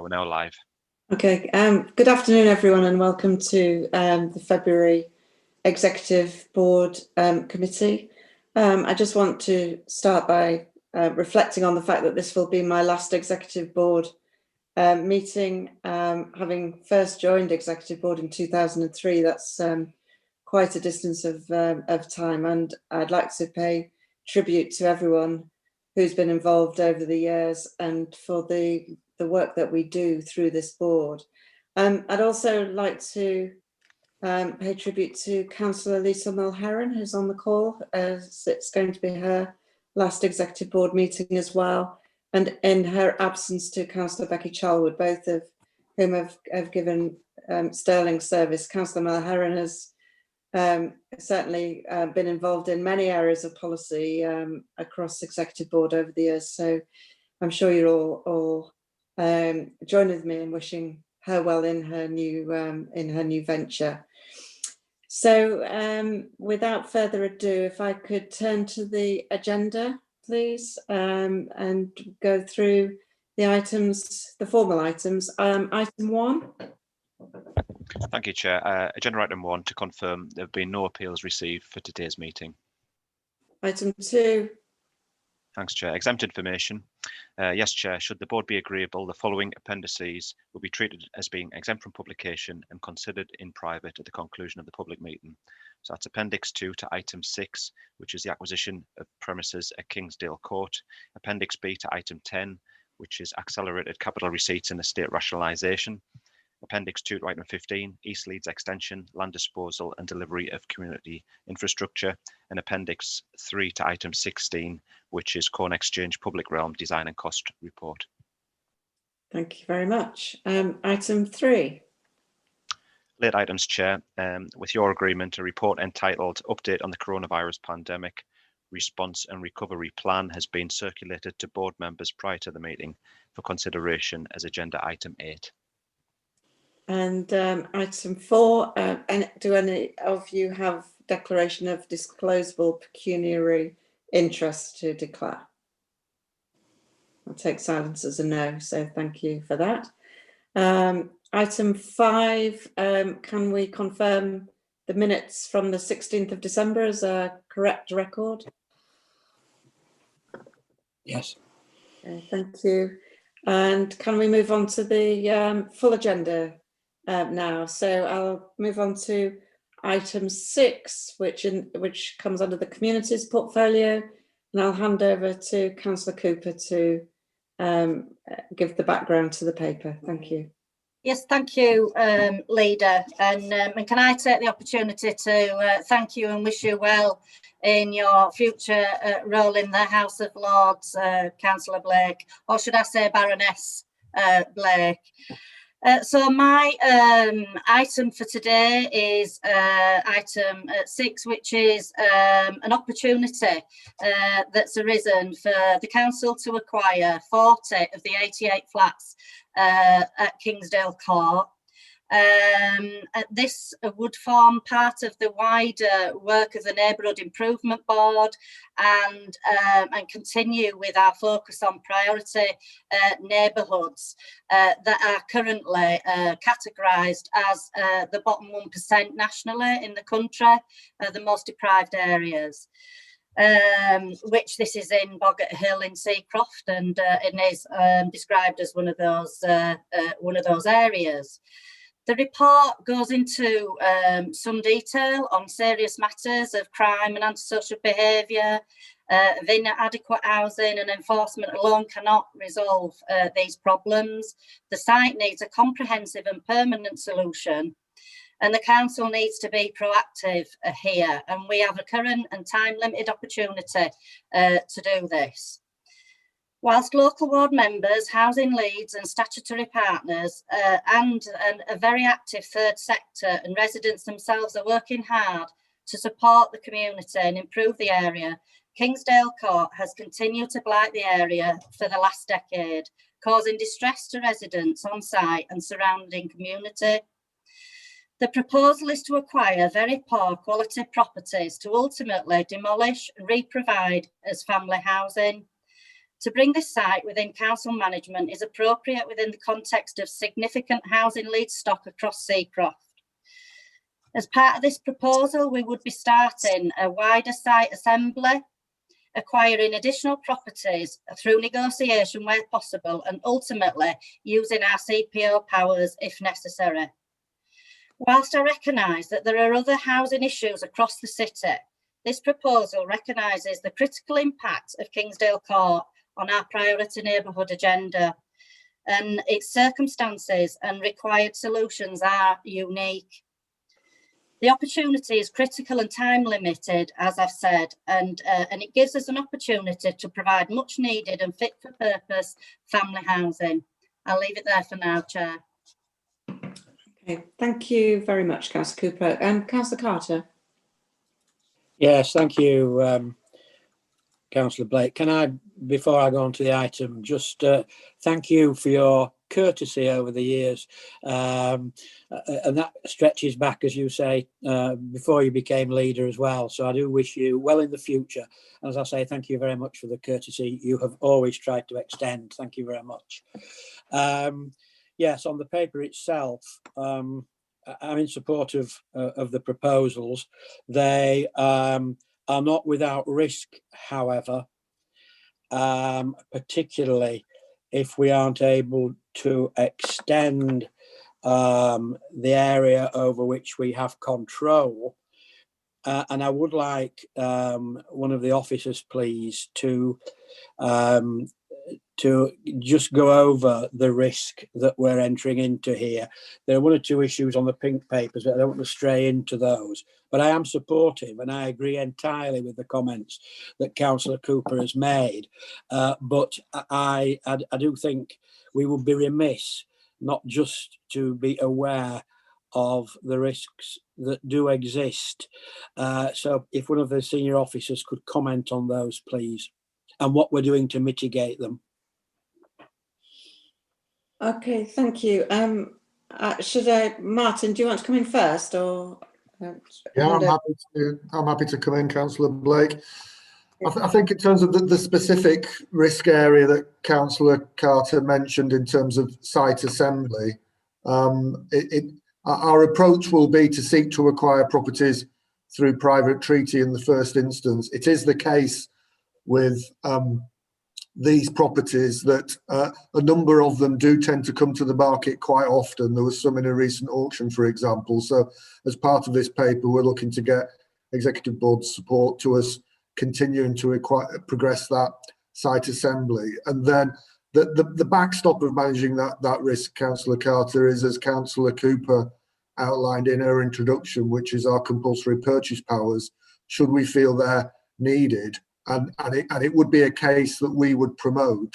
Chair, we're now live. Okay, good afternoon everyone and welcome to the February Executive Board Committee. I just want to start by reflecting on the fact that this will be my last Executive Board meeting. Having first joined Executive Board in 2003, that's quite a distance of time, and I'd like to pay tribute to everyone who's been involved over the years and for the work that we do through this board. I'd also like to pay tribute to Councillor Lisa Mulheron, who's on the call, as it's going to be her last Executive Board meeting as well, and in her absence to Councillor Becky Charlwood, both of whom have given sterling service. Councillor Mulheron has certainly been involved in many areas of policy across Executive Board over the years, so I'm sure you're all join with me in wishing her well in her new venture. So without further ado, if I could turn to the agenda, please, and go through the items, the formal items. Item 1. Thank you, Chair. Agenda item 1, to confirm there have been no appeals received for today's meeting. Item 2. Thanks, Chair. Exempt information. Yes, Chair, should the board be agreeable, the following appendices will be treated as being exempt from publication and considered in private at the conclusion of the public meeting. So that's Appendix 2 to Item 6, which is the acquisition of premises at Kingsdale Court. Appendix B to Item 10, which is accelerated capital receipts and estate rationalisation. Appendix 2 to Item 15, East Leeds Extension, land disposal and delivery of community infrastructure, and Appendix 3 to Item 16, which is Corn Exchange Public Realm Design and Cost Report. Thank you very much. Item 3. Late items, Chair. With your agreement, a report entitled Update on the Coronavirus Pandemic Response and Recovery Plan has been circulated to board members prior to the meeting for consideration as Agenda Item 8. And item 4, and do any of you have declaration of disclosable pecuniary interest to declare? I'll take silence as a no, so thank you for that. Item 5, can we confirm the minutes from the 16th of December as a correct record? Yes. Okay, thank you. And can we move on to the full agenda now? So I'll move on to item 6, which comes under the communities portfolio, and I'll hand over to Councillor Cooper to give the background to the paper. Thank you. Yes, thank you, Leader. And can I take the opportunity to thank you and wish you well in your future role in the House of Lords, Councillor Blake, or should I say Baroness Blake. So my item for today is item 6, which is an opportunity that's arisen for the council to acquire 40 of the 88 flats at Kingsdale Court. This would form part of the wider work of the Neighbourhood Improvement Board and continue with our focus on priority neighbourhoods that are currently categorised as the bottom 1% nationally in the country, the most deprived areas. Which this is in Boggart Hill in Seacroft, and it is described as one of those areas. The report goes into some detail on serious matters of crime and antisocial behaviour, of inadequate housing, and enforcement alone cannot resolve these problems. The site needs a comprehensive and permanent solution, and the council needs to be proactive here, and we have a current and time-limited opportunity to do this. Whilst local ward members, housing leads and statutory partners and a very active third sector and residents themselves are working hard to support the community and improve the area, Kingsdale Court has continued to blight the area for the last decade, causing distress to residents on site and surrounding community. The proposal is to acquire very poor quality properties to ultimately demolish and re-provide as family housing. To bring this site within council management is appropriate within the context of significant housing Leeds stock across Seacroft. As part of this proposal, we would be starting a wider site assembly, acquiring additional properties through negotiation where possible, and ultimately using our CPO powers if necessary. Whilst I recognise that there are other housing issues across the city, this proposal recognises the critical impact of Kingsdale Court on our priority neighbourhood agenda, and its circumstances and required solutions are unique. The opportunity is critical and time limited, as I've said, and it gives us an opportunity to provide much needed and fit for purpose family housing. I'll leave it there for now, Chair. Okay, thank you very much, Councillor Cooper. Councillor Carter. Yes, thank you, Councillor Blake. Can I, before I go on to the item, just thank you for your courtesy over the years, and that stretches back, as you say, before you became leader as well. So I do wish you well in the future. As I say, thank you very much for the courtesy you have always tried to extend. Thank you very much. Yes, on the paper itself, I'm in support of the proposals. They are not without risk, however, particularly if we aren't able to extend the area over which we have control. And I would like one of the officers, please, to just go over the risk that we're entering into here. There are one or two issues on the pink papers, but I don't want to stray into those. But I am supportive, and I agree entirely with the comments that Councillor Cooper has made. But I do think we would be remiss not just to be aware of the risks that do exist. So if one of the senior officers could comment on those, please, and what we're doing to mitigate them. Okay, thank you. Martin, do you want to come in first, or? Yeah, I'm happy to come in, Councillor Blake. I think in terms of the specific risk area that Councillor Carter mentioned in terms of site assembly, our approach will be to seek to acquire properties through private treaty in the first instance. It is the case with these properties that a number of them do tend to come to the market quite often. There was some in a recent auction, for example. So as part of this paper, we're looking to get Executive Board support to us continuing to progress that site assembly. And then the backstop of managing that risk, Councillor Carter, is, as Councillor Cooper outlined in her introduction, which is our compulsory purchase powers, should we feel they're needed. And it would be a case that we would promote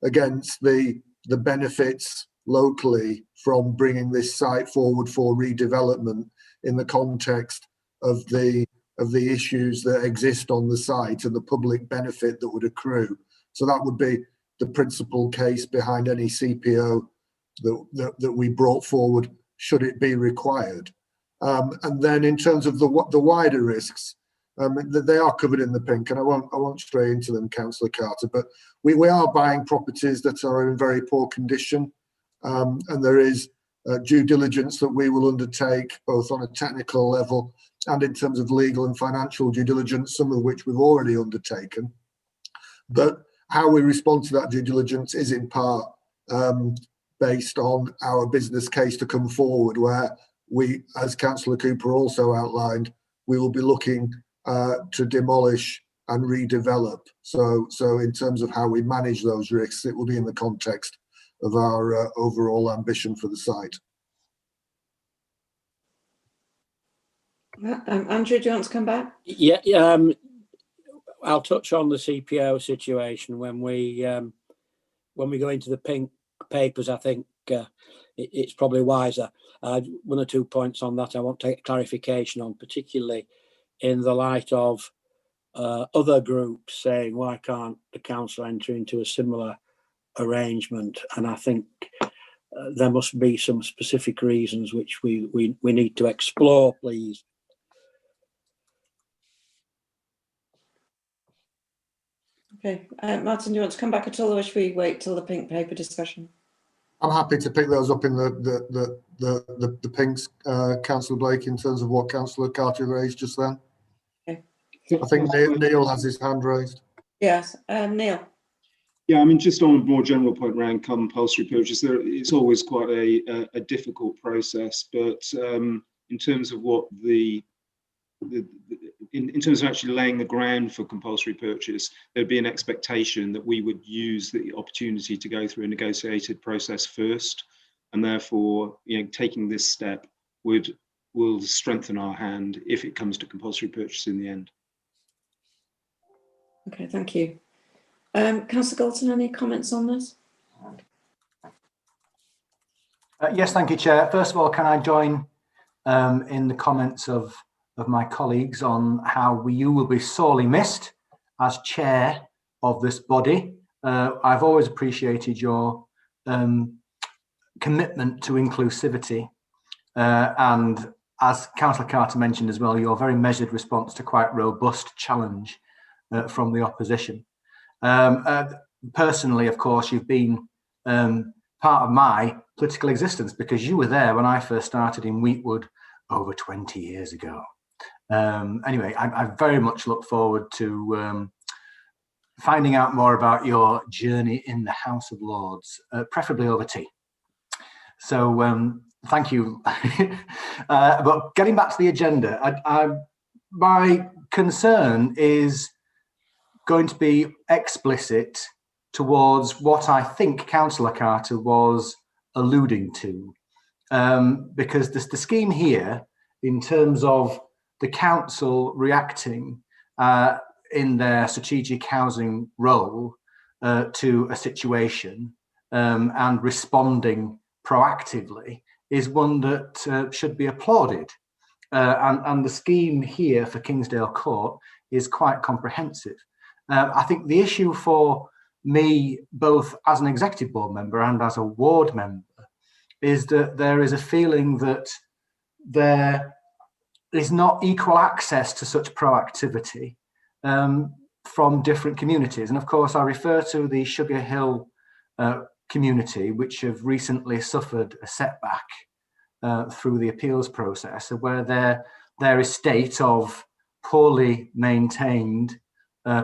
against the benefits locally from bringing this site forward for redevelopment in the context of the issues that exist on the site and the public benefit that would accrue. So that would be the principal case behind any CPO that we brought forward, should it be required. And then in terms of the wider risks, they are covered in the pink, and I won't stray into them, Councillor Carter, but we are buying properties that are in very poor condition, and there is due diligence that we will undertake both on a technical level and in terms of legal and financial due diligence, some of which we've already undertaken. But how we respond to that due diligence is in part based on our business case to come forward, where we, as Councillor Cooper also outlined, we will be looking to demolish and redevelop. So in terms of how we manage those risks, it will be in the context of our overall ambition for the site. Andrew, do you want to come back? Yeah, I'll touch on the CPO situation when we go into the pink papers. I think it's probably wiser. One or 2 points on that I want to take clarification on, particularly in the light of other groups saying, why can't the council enter into a similar arrangement? And I think there must be some specific reasons which we need to explore, please. Okay, Martin, do you want to come back at all, or should we wait till the pink paper discussion? I'm happy to pick those up in the pinks, Councillor Blake, in terms of what Councillor Carter raised just then. Okay. I think Neil has his hand raised. Yes, Neil. Yeah, I mean, just on a more general point around compulsory purchase, it's always quite a difficult process. But in terms of what in terms of actually laying the ground for compulsory purchase, there'd be an expectation that we would use the opportunity to go through a negotiated process first, and therefore, taking this step will strengthen our hand if it comes to compulsory purchase in the end. Okay, thank you. Councillor Galton, any comments on this? Yes, thank you, Chair. First of all, can I join in the comments of my colleagues on how you will be sorely missed as chair of this body. I've always appreciated your commitment to inclusivity, and as Councillor Carter mentioned as well, your very measured response to quite robust challenge from the opposition. Personally, of course, you've been part of my political existence because you were there when I first started in Wheatwood over 20 years ago. Anyway, I very much look forward to finding out more about your journey in the House of Lords, preferably over tea. So thank you. But getting back to the agenda, my concern is going to be explicit towards what I think Councillor Carter was alluding to, because the scheme here, in terms of the council reacting in their strategic housing role to a situation and responding proactively, is one that should be applauded. And the scheme here for Kingsdale Court is quite comprehensive. I think the issue for me, both as an executive board member and as a ward member, is that there is a feeling that there is not equal access to such proactivity from different communities. And of course, I refer to the Sugar Hill community, which have recently suffered a setback through the appeals process, where their estate of poorly maintained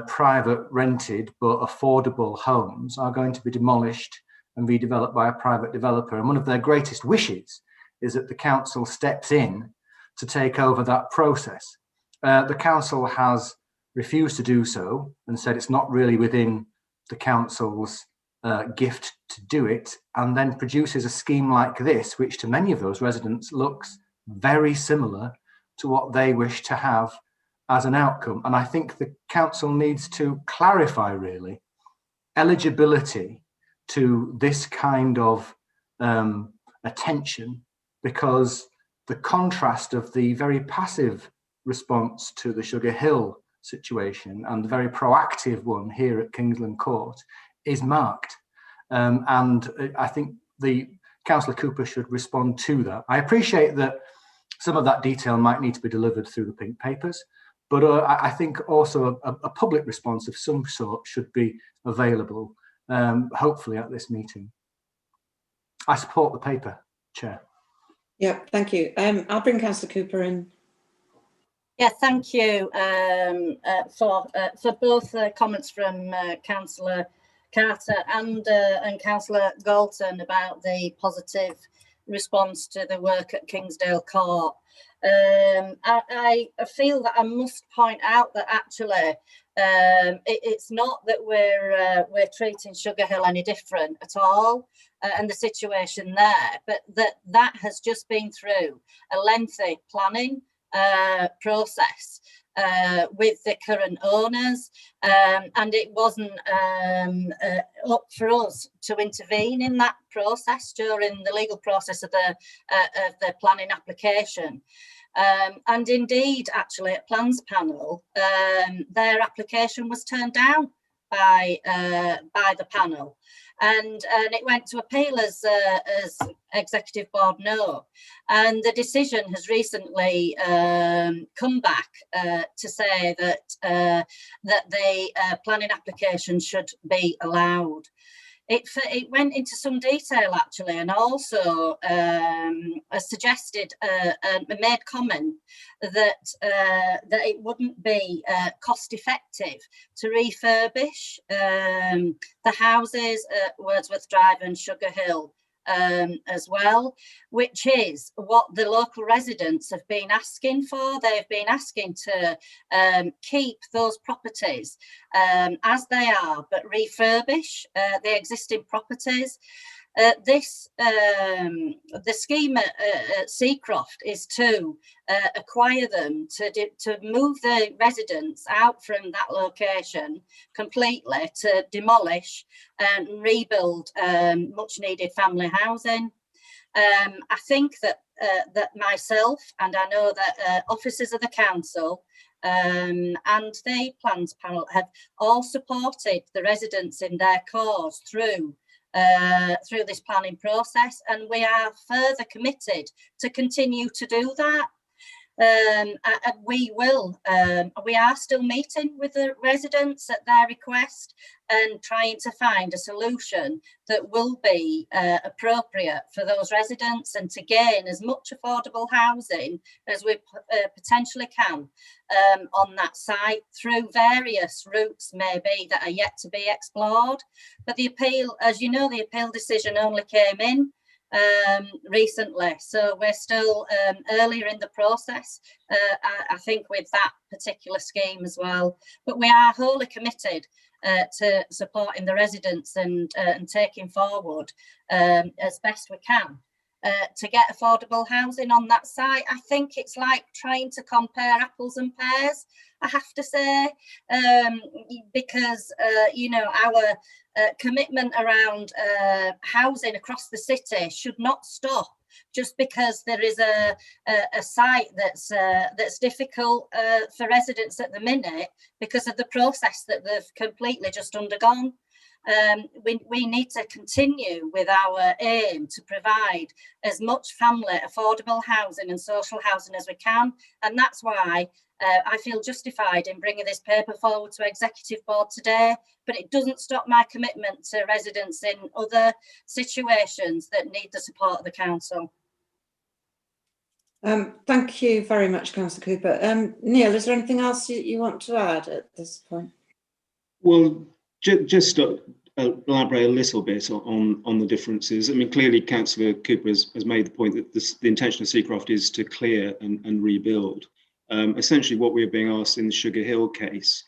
private rented but affordable homes are going to be demolished and redeveloped by a private developer. And one of their greatest wishes is that the council steps in to take over that process. The council has refused to do so and said it's not really within the council's gift to do it, and then produces a scheme like this, which to many of those residents looks very similar to what they wish to have as an outcome. And I think the council needs to clarify really eligibility to this kind of attention, because the contrast of the very passive response to the Sugar Hill situation and the very proactive one here at Kingsland Court is marked. And I think the Councillor Cooper should respond to that. I appreciate that some of that detail might need to be delivered through the pink papers, but I think also a public response of some sort should be available, hopefully at this meeting. I support the paper, Chair. Yeah, thank you. I'll bring Councillor Cooper in. Yeah, thank you for both comments from Councillor Carter and Councillor Galton about the positive response to the work at Kingsdale Court. I feel that I must point out that actually it's not that we're treating Sugar Hill any different at all, and the situation there, but that has just been through a lengthy planning process with the current owners, and it wasn't up for us to intervene in that process during the legal process of the planning application. And indeed, actually, at Plans Panel, their application was turned down by the panel, and it went to appeal as executive board no, and the decision has recently come back to say that that the planning application should be allowed. It went into some detail actually, and also suggested made comment that that it wouldn't be cost effective to refurbish the houses at Wordsworth Drive and Sugar Hill as well, which is what the local residents have been asking for. They've been asking to keep those properties as they are, but refurbish the existing properties. The scheme at Seacroft is to acquire them, to move the residents out from that location completely, to demolish and rebuild much needed family housing. I think that that myself, and I know that officers of the council and the plans panel have all supported the residents in their cause through this planning process, and we are further committed to continue to do that. We are still meeting with the residents at their request and trying to find a solution that will be appropriate for those residents and to gain as much affordable housing as we potentially can on that site through various routes maybe that are yet to be explored. But the appeal, as you know, the appeal decision only came in recently, so we're still earlier in the process, I think, with that particular scheme as well. But we are wholly committed to supporting the residents and taking forward as best we can to get affordable housing on that site. I think it's like trying to compare apples and pears, I have to say, because you know, our commitment around housing across the city should not stop just because there is a site that's difficult for residents at the minute because of the process that they've completely just undergone. We need to continue with our aim to provide as much family affordable housing and social housing as we can, and that's why I feel justified in bringing this paper forward to Executive Board today, but it doesn't stop my commitment to residents in other situations that need the support of the council. Thank you very much, Councillor Cooper. Neil, is there anything else you want to add at this point? Well, just elaborate a little bit on the differences. I mean, clearly Councillor Cooper has made the point that the intention of Seacroft is to clear and rebuild. Essentially what we're being asked in the Sugar Hill case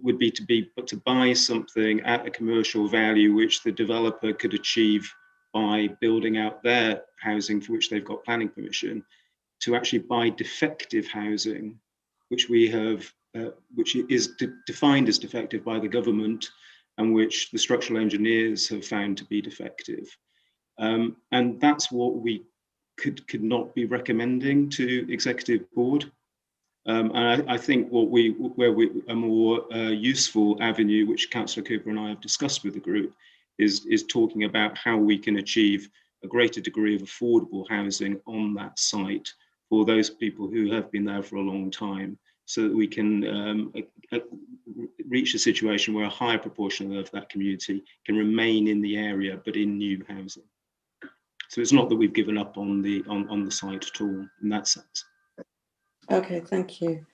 would be to buy something at a commercial value which the developer could achieve by building out their housing for which they've got planning permission, to actually buy defective housing, which we have, which is defined as defective by the government and which the structural engineers have found to be defective. And that's what we could not be recommending to Executive Board. And I think a more useful avenue, which Councillor Cooper and I have discussed with the group, is talking about how we can achieve a greater degree of affordable housing on that site for those people who have been there for a long time, so that we can reach a situation where a higher proportion of that community can remain in the area, but in new housing. So it's not that we've given up on the site at all in that sense. Okay, thank you.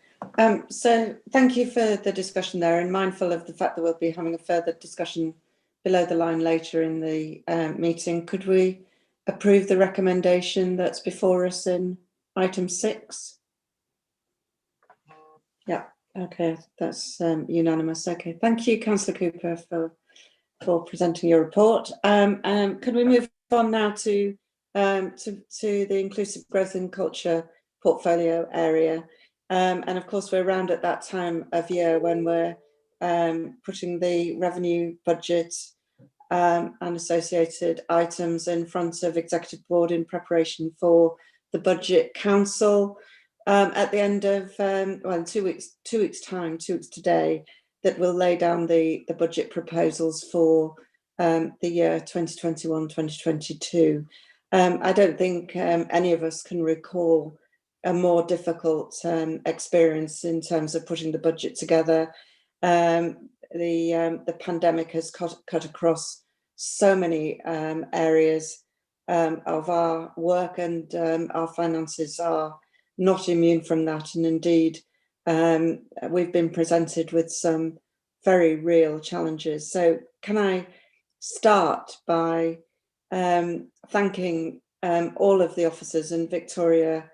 So thank you for the discussion there, and mindful of the fact that we'll be having a further discussion below the line later in the meeting, could we approve the recommendation that's before us in item 6? Yeah, okay, that's unanimous. Okay, thank you, Councillor Cooper, for presenting your report. Could we move on now to the Inclusive Growth and Culture portfolio area? And of course, we're around at that time of year when we're putting the revenue budget and associated items in front of Executive Board in preparation for the Budget Council. At the end of, well, in 2 weeks' time, 2 weeks today, that will lay down the budget proposals for the year 2021-2022. I don't think any of us can recall a more difficult experience in terms of putting the budget together. The pandemic has cut across so many areas of our work, and our finances are not immune from that. And indeed, we've been presented with some very real challenges. So can I start by thanking all of the officers, and Victoria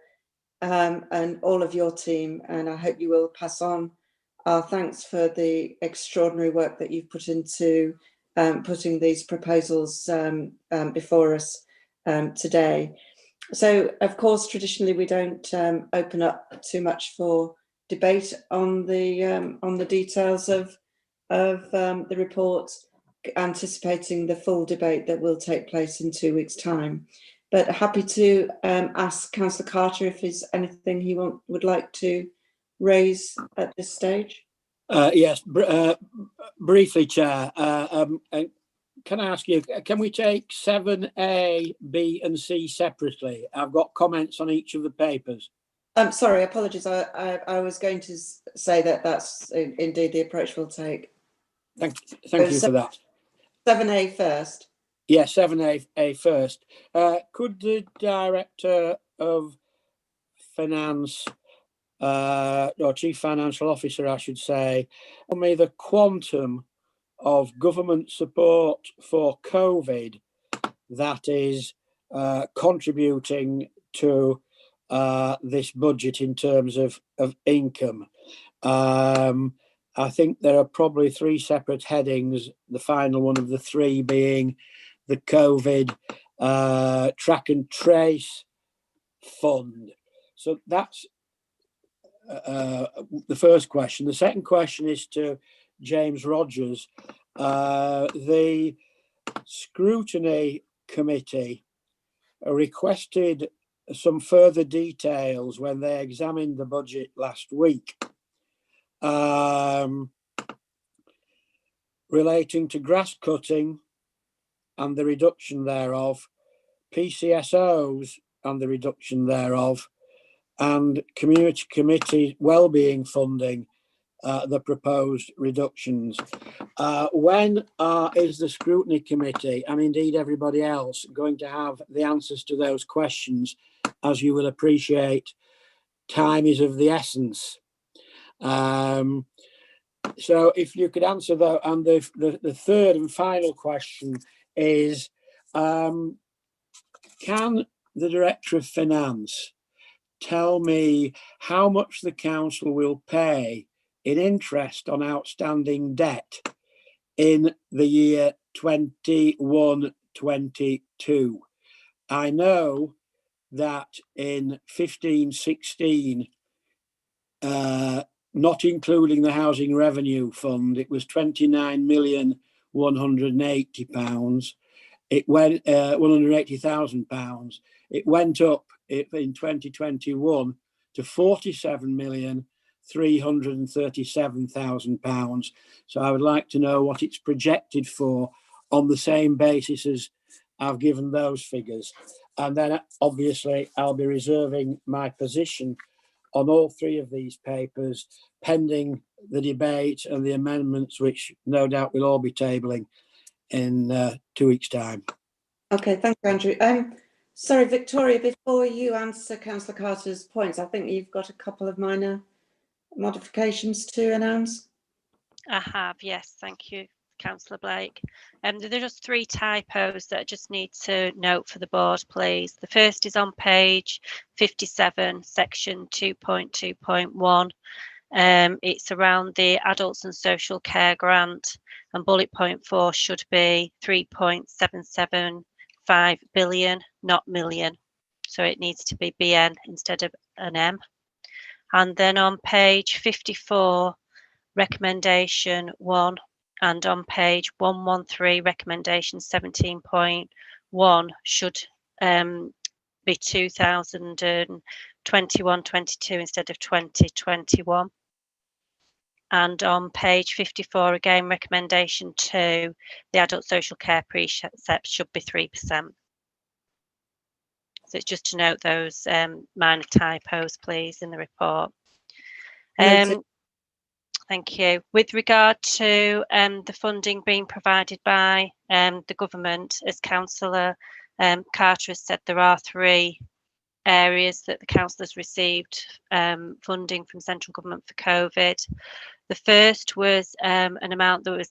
and all of your team, and I hope you will pass on our thanks for the extraordinary work that you've put into putting these proposals before us today. So, of course, traditionally we don't open up too much for debate on the details of the report, anticipating the full debate that will take place in 2 weeks' time. But happy to ask Councillor Carter if there's anything he would like to raise at this stage. Yes, briefly, Chair. Can I ask you, can we take 7A, B and C separately? I've got comments on each of the papers. Sorry, apologies. I was going to say that that's indeed the approach we'll take. Thank you for that. 7A first. Yes, 7A first. Could the Director of Finance, or Chief Financial Officer, I should say, tell me the quantum of government support for COVID that is contributing to this budget in terms of income? I think there are probably 3 separate headings, the final one of the 3 being the COVID track and trace fund. So that's the first question. The second question is to James Rogers. The Scrutiny Committee requested some further details when they examined the budget last week, relating to grass cutting and the reduction thereof, PCSOs and the reduction thereof, and community committee wellbeing funding, the proposed reductions. When is the Scrutiny Committee, and indeed everybody else, going to have the answers to those questions? As you will appreciate, time is of the essence. So if you could answer that. And the third and final question is, can the Director of Finance tell me how much the council will pay in interest on outstanding debt in the year 21-22? I know that in 15-16, not including the Housing Revenue Fund, it was £29,180,000. It went £180,000. It went up in 2021 to £47,337,000. So I would like to know what it's projected for on the same basis as I've given those figures. And then obviously I'll be reserving my position on all 3 of these papers pending the debate and the amendments, which no doubt we'll all be tabling in 2 weeks' time. Okay, thank you, Andrew. Sorry, Victoria, before you answer Councillor Carter's points, I think you've got a couple of minor modifications to announce. I have, yes, thank you, Councillor Blake. There are just 3 typos that I just need to note for the board, please. The first is on page 57, section 2.2.1. It's around the adults and social care grant, and bullet point 4 should be 3.775 billion, not million. So it needs to be BN instead of an M. And then on page 54, recommendation 1, and on page 113, recommendation 17.1 should be 2021-22 instead of 2021. And on page 54, again, recommendation 2, the adult social care precept should be 3%. So it's just to note those minor typos, please, in the report. Thank you. With regard to the funding being provided by the government, as Councillor Carter has said, there are 3 areas that the council has received funding from central government for COVID. The first was an amount that was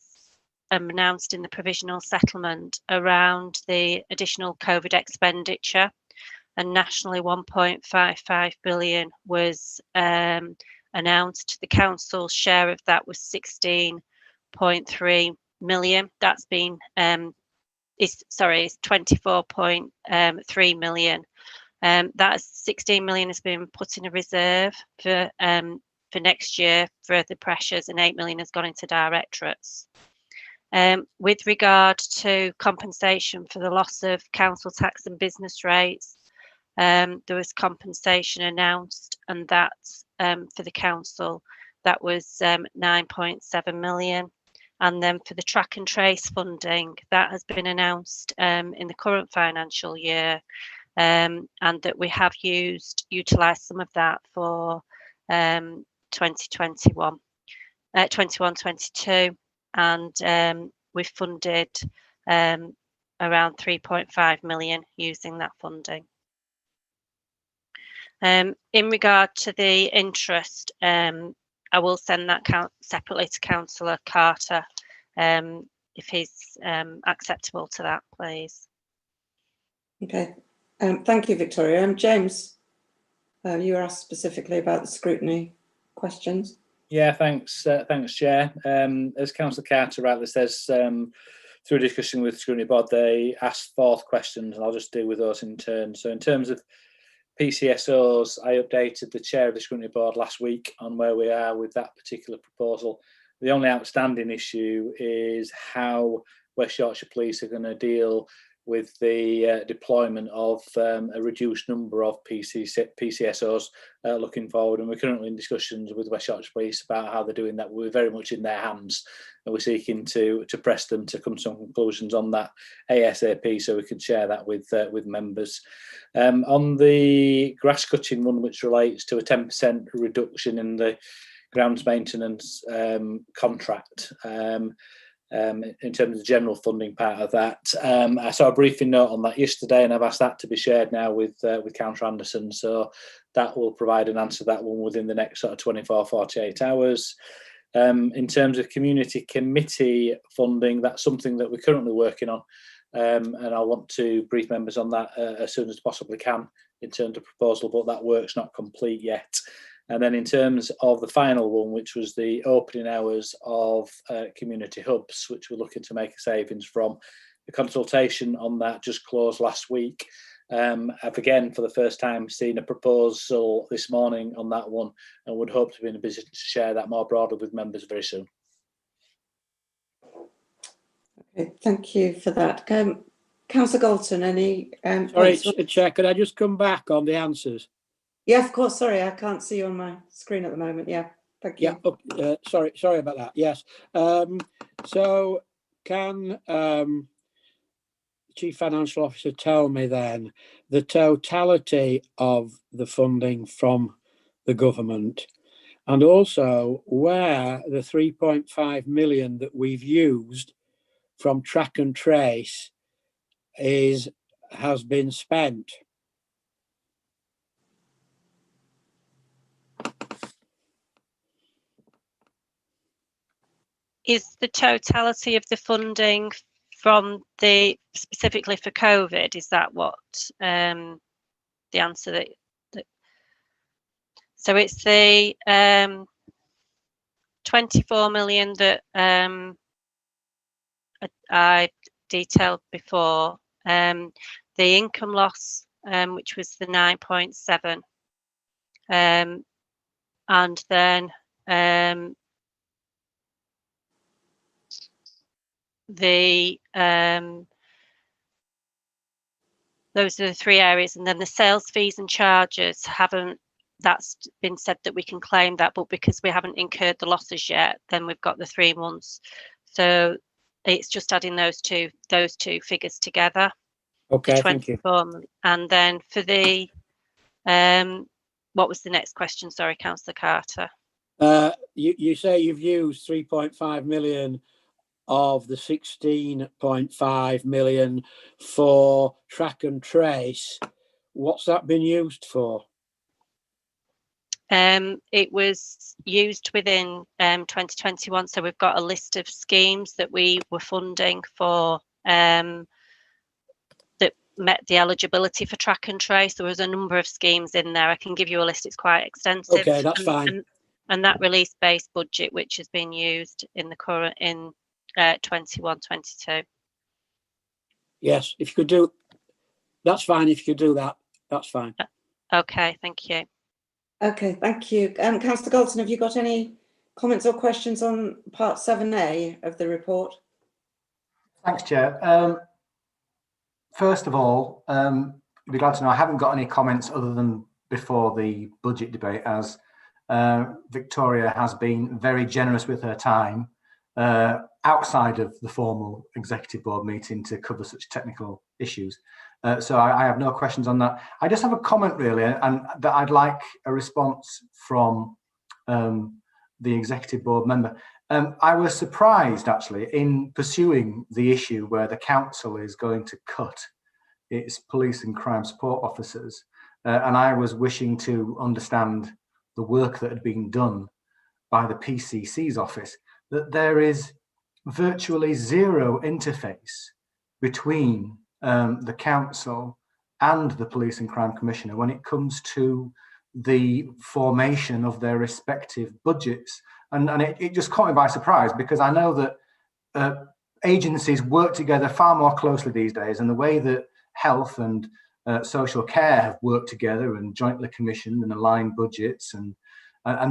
announced in the provisional settlement around the additional COVID expenditure, and nationally 1.55 billion was announced. The council's share of that was 16.3 million. That's been is 24.3 million. That 16 million has been put in a reserve for next year for the pressures, and 8 million has gone into directorates. With regard to compensation for the loss of council tax and business rates, there was compensation announced, and that's for the council, that was 9.7 million. And then for the track and trace funding, that has been announced in the current financial year, and that we have utilised some of that for 21-22, and we've funded around 3.5 million using that funding. In regard to the interest, I will send that separately to Councillor Carter if he's acceptable to that, please. Okay, thank you, Victoria. James, you were asked specifically about the scrutiny questions. Yeah, thanks, Chair. As Councillor Carter rightly says, through a discussion with the Scrutiny Board, they asked 4 questions, and I'll just deal with those in turn. So in terms of PCSOs, I updated the Chair of the Scrutiny Board last week on where we are with that particular proposal. The only outstanding issue is how West Yorkshire Police are going to deal with the deployment of a reduced number of PCSOs looking forward, and we're currently in discussions with West Yorkshire Police about how they're doing that. We're very much in their hands, and we're seeking to press them to come to some conclusions on that ASAP, so we can share that with members. On the grass cutting one, which relates to a 10% reduction in the grounds maintenance contract, in terms of the general funding part of that. I saw a briefing note on that yesterday, and I've asked that to be shared now with Councillor Anderson, so that will provide an answer to that one within the next sort of 24-48 hours. In terms of community committee funding, that's something that we're currently working on, and I want to brief members on that as soon as possibly can in terms of proposal, but that work's not complete yet. And then in terms of the final one, which was the opening hours of community hubs, which we're looking to make a savings from, the consultation on that just closed last week. I've again, for the first time, seen a proposal this morning on that one, and would hope to be in a position to share that more broadly with members very soon. Okay, thank you for that. Councillor Galton, any? Sorry, Chair, could I just come back on the answers? Yeah, of course. Sorry, I can't see you on my screen at the moment. Yeah, thank you. Yeah, sorry about that. Yes. So can Chief Financial Officer tell me then the totality of the funding from the government, and also where the 3.5 million that we've used from track and trace has been spent? Is the totality of the funding from specifically for COVID, is that what the answer that so it's the 24 million that I detailed before, the income loss, which was the 9.7, and then those are the 3 areas, and then the sales fees and charges haven't that's been said that we can claim that, but because we haven't incurred the losses yet, then we've got the 3 months. So it's just adding those two figures together. Okay, thank you. And then for the what was the next question? Sorry, Councillor Carter. You say you've used 3.5 million of the 16.5 million for track and trace. What's that been used for? It was used within 2021. So we've got a list of schemes that we were funding for that met the eligibility for track and trace. There was a number of schemes in there. I can give you a list. It's quite extensive. Okay, that's fine. And that release-based budget, which has been used in the current 21-22. Yes, if you could do, that's fine. If you could do that, that's fine. Okay, thank you. Okay, thank you. Councillor Galton, have you got any comments or questions on part 7A of the report? Thanks, Chair. First of all, I'd be glad to know I haven't got any comments other than before the budget debate, as Victoria has been very generous with her time outside of the formal executive board meeting to cover such technical issues. So I have no questions on that. I just have a comment really, and that I'd like a response from the executive board member. I was surprised actually in pursuing the issue where the council is going to cut its police and crime support officers, and I was wishing to understand the work that had been done by the PCC's office, that there is virtually zero interface between the council and the police and crime commissioner when it comes to the formation of their respective budgets. And it just caught me by surprise, because I know that agencies work together far more closely these days, and the way that health and social care have worked together and jointly commissioned and aligned budgets, and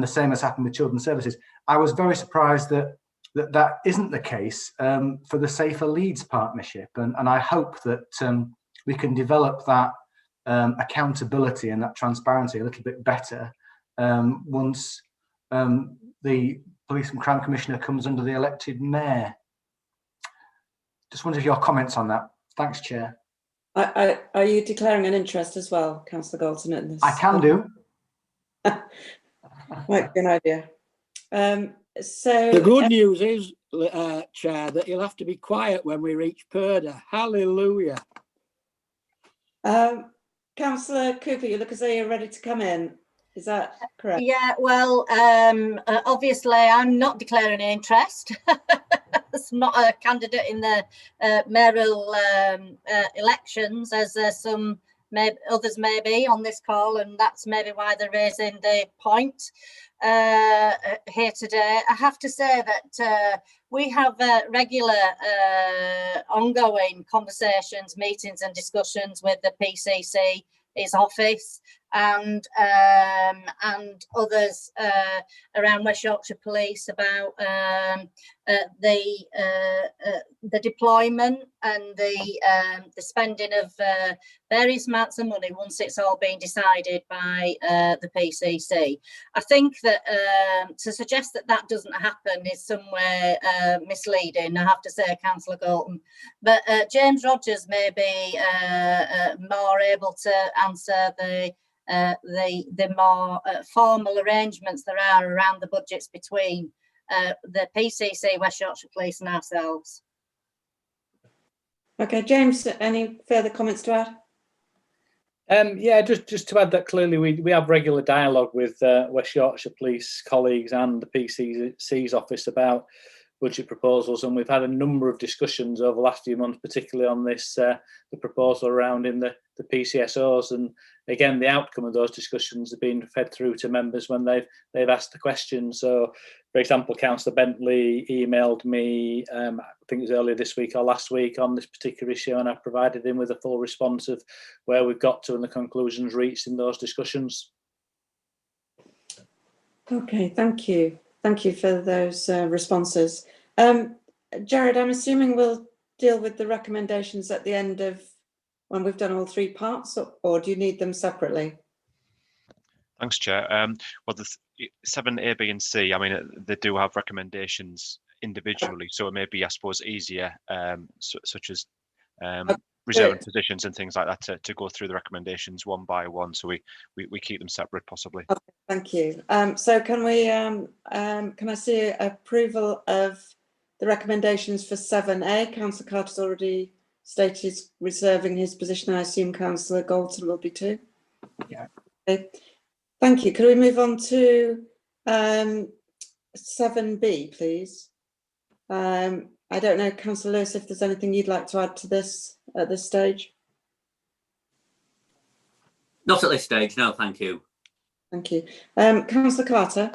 the same has happened with children's services. I was very surprised that isn't the case for the Safer Leeds partnership, and I hope that we can develop that accountability and that transparency a little bit better once the police and crime commissioner comes under the elected mayor. Just wondered your comments on that. Thanks, Chair. Are you declaring an interest as well, Councillor Galton, in this? I can do. Might be an idea. So the good news is, Chair, that you'll have to be quiet when we reach Purda. Hallelujah. Councillor Cooper, you look as though you're ready to come in. Is that correct? Yeah, well, obviously I'm not declaring an interest. I'm not a candidate in the mayoral elections, as some others may be on this call, and that's maybe why they're raising the point here today. I have to say that we have regular ongoing conversations, meetings and discussions with the PCC, his office, and others around West Yorkshire Police about the deployment and the spending of various amounts of money once it's all been decided by the PCC. I think that to suggest that that doesn't happen is somewhere misleading, I have to say, Councillor Galton. But James Rogers may be more able to answer the more formal arrangements there are around the budgets between the PCC, West Yorkshire Police, and ourselves. Okay, James, any further comments to add? Yeah, just to add that clearly we have regular dialogue with West Yorkshire Police colleagues and the PCC's office about budget proposals, and we've had a number of discussions over the last few months, particularly on this the proposal around in the PCSOs, and again the outcome of those discussions have been fed through to members when they've asked the question. So, for example, Councillor Bentley emailed me, I think it was earlier this week or last week, on this particular issue, and I provided him with a full response of where we've got to and the conclusions reached in those discussions. Okay, thank you. Thank you for those responses. Jared, I'm assuming we'll deal with the recommendations at the end of when we've done all three parts, or do you need them separately? Thanks, Chair. Well, the 7A, B and C, I mean, they do have recommendations individually, so it may be, I suppose, easier, such as reserving positions and things like that, to go through the recommendations one by one, so we keep them separate, possibly. Okay, thank you. So can we, can I see approval of the recommendations for 7A? Councillor Carter's already stated he's reserving his position. I assume Councillor Galton will be too. Yeah. Okay. Thank you. Could we move on to 7B, please? I don't know, Councillor Lewis, if there's anything you'd like to add to this at this stage? Not at this stage, no, thank you. Thank you. Councillor Carter?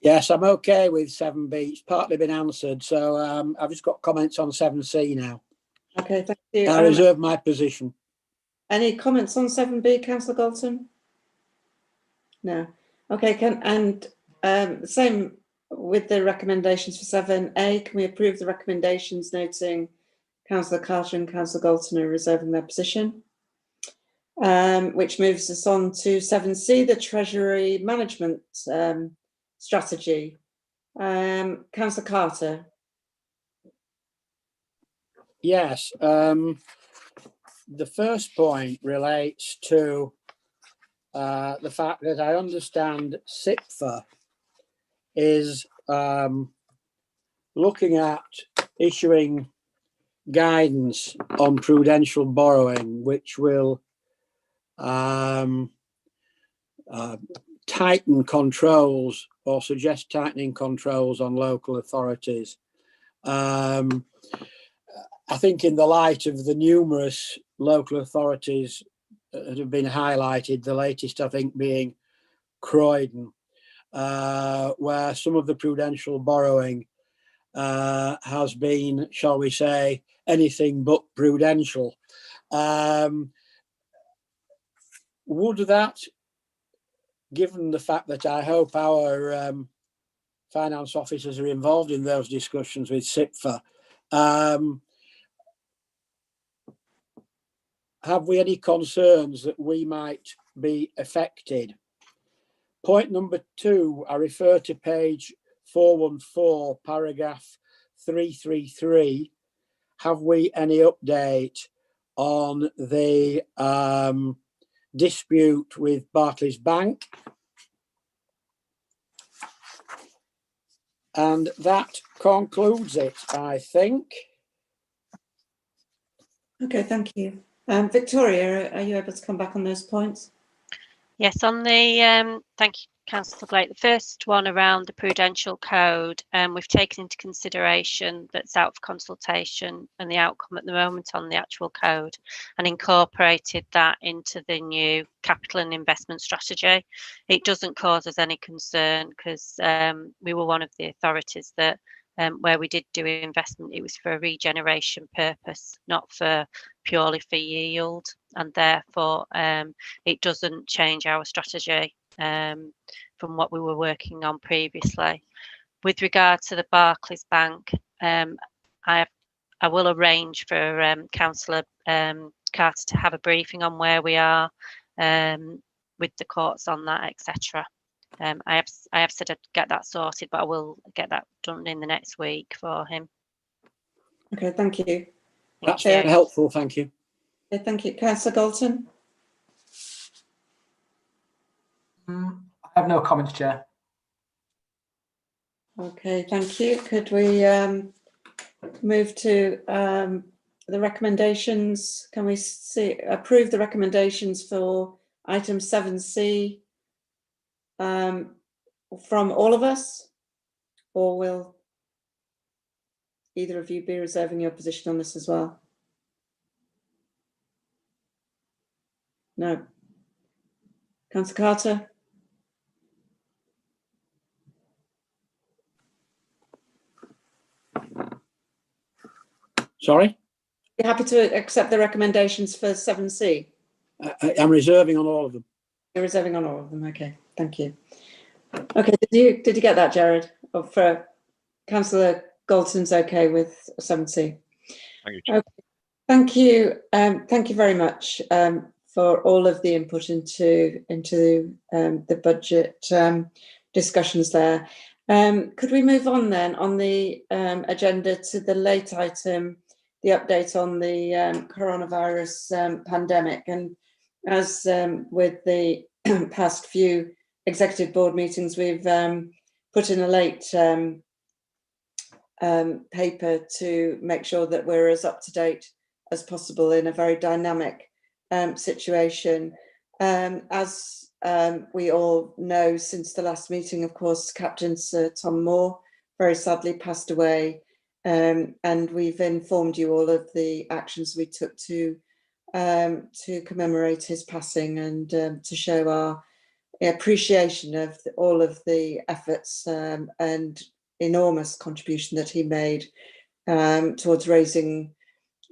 Yes, I'm okay with 7B. It's partly been answered, so I've just got comments on 7C now. Okay, thank you. I reserve my position. Any comments on 7B, Councillor Galton? No. Okay, same with the recommendations for 7A. Can we approve the recommendations noting Councillor Carter and Councillor Galton are reserving their position? Which moves us on to 7C, the Treasury Management Strategy. Councillor Carter. Yes. The first point relates to the fact that I understand SIPFA is looking at issuing guidance on prudential borrowing, which will tighten controls or suggest tightening controls on local authorities. I think in the light of the numerous local authorities that have been highlighted, the latest I think being Croydon, where some of the prudential borrowing has been, shall we say, anything but prudential. Would that, given the fact that I hope our finance officers are involved in those discussions with SIPFA, have we any concerns that we might be affected? Point number 2, I refer to page 414, paragraph 333. Have we any update on the dispute with Barclays Bank? And that concludes it, I think. Okay, thank you. Victoria, are you able to come back on those points? Yes, on the thank you, Councillor Blake. The first one around the prudential code, we've taken into consideration that's out of consultation and the outcome at the moment on the actual code, and incorporated that into the new capital and investment strategy. It doesn't cause us any concern because we were one of the authorities that where we did do investment, it was for a regeneration purpose, not for purely for yield, and therefore it doesn't change our strategy from what we were working on previously. With regard to the Barclays Bank, I will arrange for Councillor Carter to have a briefing on where we are with the courts on that, etc. I have said I'd get that sorted, but I will get that done in the next week for him. Okay, thank you. That's very helpful, thank you. Okay, thank you. Councillor Galton? I have no comments, Chair. Okay, thank you. Could we move to the recommendations? Can we approve the recommendations for item 7C from all of us, or will either of you be reserving your position on this as well? No. Councillor Carter? Sorry? You're happy to accept the recommendations for 7C? I'm reserving on all of them. You're reserving on all of them. Okay, thank you. Okay, did you get that, Jared? Or for Councillor Galton's okay with 7C? Thank you, Chair. Okay. Thank you. Thank you very much for all of the input into the budget discussions there. Could we move on then on the agenda to the late item, the update on the coronavirus pandemic? And as with the past few executive board meetings, we've put in a late paper to make sure that we're as up to date as possible in a very dynamic situation. As we all know, since the last meeting, of course, Captain Sir Tom Moore very sadly passed away, and we've informed you all of the actions we took to commemorate his passing and to show our appreciation of all of the efforts and enormous contribution that he made towards raising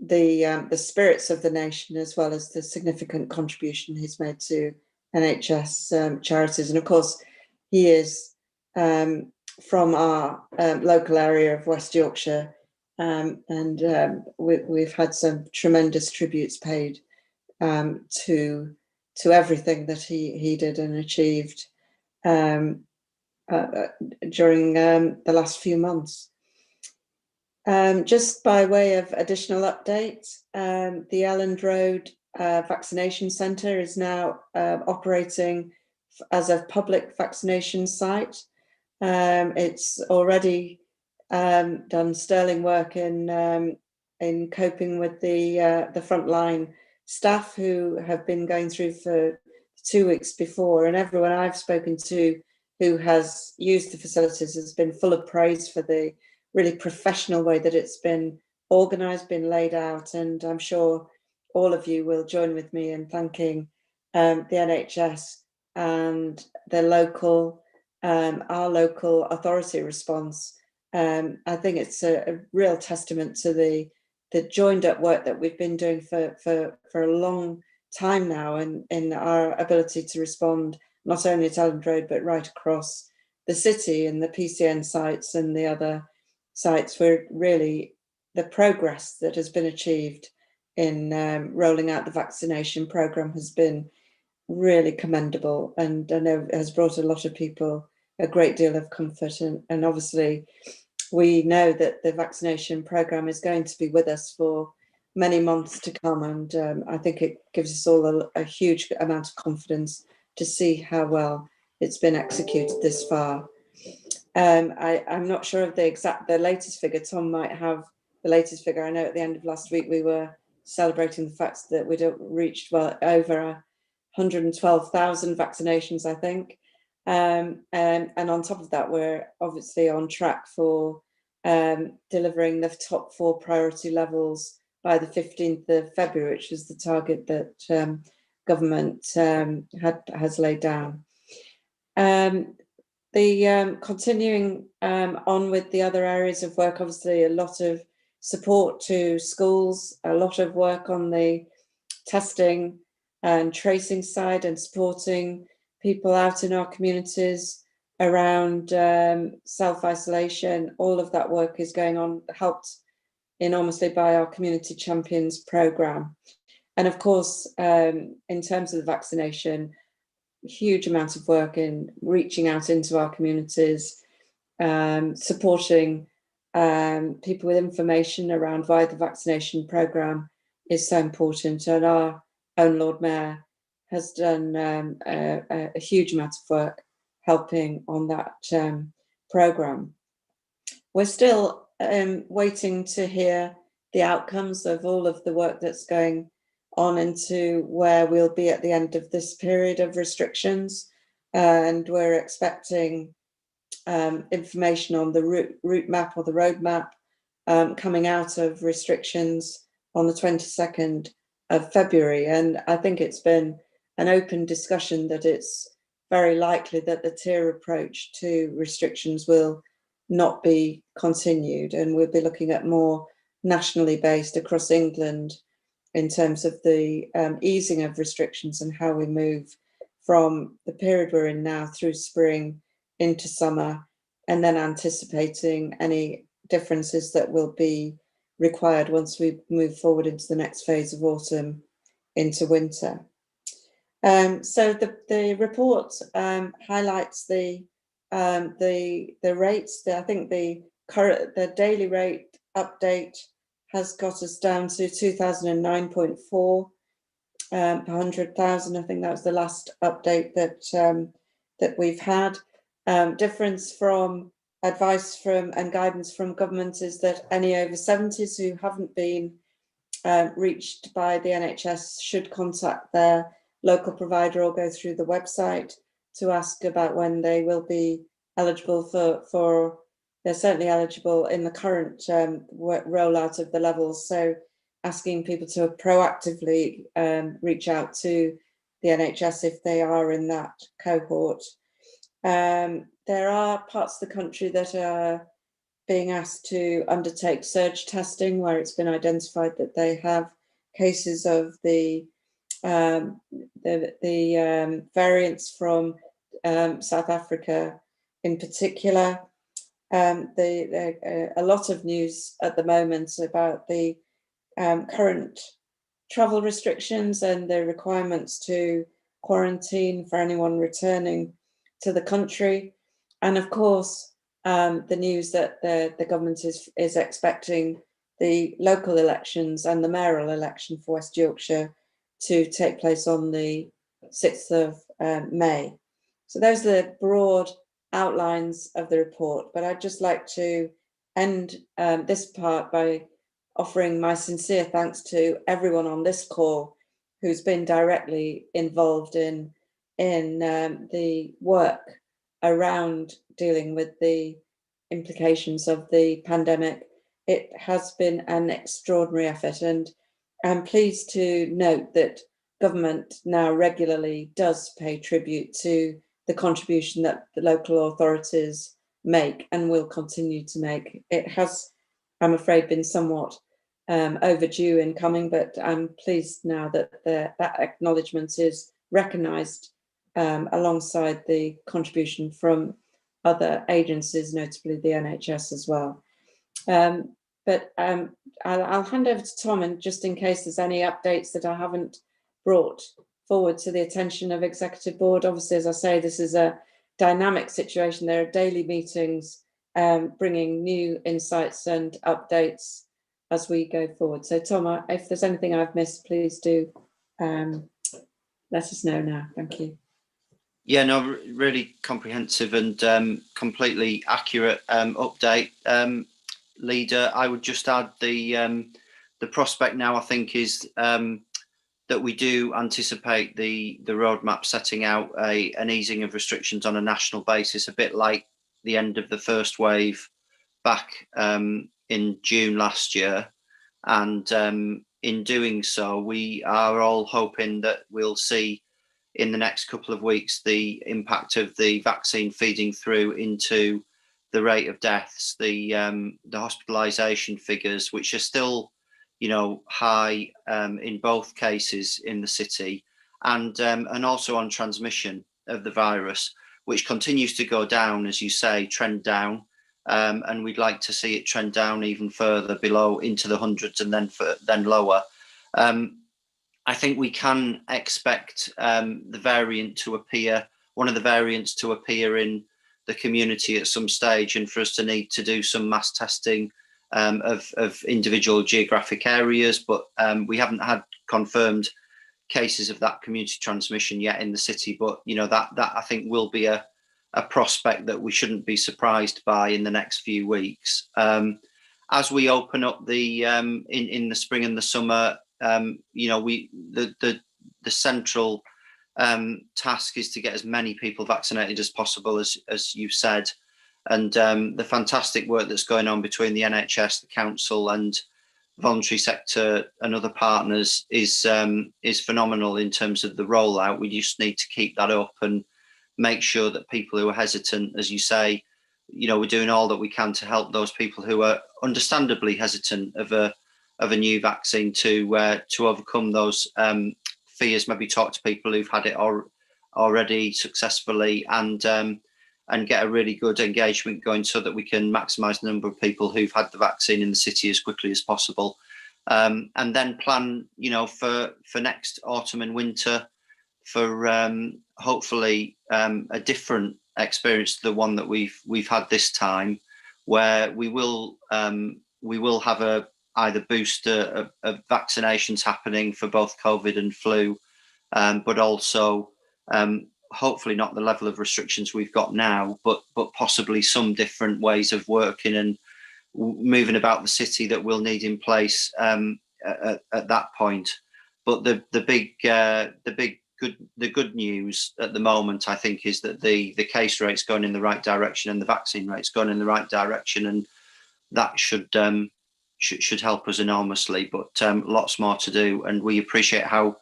the spirits of the nation, as well as the significant contribution he's made to NHS charities. And of course, he is from our local area of West Yorkshire, and we've had some tremendous tributes paid to everything that he did and achieved during the last few months. Just by way of additional update, the Elland Road Vaccination Centre is now operating as a public vaccination site. It's already done sterling work in coping with the frontline staff who have been going through for 2 weeks before, and everyone I've spoken to who has used the facilities has been full of praise for the really professional way that it's been organised, been laid out, and I'm sure all of you will join with me in thanking the NHS and the local, our local authority response. I think it's a real testament to the joined up work that we've been doing for a long time now, and in our ability to respond not only at Elland Road but right across the city and the PCN sites and the other sites, where really the progress that has been achieved in rolling out the vaccination programme has been really commendable, and I know has brought a lot of people a great deal of comfort, and obviously we know that the vaccination programme is going to be with us for many months to come, and I think it gives us all a huge amount of confidence to see how well it's been executed this far. I'm not sure of the latest figure. Tom might have the latest figure. I know at the end of last week we were celebrating the fact that we'd reached over 112,000 vaccinations, I think. And on top of that, we're obviously on track for delivering the top 4 priority levels by the 15th of February, which is the target that government has laid down. Continuing on with the other areas of work, obviously a lot of support to schools, a lot of work on the testing and tracing side, and supporting people out in our communities around self-isolation. All of that work is going on, helped enormously by our Community Champions programme. And of course, in terms of the vaccination, huge amount of work in reaching out into our communities, supporting people with information around why the vaccination programme is so important. And our own Lord Mayor has done a huge amount of work helping on that programme. We're still waiting to hear the outcomes of all of the work that's going on into where we'll be at the end of this period of restrictions, and we're expecting information on the route map or the roadmap coming out of restrictions on the 22nd of February. And I think it's been an open discussion that it's very likely that the tier approach to restrictions will not be continued, and we'll be looking at more nationally based across England in terms of the easing of restrictions and how we move from the period we're in now through spring into summer, and then anticipating any differences that will be required once we move forward into the next phase of autumn into winter. So the report highlights the rates. I think the daily rate update has got us down to 2009.4 per 100,000. I think that was the last update that we've had. Difference from advice from and guidance from government is that any over 70s who haven't been reached by the NHS should contact their local provider or go through the website to ask about when they will be eligible for they're certainly eligible in the current rollout of the levels. So asking people to proactively reach out to the NHS if they are in that cohort. There are parts of the country that are being asked to undertake surge testing where it's been identified that they have cases of the variants from South Africa in particular. A lot of news at the moment about the current travel restrictions and the requirements to quarantine for anyone returning to the country. And of course, the news that the government is expecting the local elections and the mayoral election for West Yorkshire to take place on the 6th of May. So those are the broad outlines of the report, but I'd just like to end this part by offering my sincere thanks to everyone on this call who's been directly involved in the work around dealing with the implications of the pandemic. It has been an extraordinary effort, and I'm pleased to note that government now regularly does pay tribute to the contribution that the local authorities make and will continue to make. It has, I'm afraid, been somewhat overdue in coming, but I'm pleased now that that acknowledgement is recognised alongside the contribution from other agencies, notably the NHS as well. But I'll hand over to Tom, and just in case there's any updates that I haven't brought forward to the attention of Executive Board. Obviously, as I say, this is a dynamic situation. There are daily meetings bringing new insights and updates as we go forward. So Tom, if there's anything I've missed, please do let us know now. Thank you. Yeah, no, really comprehensive and completely accurate update. Leader, I would just add the prospect now, I think, is that we do anticipate the roadmap setting out an easing of restrictions on a national basis, a bit like the end of the first wave back in June last year. And in doing so, we are all hoping that we'll see in the next couple of weeks the impact of the vaccine feeding through into the rate of deaths, the hospitalisation figures, which are still, you know, high in both cases in the city, and also on transmission of the virus, which continues to go down, as you say, trend down, and we'd like to see it trend down even further below into the hundreds and then lower. I think we can expect the variant to appear, one of the variants to appear in the community at some stage, and for us to need to do some mass testing of individual geographic areas, but we haven't had confirmed cases of that community transmission yet in the city. But you know, that I think will be a prospect that we shouldn't be surprised by in the next few weeks. As we open up the in the spring and the summer, you know, the central task is to get as many people vaccinated as possible, as you've said. And the fantastic work that's going on between the NHS, the council, and voluntary sector and other partners is phenomenal in terms of the rollout. We just need to keep that up and make sure that people who are hesitant, as you say, you know, we're doing all that we can to help those people who are understandably hesitant of a new vaccine to overcome those fears. Maybe talk to people who've had it already successfully, and get a really good engagement going so that we can maximise the number of people who've had the vaccine in the city as quickly as possible, and then plan, you know, for next autumn and winter hopefully a different experience to the one that we've had this time, where we will have either booster of vaccinations happening for both COVID and flu, but also hopefully not the level of restrictions we've got now, but possibly some different ways of working and moving about the city that we'll need in place at that point. But the good news at the moment, I think, is that the case rate's going in the right direction and the vaccine rate's going in the right direction, and that should help us enormously. But lots more to do, and we appreciate how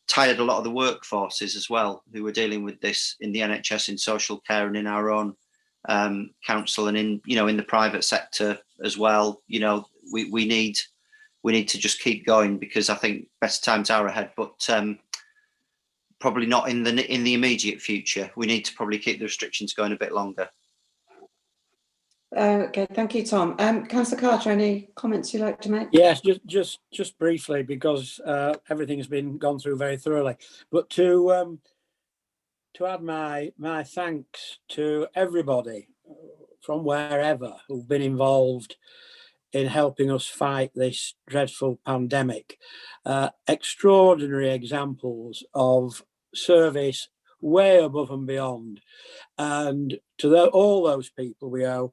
tired a lot of the workforce is as well, who are dealing with this in the NHS, in social care, and in our own council, and in the private sector as well. We need to just keep going, because I think better times are ahead, but probably not in the immediate future. We need to probably keep the restrictions going a bit longer. Okay, thank you, Tom. Councillor Carter, any comments you'd like to make? Yes, just briefly, because everything has been gone through very thoroughly. But to add my thanks to everybody from wherever who've been involved in helping us fight this dreadful pandemic. Extraordinary examples of service way above and beyond. And to all those people, we owe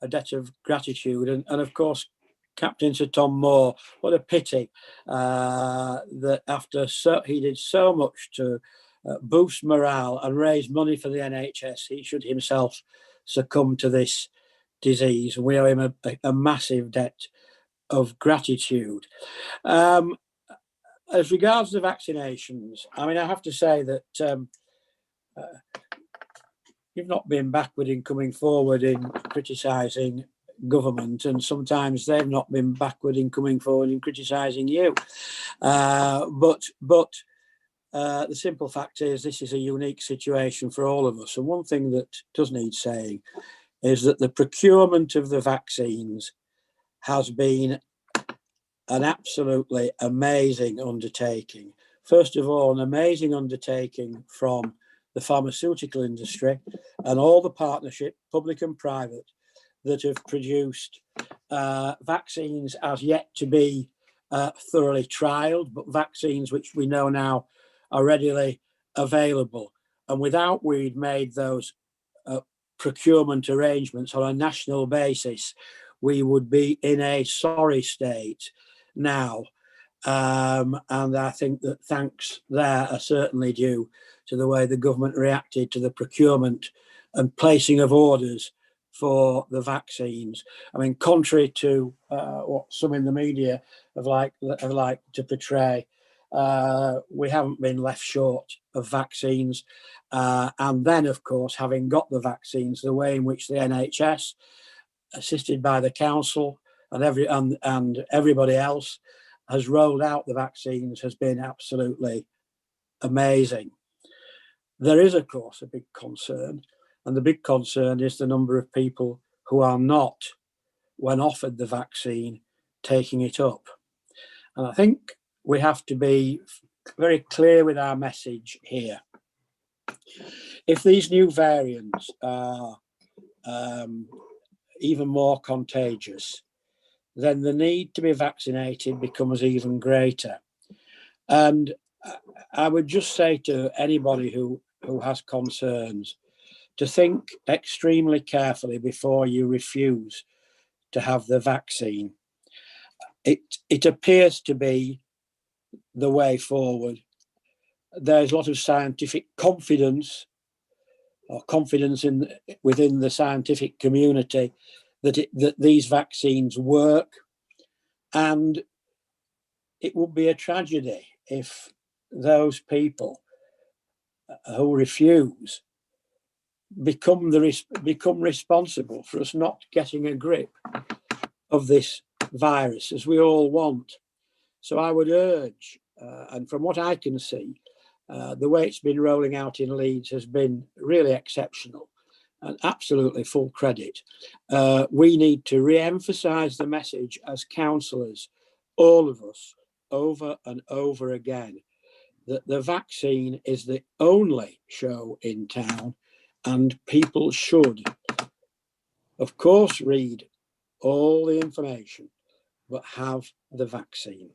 a debt of gratitude. And of course, Captain Sir Tom Moore, what a pity that after he did so much to boost morale and raise money for the NHS, he should himself succumb to this disease. We owe him a massive debt of gratitude. As regards the vaccinations, I mean, I have to say that you've not been backward in coming forward in criticising government, and sometimes they've not been backward in coming forward in criticising you. But the simple fact is, this is a unique situation for all of us. And one thing that does need saying is that the procurement of the vaccines has been an absolutely amazing undertaking. First of all, an amazing undertaking from the pharmaceutical industry and all the partnership, public and private, that have produced vaccines as yet to be thoroughly trialled, but vaccines which we know now are readily available. And without we'd made those procurement arrangements on a national basis, we would be in a sorry state now. And I think that thanks there are certainly due to the way the government reacted to the procurement and placing of orders for the vaccines. I mean, contrary to what some in the media have liked to portray, we haven't been left short of vaccines. And then, of course, having got the vaccines, the way in which the NHS, assisted by the council and everybody else, has rolled out the vaccines has been absolutely amazing. There is, of course, a big concern, and the big concern is the number of people who are not, when offered the vaccine, taking it up. And I think we have to be very clear with our message here. If these new variants are even more contagious, then the need to be vaccinated becomes even greater. And I would just say to anybody who has concerns to think extremely carefully before you refuse to have the vaccine. It appears to be the way forward. There's a lot of scientific confidence within the scientific community that these vaccines work, and it would be a tragedy if those people who refuse become responsible for us not getting a grip of this virus, as we all want. So I would urge, and from what I can see, the way it's been rolling out in Leeds has been really exceptional and absolutely full credit. We need to re-emphasise the message as councillors, all of us, over and over again, that the vaccine is the only show in town, and people should, of course, read all the information, but have the vaccine.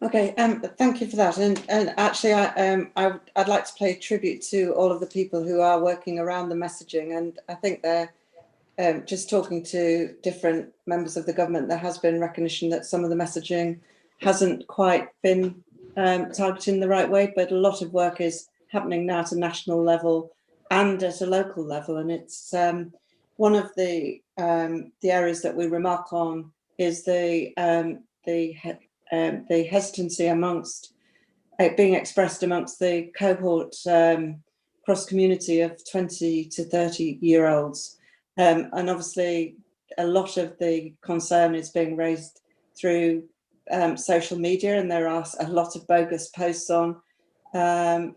Okay, thank you for that. And actually, I'd like to pay tribute to all of the people who are working around the messaging. And I think they're just talking to different members of the government, there has been recognition that some of the messaging hasn't quite been targeted in the right way, but a lot of work is happening now at a national level and at a local level. And it's one of the areas that we remark on is the hesitancy amongst being expressed amongst the cohort cross community of 20 to 30-year-olds. And obviously, a lot of the concern is being raised through social media, and there are a lot of bogus posts on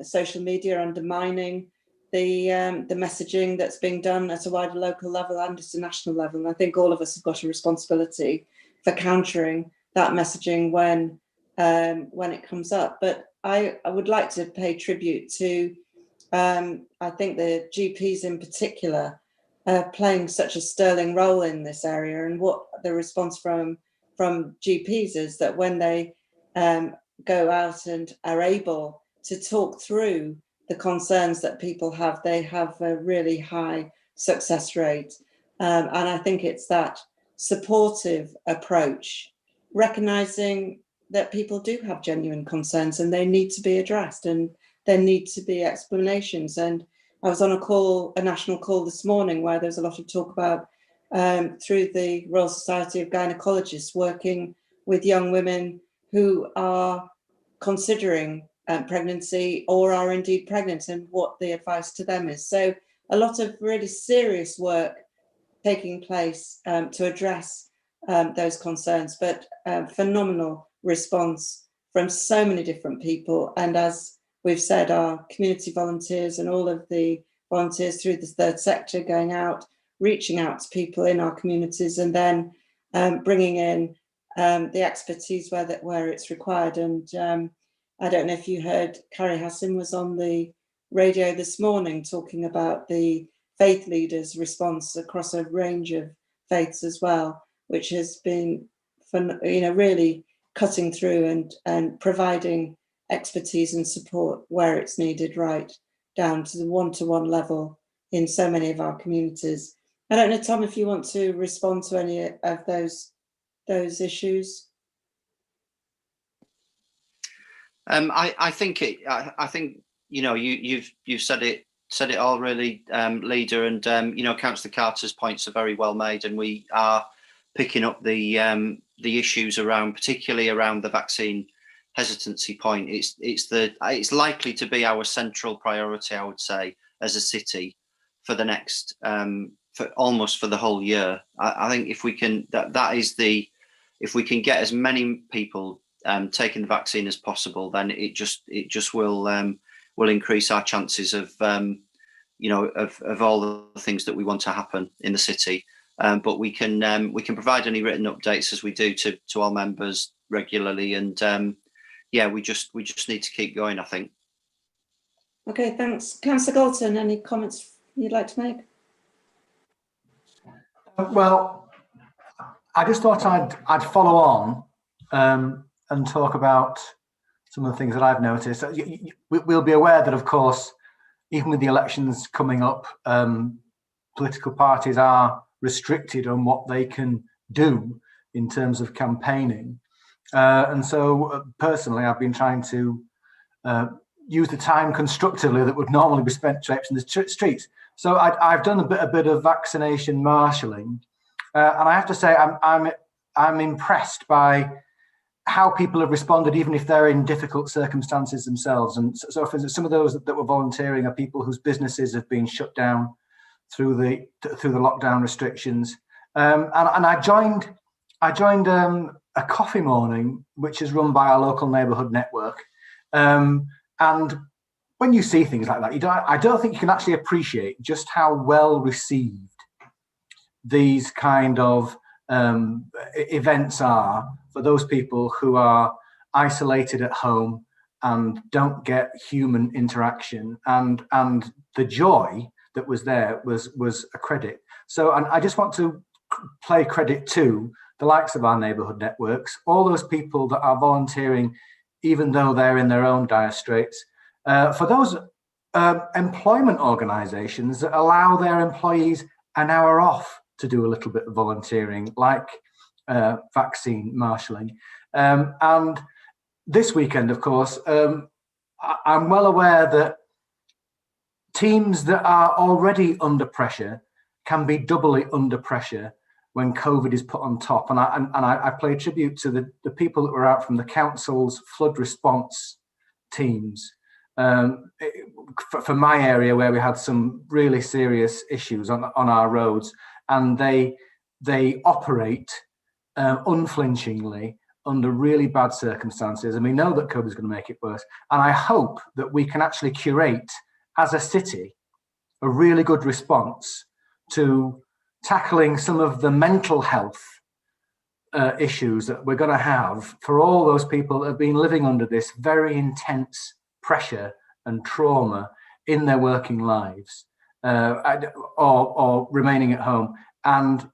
social media undermining the messaging that's being done at a wider local level and at a national level. And I think all of us have got a responsibility for countering that messaging when it comes up. But I would like to pay tribute to I think the GPs in particular playing such a sterling role in this area, and what the response from GPs is that when they go out and are able to talk through the concerns that people have, they have a really high success rate. And I think it's that supportive approach, recognizing that people do have genuine concerns and they need to be addressed, and there need to be explanations. And I was on a national call this morning where there's a lot of talk about through the Royal Society of Gynecologists working with young women who are considering pregnancy or are indeed pregnant, and what the advice to them is. So a lot of really serious work taking place to address those concerns, but phenomenal response from so many different people. And as we've said, our community volunteers and all of the volunteers through the third sector going out, reaching out to people in our communities, and then bringing in the expertise where it's required. And I don't know if you heard, Carrie Hassan was on the radio this morning talking about the faith leaders' response across a range of faiths as well, which has been, really cutting through and providing expertise and support where it's needed, right down to the one-to-one level in so many of our communities. I don't know, Tom, if you want to respond to any of those issues. I think you've said it all really, Leader, and Councillor Carter's points are very well made, and we are picking up the issues particularly around the vaccine hesitancy point. It's likely to be our central priority, I would say, as a city for the next for the whole year. I think if we can if we can get as many people taking the vaccine as possible, then it just will increase our chances of of all the things that we want to happen in the city. But we can provide any written updates as we do to all members regularly, and we just need to keep going, I think. Okay, thanks. Councillor Galton, any comments you'd like to make? Well, I just thought I'd follow on and talk about some of the things that I've noticed. We'll be aware that, of course, even with the elections coming up, political parties are restricted on what they can do in terms of campaigning. And so personally, I've been trying to use the time constructively that would normally be spent traipsing the streets. So I've done a bit of vaccination marshalling, and I have to say I'm impressed by how people have responded, even if they're in difficult circumstances themselves. And so for some of those that were volunteering are people whose businesses have been shut down through the lockdown restrictions. And I joined a coffee morning, which is run by our local neighbourhood network. And when you see things like that, I don't think you can actually appreciate just how well received these kind of events are for those people who are isolated at home and don't get human interaction, and the joy that was there was a credit. So, and I just want to play credit to the likes of our neighbourhood networks, all those people that are volunteering, even though they're in their own dire straits, for those employment organisations that allow their employees an hour off to do a little bit of volunteering, like vaccine marshalling. And this weekend, of course, I'm well aware that teams that are already under pressure can be doubly under pressure when COVID is put on top. And I pay tribute to the people that were out from the council's flood response teams for my area, where we had some really serious issues on our roads, and they operate unflinchingly under really bad circumstances, and we know that COVID is going to make it worse. And I hope that we can actually curate, as a city, a really good response to tackling some of the mental health issues that we're going to have for all those people that have been living under this very intense pressure and trauma in their working lives, or remaining at home. And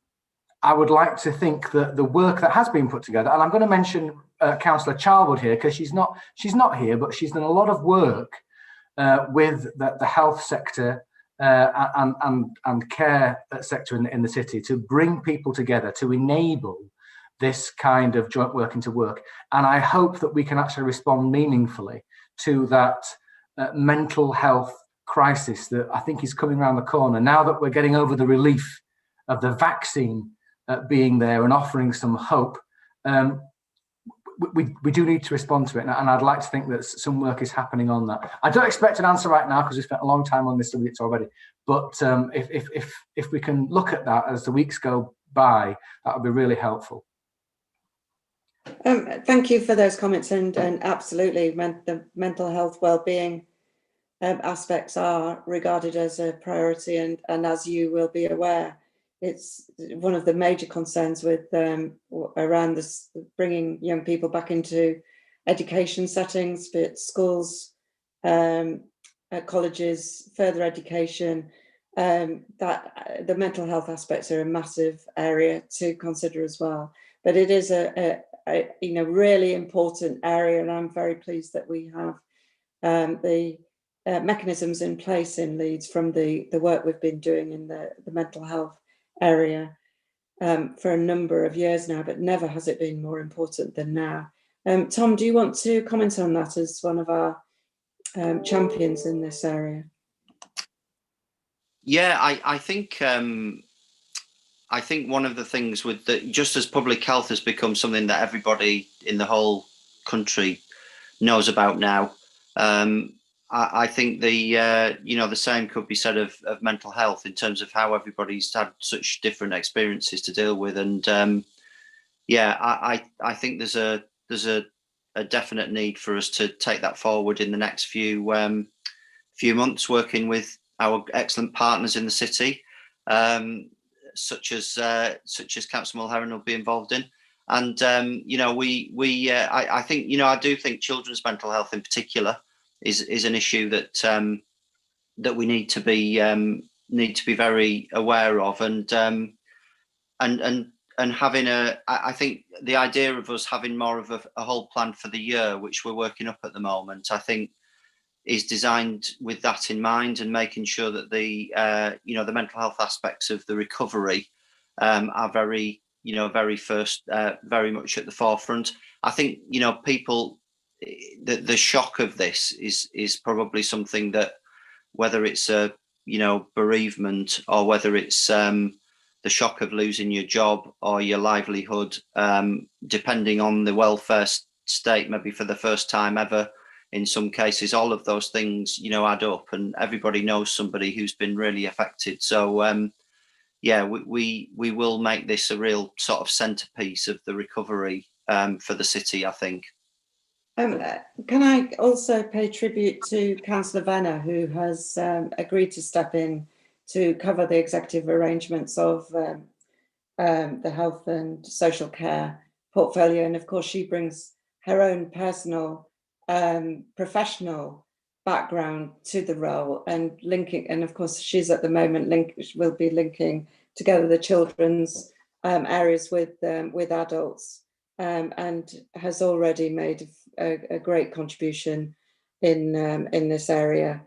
I would like to think that the work that has been put together, and I'm going to mention Councillor Charwood here, because she's not here, but she's done a lot of work with the health sector and care sector in the city to bring people together, to enable this kind of joint working to work. And I hope that we can actually respond meaningfully to that mental health crisis that I think is coming around the corner now that we're getting over the relief of the vaccine being there and offering some hope. We do need to respond to it, and I'd like to think that some work is happening on that. I don't expect an answer right now because we spent a long time on this subject already, but if we can look at that as the weeks go by, that would be really helpful. Thank you for those comments, and absolutely, the mental health well-being aspects are regarded as a priority, and as you will be aware, it's one of the major concerns with around this, bringing young people back into education settings, be it schools, colleges, further education. That the mental health aspects are a massive area to consider as well. But it is a really important area, and I'm very pleased that we have the mechanisms in place in Leeds from the work we've been doing in the mental health area for a number of years now, but never has it been more important than now. Tom, do you want to comment on that as one of our champions in this area? Yeah, I think one of the things with just as public health has become something that everybody in the whole country knows about now, I think the same could be said of mental health in terms of how everybody's had such different experiences to deal with, and I think there's a definite need for us to take that forward in the next few months, working with our excellent partners in the city, such as Councillor Mulherron will be involved in, and I think I do think children's mental health in particular is an issue that that we need to be very aware of, and having I think the idea of us having more of a whole plan for the year, which we're working up at the moment, I think is designed with that in mind, and making sure that the mental health aspects of the recovery are very very much at the forefront. I think people, the shock of this is probably something that, whether it's a bereavement, or whether it's the shock of losing your job or your livelihood, depending on the welfare state, maybe for the first time ever in some cases, all of those things add up, and everybody knows somebody who's been really affected. So we will make this a real sort of centerpiece of the recovery for the city, I think. Can I also pay tribute to Councillor Venner, who has agreed to step in to cover the executive arrangements of the health and social care portfolio, and of course she brings her own personal professional background to the role, and linking, and of course she's at the moment will be linking together the children's areas with adults, and has already made a great contribution in this area.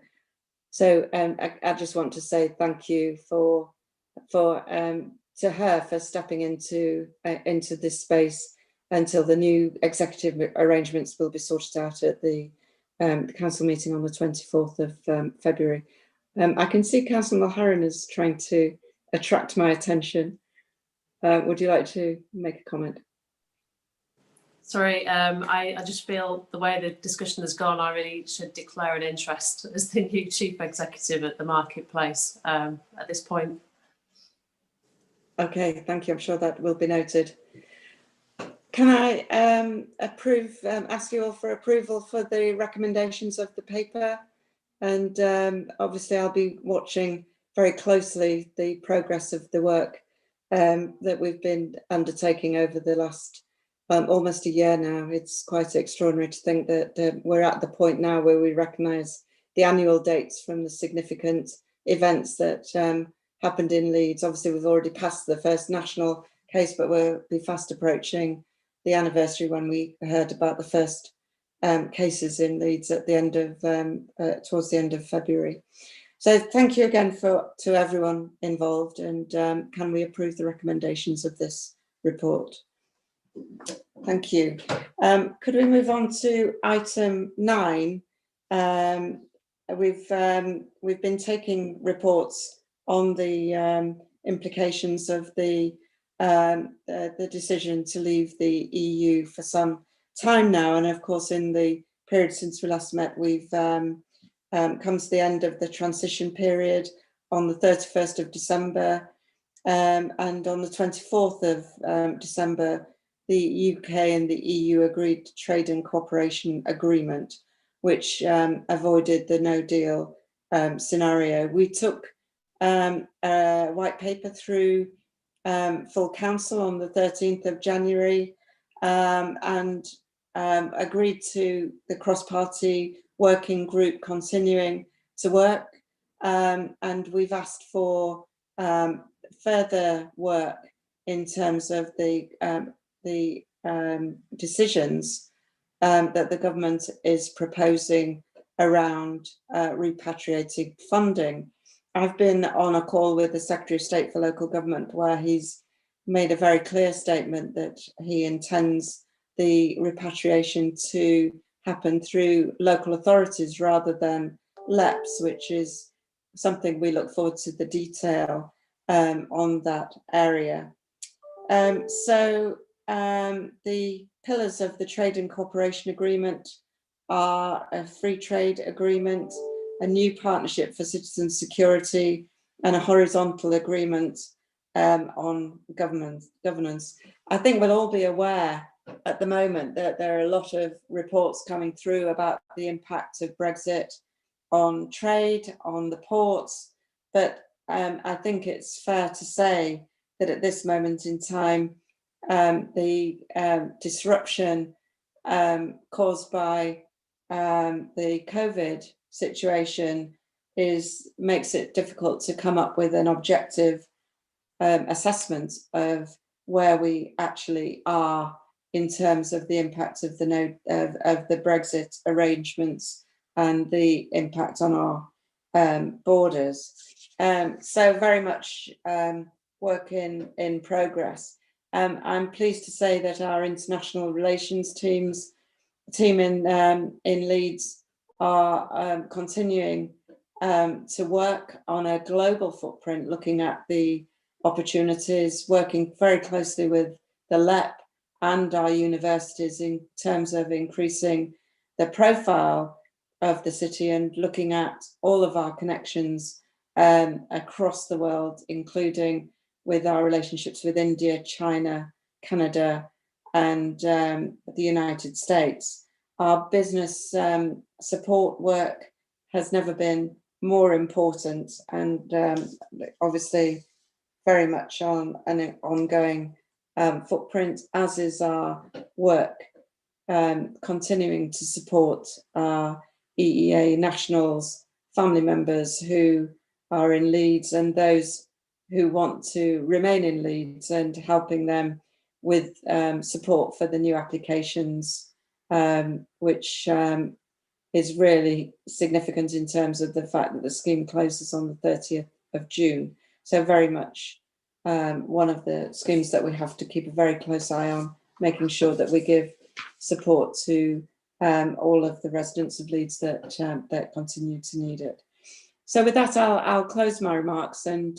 So I just want to say thank you to her for stepping into this space until the new executive arrangements will be sorted out at the council meeting on the 24th of February. I can see Councillor Mulheron is trying to attract my attention. Would you like to make a comment? Sorry, I just feel the way the discussion has gone, I really should declare an interest as the new chief executive at the marketplace at this point. Okay, thank you. I'm sure that will be noted. Can I ask you all for approval for the recommendations of the paper? And obviously I'll be watching very closely the progress of the work that we've been undertaking over the last almost a year now. It's quite extraordinary to think that we're at the point now where we recognise the annual dates from the significant events that happened in Leeds. Obviously, we've already passed the first national case, but we'll be fast approaching the anniversary when we heard about the first cases in Leeds at the end of towards the end of February. So thank you again to everyone involved, and can we approve the recommendations of this report? Thank you. Could we move on to item 9? We've been taking reports on the implications of the decision to leave the EU for some time now, and of course in the period since we last met, we've come to the end of the transition period on the 31st of December, and on the 24th of December, the UK and the EU agreed trade and cooperation agreement, which avoided the no deal scenario. We took a white paper through full council on the 13th of January and agreed to the cross-party working group continuing to work, and we've asked for further work in terms of the decisions that the government is proposing around repatriating funding. I've been on a call with the Secretary of State for Local Government where he's made a very clear statement that he intends the repatriation to happen through local authorities rather than LEPs, which is something we look forward to the detail on that area. The pillars of the Trade and Cooperation Agreement are a free trade agreement, a new partnership for citizen security, and a horizontal agreement on governance. I think we'll all be aware at the moment that there are a lot of reports coming through about the impact of Brexit on trade, on the ports, but I think it's fair to say that at this moment in time, the disruption caused by the COVID situation makes it difficult to come up with an objective assessment of where we actually are in terms of the impact of the Brexit arrangements and the impact on our borders. So very much work in progress. I'm pleased to say that our international relations team in Leeds are continuing to work on a global footprint, looking at the opportunities, working very closely with the LEP and our universities in terms of increasing the profile of the city and looking at all of our connections across the world, including with our relationships with India, China, Canada, and the United States. Our business support work has never been more important, and obviously very much on an ongoing footprint, as is our work continuing to support our EEA nationals, family members who are in Leeds and those who want to remain in Leeds, and helping them with support for the new applications, which is really significant in terms of the fact that the scheme closes on the 30th of June. So very much one of the schemes that we have to keep a very close eye on, making sure that we give support to all of the residents of Leeds that continue to need it. So with that, I'll close my remarks, and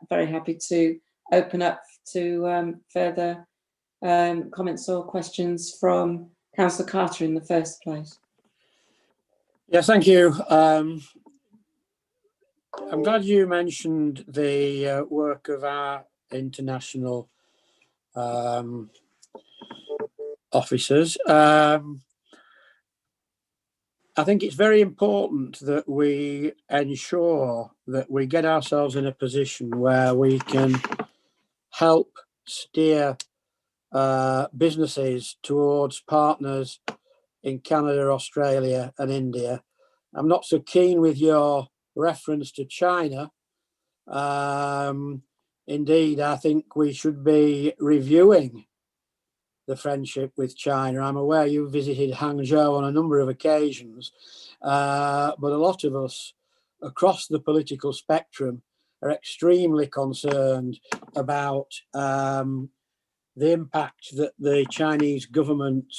very happy to open up to further comments or questions from Councillor Carter in the first place. Yeah, thank you. I'm glad you mentioned the work of our international officers. I think it's very important that we ensure that we get ourselves in a position where we can help steer businesses towards partners in Canada, Australia and India. I'm not so keen with your reference to China. Indeed, I think we should be reviewing the friendship with China. I'm aware you visited Hangzhou on a number of occasions, but a lot of us across the political spectrum are extremely concerned about the impact that the Chinese government,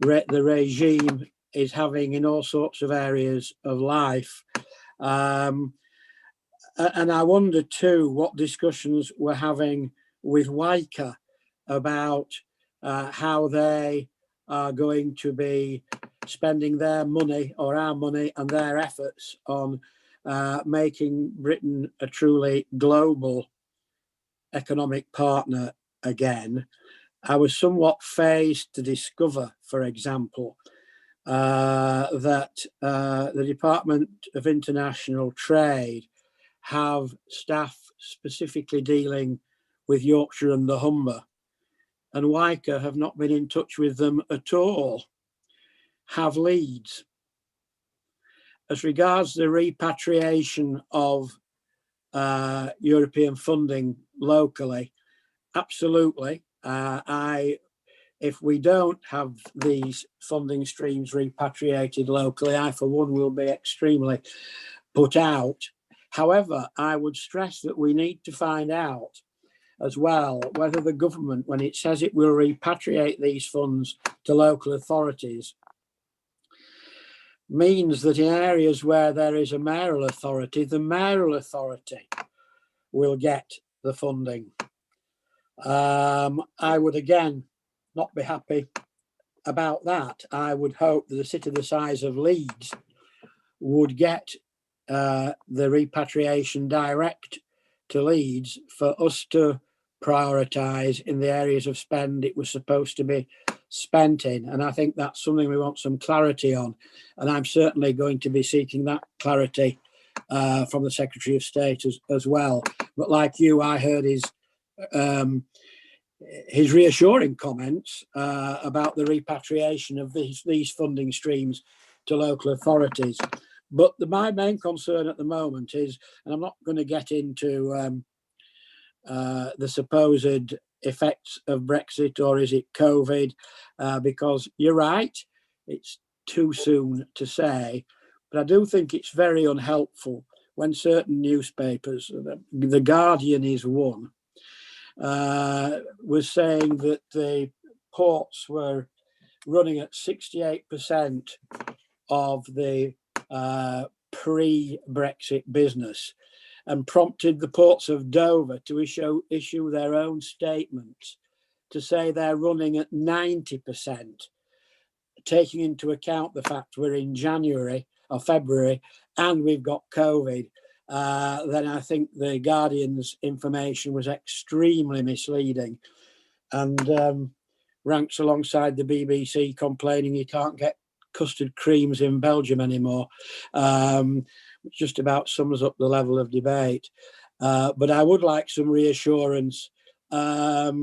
the regime, is having in all sorts of areas of life. And I wonder too what discussions we're having with WICA about how they are going to be spending their money, or our money, and their efforts on making Britain a truly global economic partner again. I was somewhat fazed to discover, for example, that the Department of International Trade have staff specifically dealing with Yorkshire and the Humber, and WICA have not been in touch with them at all. Have Leeds. As regards the repatriation of European funding locally, absolutely. If we don't have these funding streams repatriated locally, I for one will be extremely put out. However, I would stress that we need to find out as well whether the government, when it says it will repatriate these funds to local authorities, means that in areas where there is a mayoral authority, the mayoral authority will get the funding. I would again not be happy about that. I would hope that a city the size of Leeds would get the repatriation direct to Leeds for us to prioritise in the areas of spend it was supposed to be spent in. And I think that's something we want some clarity on. And I'm certainly going to be seeking that clarity from the Secretary of State as well. But like you, I heard his reassuring comments about the repatriation of these funding streams to local authorities. But my main concern at the moment is, and I'm not going to get into the supposed effects of Brexit, or is it COVID, because you're right, it's too soon to say, but I do think it's very unhelpful when certain newspapers, The Guardian is one, was saying that the ports were running at 68% of the pre-Brexit business, and prompted the ports of Dover to issue their own statements to say they're running at 90%, taking into account the fact we're in January or February and we've got COVID. Then I think the Guardian's information was extremely misleading, and ranks alongside the BBC complaining you can't get custard creams in Belgium anymore, which just about sums up the level of debate. but I would like some reassurance that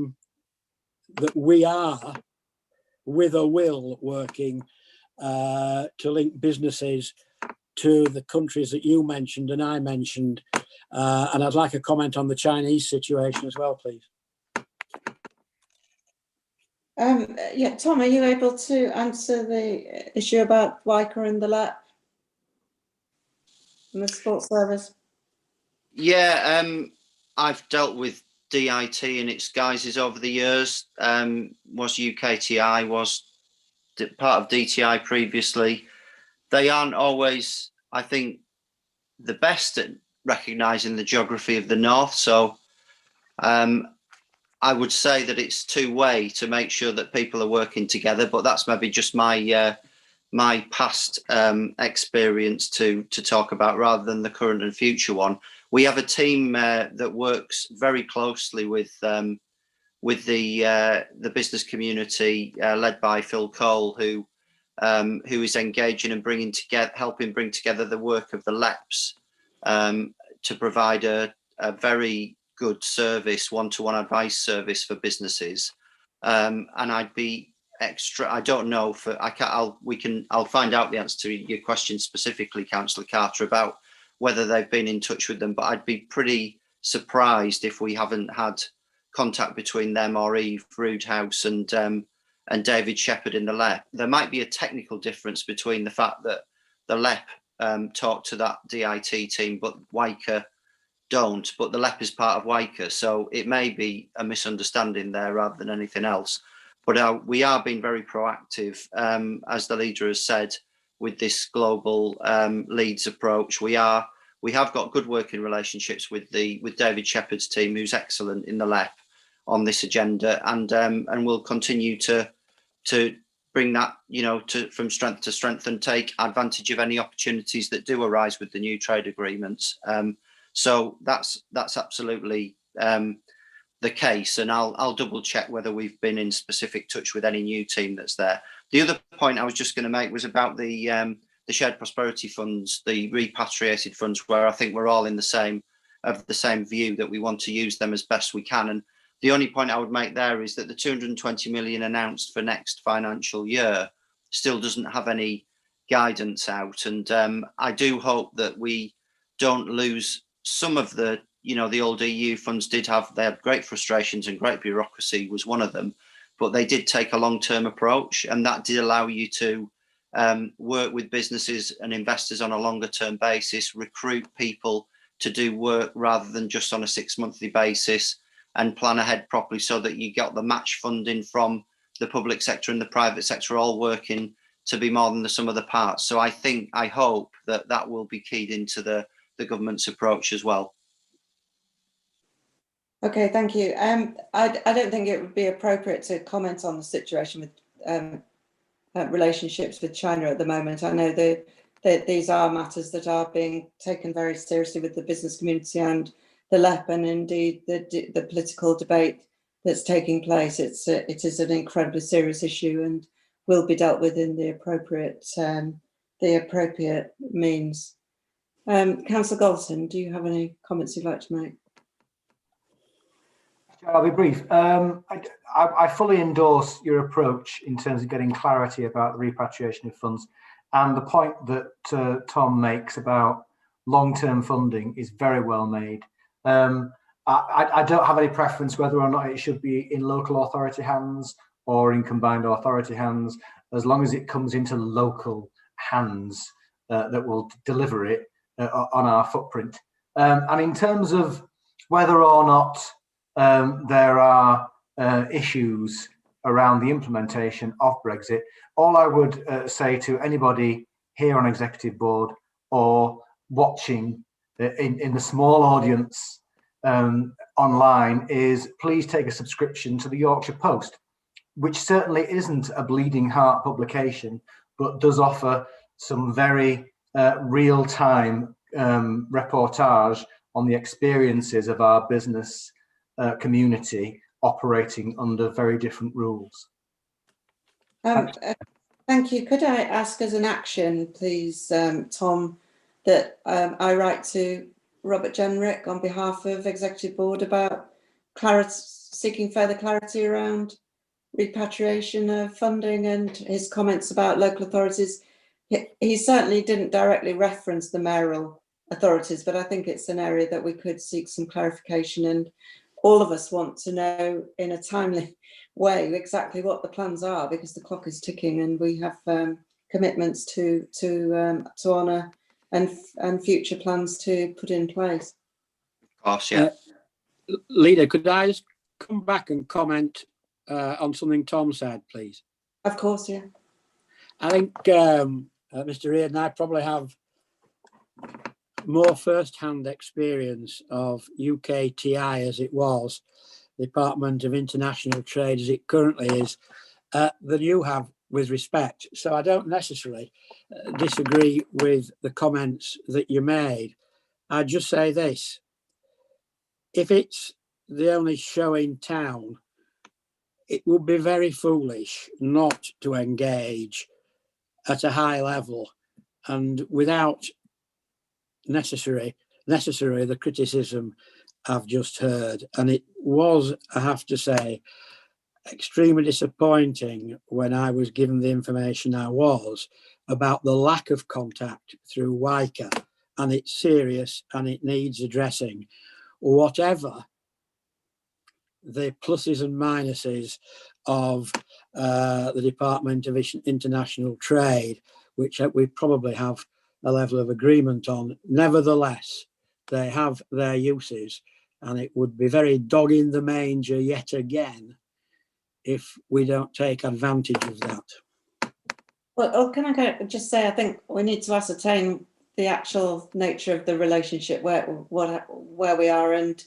we are, with a will, working to link businesses to the countries that you mentioned and I mentioned. And I'd like a comment on the Chinese situation as well, please. Yeah, Tom, are you able to answer the issue about WICA and the LEP and the support service? Yeah, I've dealt with DIT in its guises over the years. Was UKTI, was part of DTI previously. They aren't always, I think, the best at recognising the geography of the North. So I would say that it's two-way to make sure that people are working together, but that's maybe just my my past experience to talk about rather than the current and future one. We have a team that works very closely with the business community, led by Phil Cole, who is engaging and bringing together, helping bring together the work of the LEPs to provide a very good service, one-to-one advice service for businesses. And I'd be extra, I don't know, I'll find out the answer to your question specifically, Councillor Carter, about whether they've been in touch with them, but I'd be pretty surprised if we haven't had contact between them or Eve Roodhouse and David Shepherd in the LEP. There might be a technical difference between the fact that the LEP talk to that DIT team, but WICA don't, but the LEP is part of WICA, so it may be a misunderstanding there rather than anything else. But we are being very proactive, as the leader has said, with this global Leeds approach. We have got good working relationships with David Shepherd's team, who's excellent in the LEP on this agenda, and we'll continue to bring that, from strength to strength and take advantage of any opportunities that do arise with the new trade agreements. So that's absolutely the case, and I'll double check whether we've been in specific touch with any new team that's there. The other point I was just going to make was about the shared prosperity funds, the repatriated funds, where I think we're all in the same view that we want to use them as best we can. And the only point I would make there is that the 220 million announced for next financial year still doesn't have any guidance out, and I do hope that we don't lose some of the old EU funds. They had great frustrations, and great bureaucracy was one of them, but they did take a long-term approach, and that did allow you to work with businesses and investors on a longer-term basis, recruit people to do work rather than just on a 6-monthly basis, and plan ahead properly so that you got the match funding from the public sector and the private sector all working to be more than the sum of the parts. So I hope that will be keyed into the government's approach as well. Okay, thank you. I don't think it would be appropriate to comment on the situation with relationships with China at the moment. I know that these are matters that are being taken very seriously with the business community and the LEP, and indeed the political debate that's taking place. It is an incredibly serious issue and will be dealt with in the appropriate means. Councillor Galton, do you have any comments you'd like to make? I'll be brief. I fully endorse your approach in terms of getting clarity about the repatriation of funds, and the point that Tom makes about long-term funding is very well made. I don't have any preference whether or not it should be in local authority hands or in combined authority hands, as long as it comes into local hands that will deliver it on our footprint. And in terms of whether or not there are issues around the implementation of Brexit, all I would say to anybody here on Executive Board or watching in the small audience online is please take a subscription to the Yorkshire Post, which certainly isn't a bleeding heart publication, but does offer some very real-time reportage on the experiences of our business community operating under very different rules. Thank you. Could I ask as an action, please, Tom, that I write to Robert Jenrick on behalf of Executive Board about seeking further clarity around repatriation of funding and his comments about local authorities. He certainly didn't directly reference the mayoral authorities, but I think it's an area that we could seek some clarification, and all of us want to know in a timely way exactly what the plans are, because the clock is ticking and we have commitments to honour and future plans to put in place. Of course, yeah. Leader, could I just come back and comment on something Tom said, please? Of course, yeah. I think Mr. Reid and I probably have more first-hand experience of UKTI as it was, Department of International Trade as it currently is, than you have with respect. So I don't necessarily disagree with the comments that you made. I'd just say this: if it's the only show in town, it would be very foolish not to engage at a high level and without necessary the criticism I've just heard. And it was, I have to say, extremely disappointing when I was given the information I was about the lack of contact through WICA, and it's serious and it needs addressing. Whatever the pluses and minuses of the Department of International Trade, which we probably have a level of agreement on, nevertheless, they have their uses, and it would be very dog in the manger yet again if we don't take advantage of that. Well, can I just say, I think we need to ascertain the actual nature of the relationship, where we are, and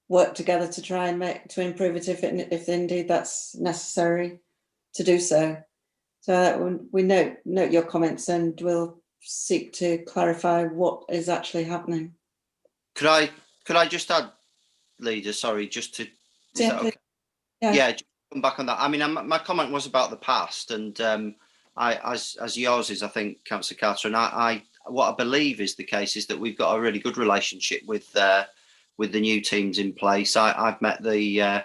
work together to try and improve it if indeed that's necessary to do so. So we note your comments and we'll seek to clarify what is actually happening. Could I just add, Leader? Sorry, just to. Is that okay? Yeah. Just come back on that. I mean, my comment was about the past, and as yours is, I think, Councillor Carter, and I what I believe is the case is that we've got a really good relationship with the new teams in place. I've met the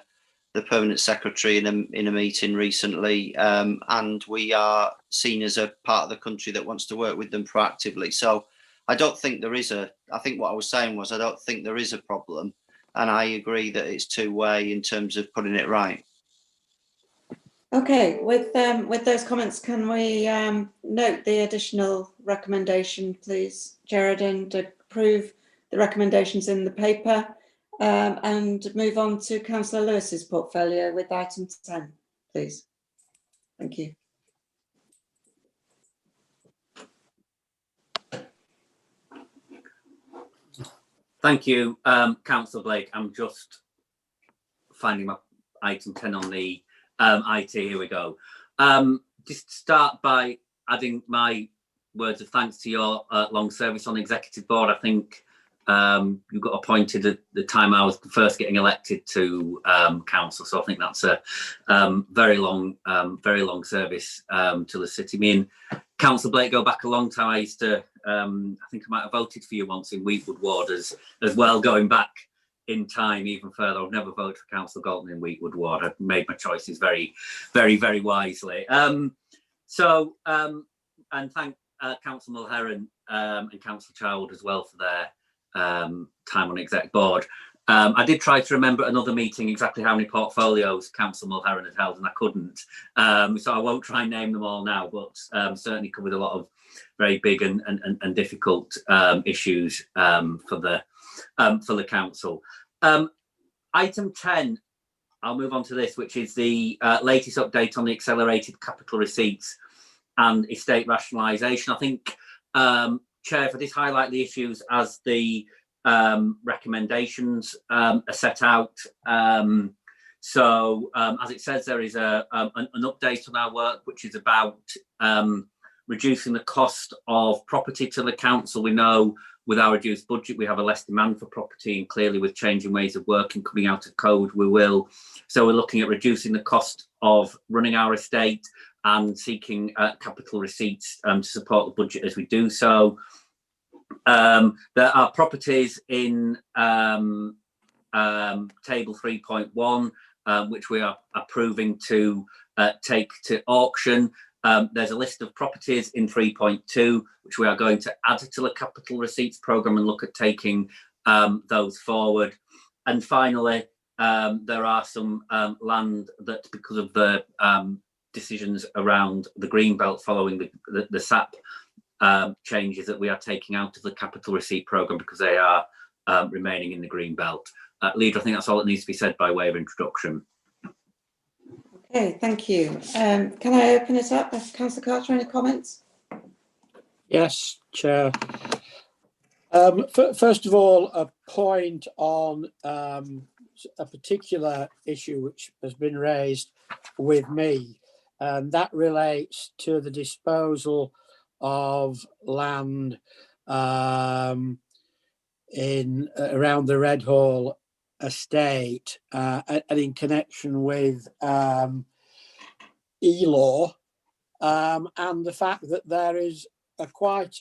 permanent secretary in a meeting recently, and we are seen as a part of the country that wants to work with them proactively. So I don't think there is I think what I was saying was I don't think there is a problem, and I agree that it's two-way in terms of putting it right. Okay, with those comments, can we note the additional recommendation, please, Gerard, and approve the recommendations in the paper, and move on to Councillor Lewis's portfolio with item 10, please. Thank you. Thank you, Councillor Blake. I'm just finding my item 10 on the IT. Here we go. Just start by adding my words of thanks to your long service on the Executive Board. I think you got appointed at the time I was first getting elected to council, so I think that's a very long service to the city. Me and Councillor Blake go back a long time. I used to, I think I might have voted for you once in Wheatwood Ward as well, going back in time even further. I've never voted for Councillor Galton in Wheatwood Ward. I've made my choices very, very, very wisely. And thank Councillor Mulherron and Councillor Child as well for their time on Exec Board. I did try to remember at another meeting exactly how many portfolios Councillor Mulherron had held, and I couldn't. So I won't try and name them all now, but certainly covered a lot of very big and difficult issues for the council. Item 10, I'll move on to this, which is the latest update on the accelerated capital receipts and estate rationalisation. I think, Chair, for this, highlight the issues as the recommendations are set out. So as it says, there is an update on our work, which is about reducing the cost of property to the council. We know with our reduced budget, we have a less demand for property, and clearly with changing ways of working coming out of code, we will. So we're looking at reducing the cost of running our estate and seeking capital receipts to support the budget as we do so. There are properties in table 3.1 which we are approving to take to auction. There's a list of properties in 3.2 which we are going to add to the capital receipts programme and look at taking those forward. And finally, there are some land that, because of the decisions around the green belt following the SAP changes, that we are taking out of the capital receipt programme because they are remaining in the green belt. Leader, I think that's all that needs to be said by way of introduction. Okay, thank you. Can I open it up? Councillor Carter, any comments? Yes, Chair. First of all, a point on a particular issue which has been raised with me, and that relates to the disposal of land in around the Redhall estate, and in connection with e-law, and the fact that there is quite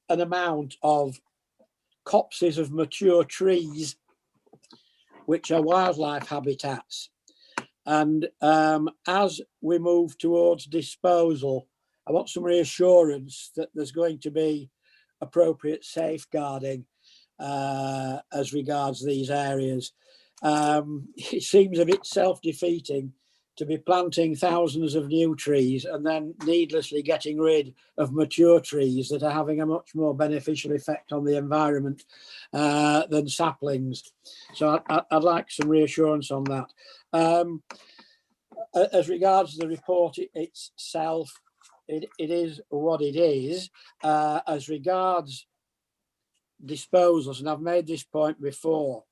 an amount of copses of mature trees which are wildlife habitats. And as we move towards disposal, I want some reassurance that there's going to be appropriate safeguarding as regards these areas. It seems a bit self-defeating to be planting thousands of new trees and then needlessly getting rid of mature trees that are having a much more beneficial effect on the environment than saplings. So I'd like some reassurance on that. As regards the report itself, it is what it is. As regards disposals, and I've made this point before,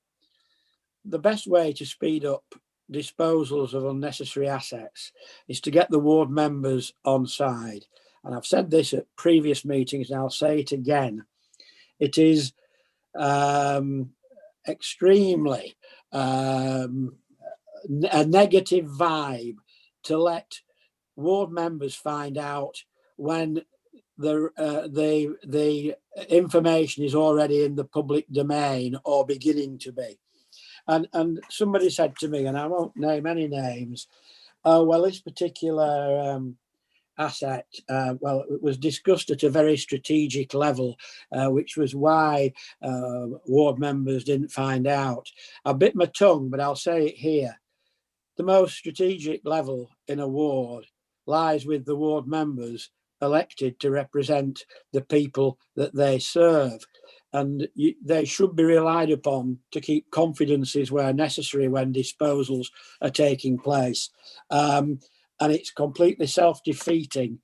the best way to speed up disposals of unnecessary assets is to get the ward members on side. And I've said this at previous meetings and I'll say it again. It is extremely a negative vibe to let ward members find out when the information is already in the public domain or beginning to be. And somebody said to me, and I won't name any names, oh, well, this particular asset, well, it was discussed at a very strategic level, which was why ward members didn't find out. I bit my tongue, but I'll say it here. The most strategic level in a ward lies with the ward members elected to represent the people that they serve. And they should be relied upon to keep confidences where necessary when disposals are taking place. And it's completely self-defeating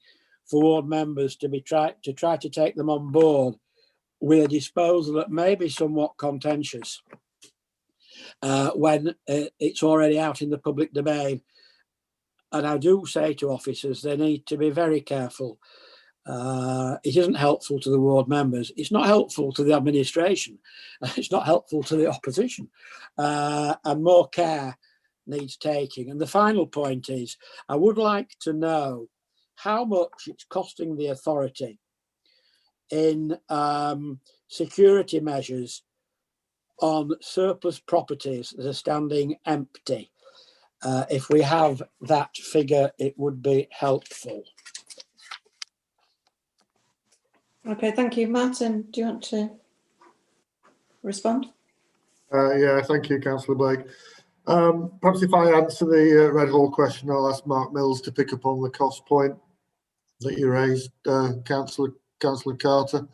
for ward members to try to take them on board with a disposal that may be somewhat contentious when it's already out in the public domain. And I do say to officers, they need to be very careful. It isn't helpful to the ward members. It's not helpful to the administration. It's not helpful to the opposition. And more care needs taking. And the final point is, I would like to know how much it's costing the authority in security measures on surplus properties that are standing empty. If we have that figure, it would be helpful. Okay, thank you. Martin, do you want to respond? Yeah, thank you, Councillor Blake. Perhaps if I answer the Redhall question, I'll ask Mark Mills to pick up on the cost point that you raised, Councillor Carter.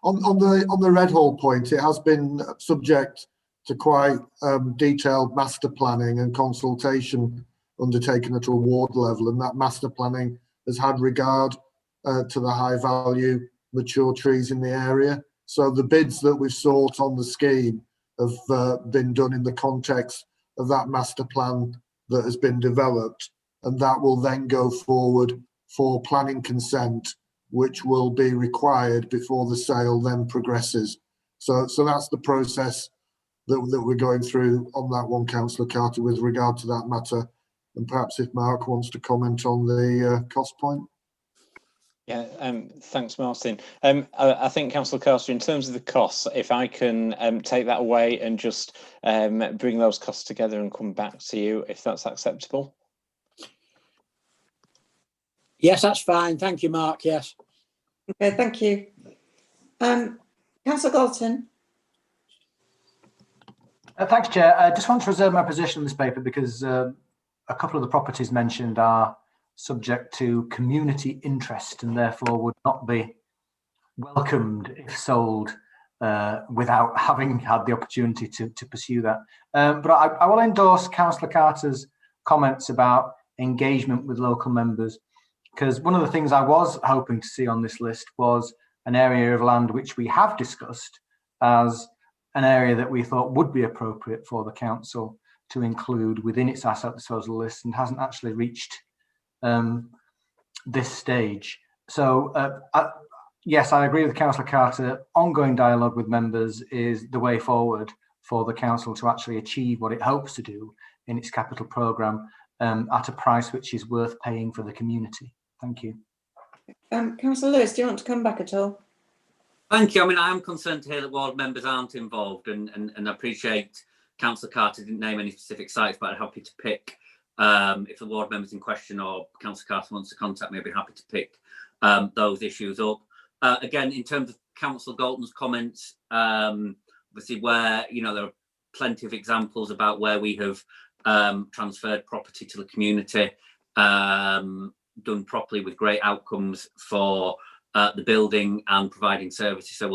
On the Redhall point, it has been subject to quite detailed master planning and consultation undertaken at a ward level, and that master planning has had regard to the high value mature trees in the area. So the bids that we've sought on the scheme have been done in the context of that master plan that has been developed, and that will then go forward for planning consent, which will be required before the sale then progresses. So that's the process that we're going through on that one, Councillor Carter, with regard to that matter. And perhaps if Mark wants to comment on the cost point. Yeah, thanks, Martin. I think, Councillor Carter, in terms of the costs, if I can take that away and just bring those costs together and come back to you, if that's acceptable. Yes, that's fine. Thank you, Mark. Yes. Okay, thank you. Councillor Galton. Thanks, Chair. I just want to reserve my position on this paper because a couple of the properties mentioned are subject to community interest and therefore would not be welcomed if sold without having had the opportunity to pursue that. But I will endorse Councillor Carter's comments about engagement with local members, because one of the things I was hoping to see on this list was an area of land which we have discussed as an area that we thought would be appropriate for the council to include within its asset disposal list and hasn't actually reached this stage. So yes, I agree with Councillor Carter. Ongoing dialogue with members is the way forward for the council to actually achieve what it hopes to do in its capital programme at a price which is worth paying for the community. Thank you. Councillor Lewis, do you want to come back at all? Thank you. I mean, I am concerned to hear that ward members aren't involved, and I appreciate Councillor Carter didn't name any specific sites, but I'm happy to pick, if the ward members in question or Councillor Carter wants to contact me, I'd be happy to pick those issues up. Again, in terms of Councillor Galton's comments, obviously where, there are plenty of examples about where we have transferred property to the community, done properly with great outcomes for the building and providing services. So we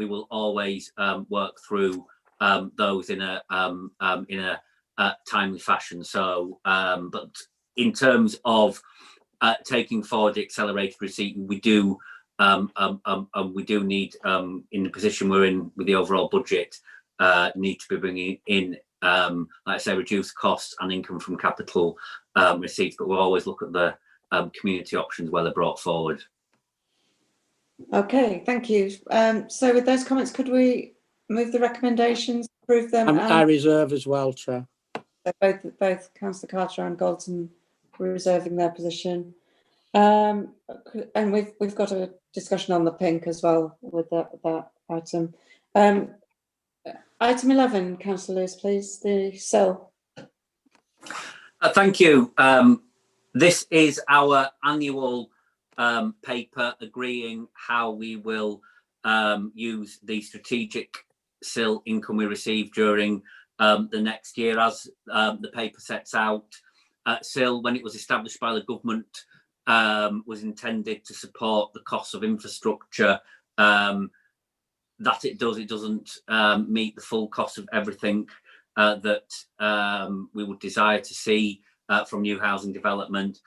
will always work through those in a timely fashion. So, but in terms of taking forward the accelerated receipt, we do need, in the position we're in with the overall budget, need to be bringing in, like I say, reduced costs and income from capital receipts. But we'll always look at the community options where they're brought forward. Okay, thank you. So with those comments, could we move the recommendations, approve them? I reserve as well, Chair. Both Councillor Carter and Galton reserving their position. And we've got a discussion on the pink as well with that item. Item 11, Councillor Lewis, please, the SIL. Thank you. This is our annual paper agreeing how we will use the strategic SIL income we receive during the next year. As the paper sets out, SIL, when it was established by the government, was intended to support the costs of infrastructure. That it doesn't meet the full cost of everything that we would desire to see from new housing development.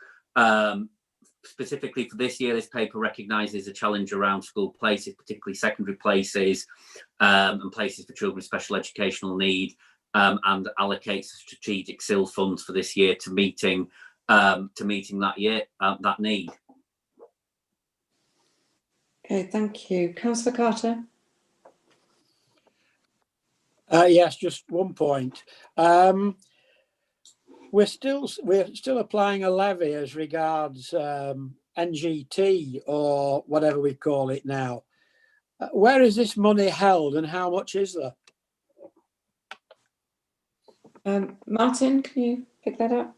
Specifically for this year, this paper recognises a challenge around school places, particularly secondary places and places for children with special educational need, and allocates strategic SIL funds for this year to meeting that need. Okay, thank you. Councillor Carter. Yes, just one point. We're still applying a levy as regards NGT or whatever we call it now. Where is this money held and how much is there? Martin, can you pick that up?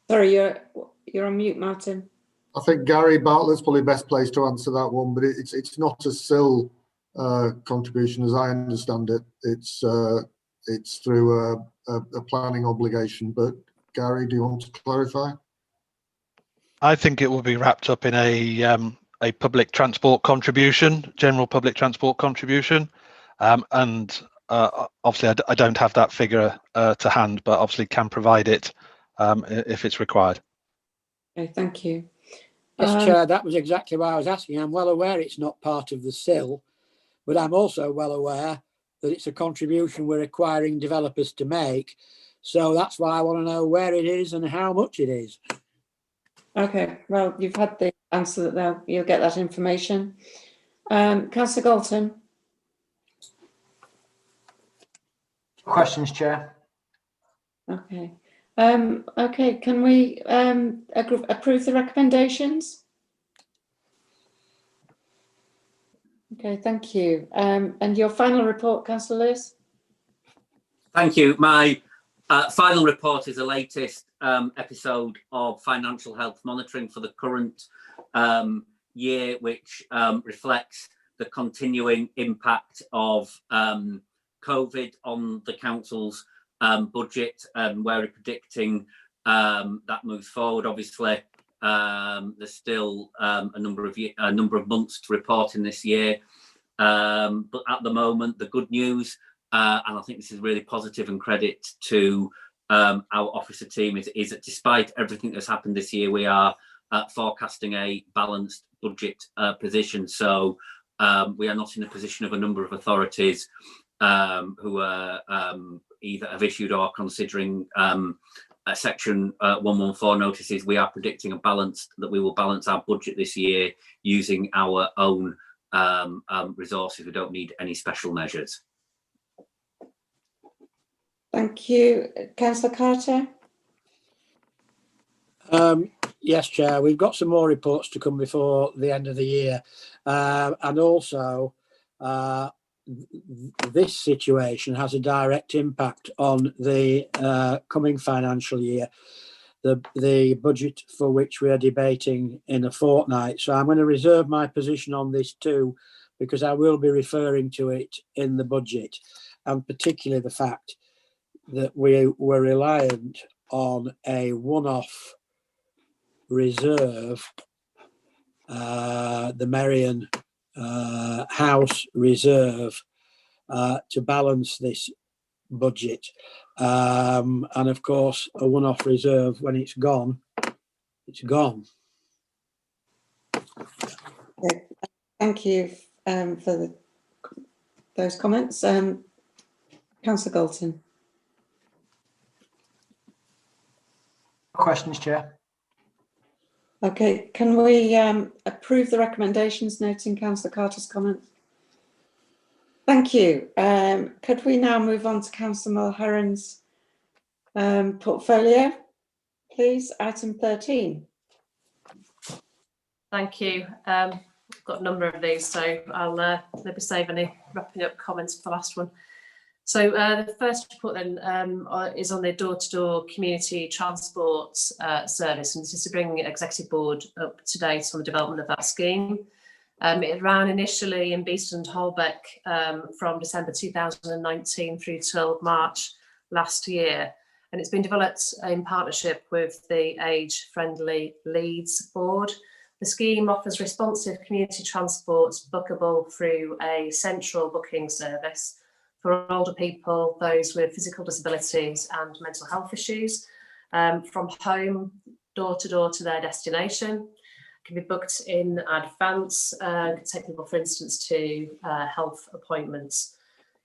Sorry, you're on mute, Martin. I think Gary Bartlett's probably best place to answer that one, but it's not a SIL contribution as I understand it. It's through a planning obligation. But Gary, do you want to clarify? I think it will be wrapped up in a public transport contribution, general public transport contribution, and obviously I don't have that figure to hand, but obviously can provide it if it's required. Okay, thank you. Yes, Chair, that was exactly why I was asking. I'm well aware it's not part of the SIL, but I'm also well aware that it's a contribution we're requiring developers to make. So that's why I want to know where it is and how much it is. Okay, well, you've had the answer that you'll get that information. Councillor Galton. Questions, Chair. Okay. Okay, can we approve the recommendations? Okay, thank you. And your final report, Councillor Lewis? Thank you. My final report is the latest episode of financial health monitoring for the current year, which reflects the continuing impact of COVID on the council's budget, and we're predicting that moves forward. Obviously, there's still a number of months to report in this year, but at the moment, the good news, and I think this is really positive and credit to our officer team, is that despite everything that's happened this year, we are forecasting a balanced budget position. So we are not in a position of a number of authorities who are either have issued or considering Section 114 notices. We are predicting that we will balance our budget this year using our own resources. We don't need any special measures. Thank you. Councillor Carter? Yes, Chair, we've got some more reports to come before the end of the year. And also, this situation has a direct impact on the coming financial year, the budget for which we are debating in a fortnight. So I'm going to reserve my position on this too, because I will be referring to it in the budget, and particularly the fact that we were reliant on a one-off reserve, the Merion House reserve, to balance this budget. And of course, a one-off reserve, when it's gone, it's gone. Okay. Thank you for those comments. Councillor Galton. Questions, Chair? Okay, can we approve the recommendations, noting Councillor Carter's comments? Thank you. Could we now move on to Councillor Mulheron's portfolio, please? Item 13. Thank you. I've got a number of these, so I'll maybe save any wrapping up comments for the last one. So the first report then is on the door-to-door community transport service, and this is to bring Executive Board up to date on the development of that scheme. It ran initially in Beeston and Holbeck from December 2019 through till March last year, and it's been developed in partnership with the Age-Friendly Leeds Board. The scheme offers responsive community transport bookable through a central booking service for older people, those with physical disabilities and mental health issues, from home, door to door to their destination. It can be booked in advance, can take people, for instance, to health appointments.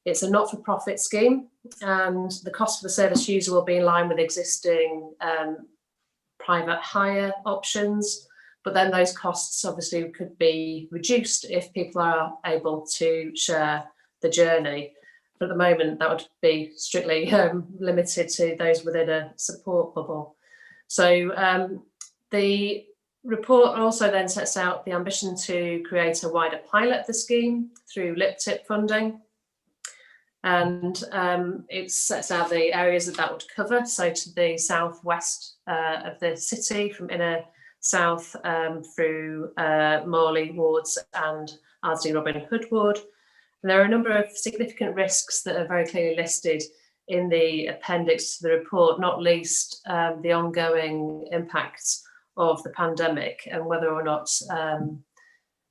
It's a not-for-profit scheme, and the cost for the service user will be in line with existing private hire options, but then those costs obviously could be reduced if people are able to share the journey. But at the moment, that would be strictly limited to those within a support bubble. So the report also then sets out the ambition to create a wider pilot of the scheme through LIPTIP funding. And it sets out the areas that would cover. So to the southwest of the city, from inner south through Morley wards and Ardsley Robin Hood ward. And there are a number of significant risks that are very clearly listed in the appendix to the report, not least the ongoing impacts of the pandemic and whether or not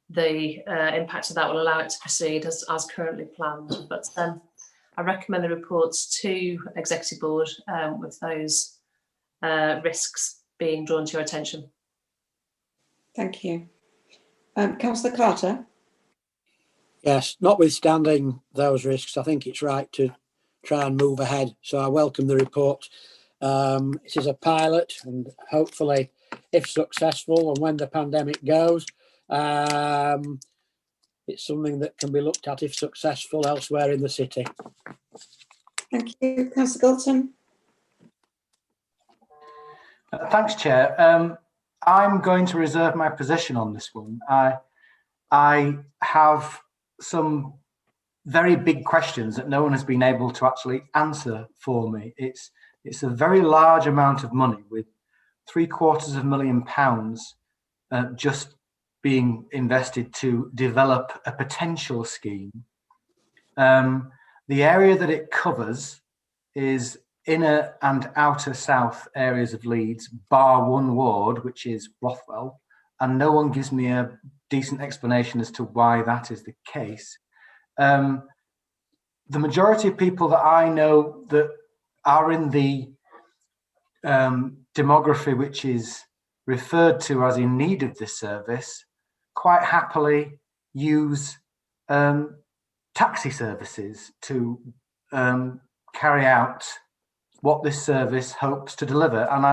the impact of that will allow it to proceed as currently planned. But I recommend the reports to Executive Board with those risks being drawn to your attention. Thank you. Councillor Carter? Yes, notwithstanding those risks, I think it's right to try and move ahead. So I welcome the report. It is a pilot, and hopefully, if successful, and when the pandemic goes, it's something that can be looked at, if successful, elsewhere in the city. Thank you. Councillor Galton? Thanks, Chair. I'm going to reserve my position on this one. I have some very big questions that no one has been able to actually answer for me. It's a very large amount of money, with £750,000 just being invested to develop a potential scheme. The area that it covers is inner and outer south areas of Leeds, bar one ward, which is Rothwell, and no one gives me a decent explanation as to why that is the case. The majority of people that I know that are in the demography which is referred to as in need of this service quite happily use taxi services to carry out what this service hopes to deliver. And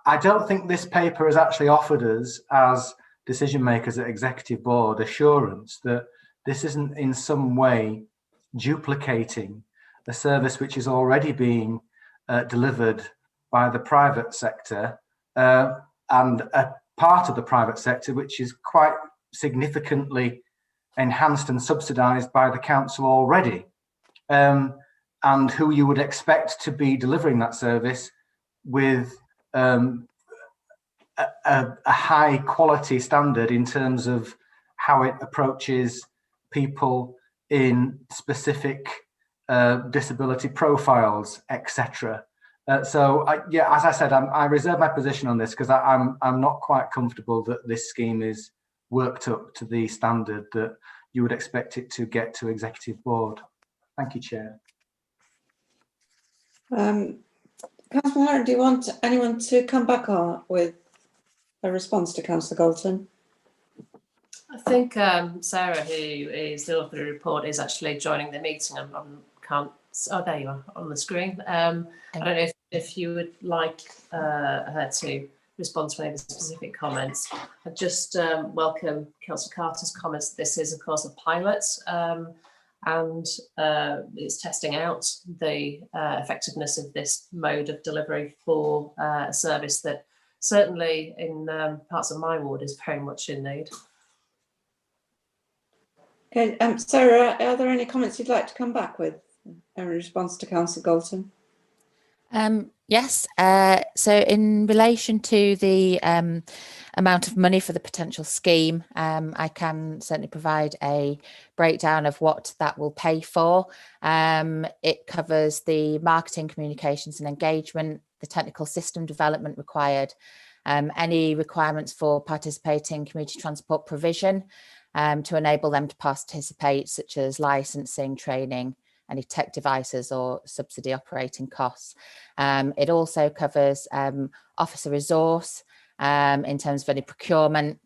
I don't think this paper has actually offered us, as decision makers at Executive Board, assurance that this isn't in some way duplicating a service which is already being delivered by the private sector and a part of the private sector which is quite significantly enhanced and subsidised by the council already, and who you would expect to be delivering that service with a high quality standard in terms of how it approaches people in specific disability profiles, etc. So, as I said, I reserve my position on this because I'm not quite comfortable that this scheme is worked up to the standard that you would expect it to get to Executive Board. Thank you, Chair. Councillor Harron, do you want anyone to come back on with a response to Councillor Galton? I think Sarah, who is the author of the report, is actually joining the meeting. Oh, there you are on the screen. I don't know if you would like her to respond to any specific comments. I just welcome Councillor Carter's comments that this is, of course, a pilot and it's testing out the effectiveness of this mode of delivery for a service that certainly in parts of my ward is very much in need. Okay, Sarah, are there any comments you'd like to come back with in response to Councillor Galton? Yes, so in relation to the amount of money for the potential scheme, I can certainly provide a breakdown of what that will pay for. It covers the marketing, communications and engagement, the technical system development required, any requirements for participating community transport provision to enable them to participate, such as licensing, training, any tech devices or subsidy operating costs. It also covers officer resource in terms of any procurement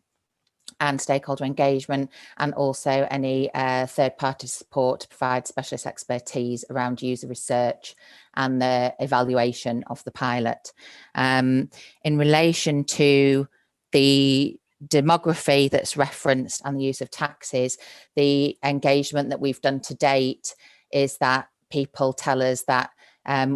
and stakeholder engagement, and also any third-party support to provide specialist expertise around user research and the evaluation of the pilot. In relation to the demography that's referenced and the use of taxis, the engagement that we've done to date is that people tell us that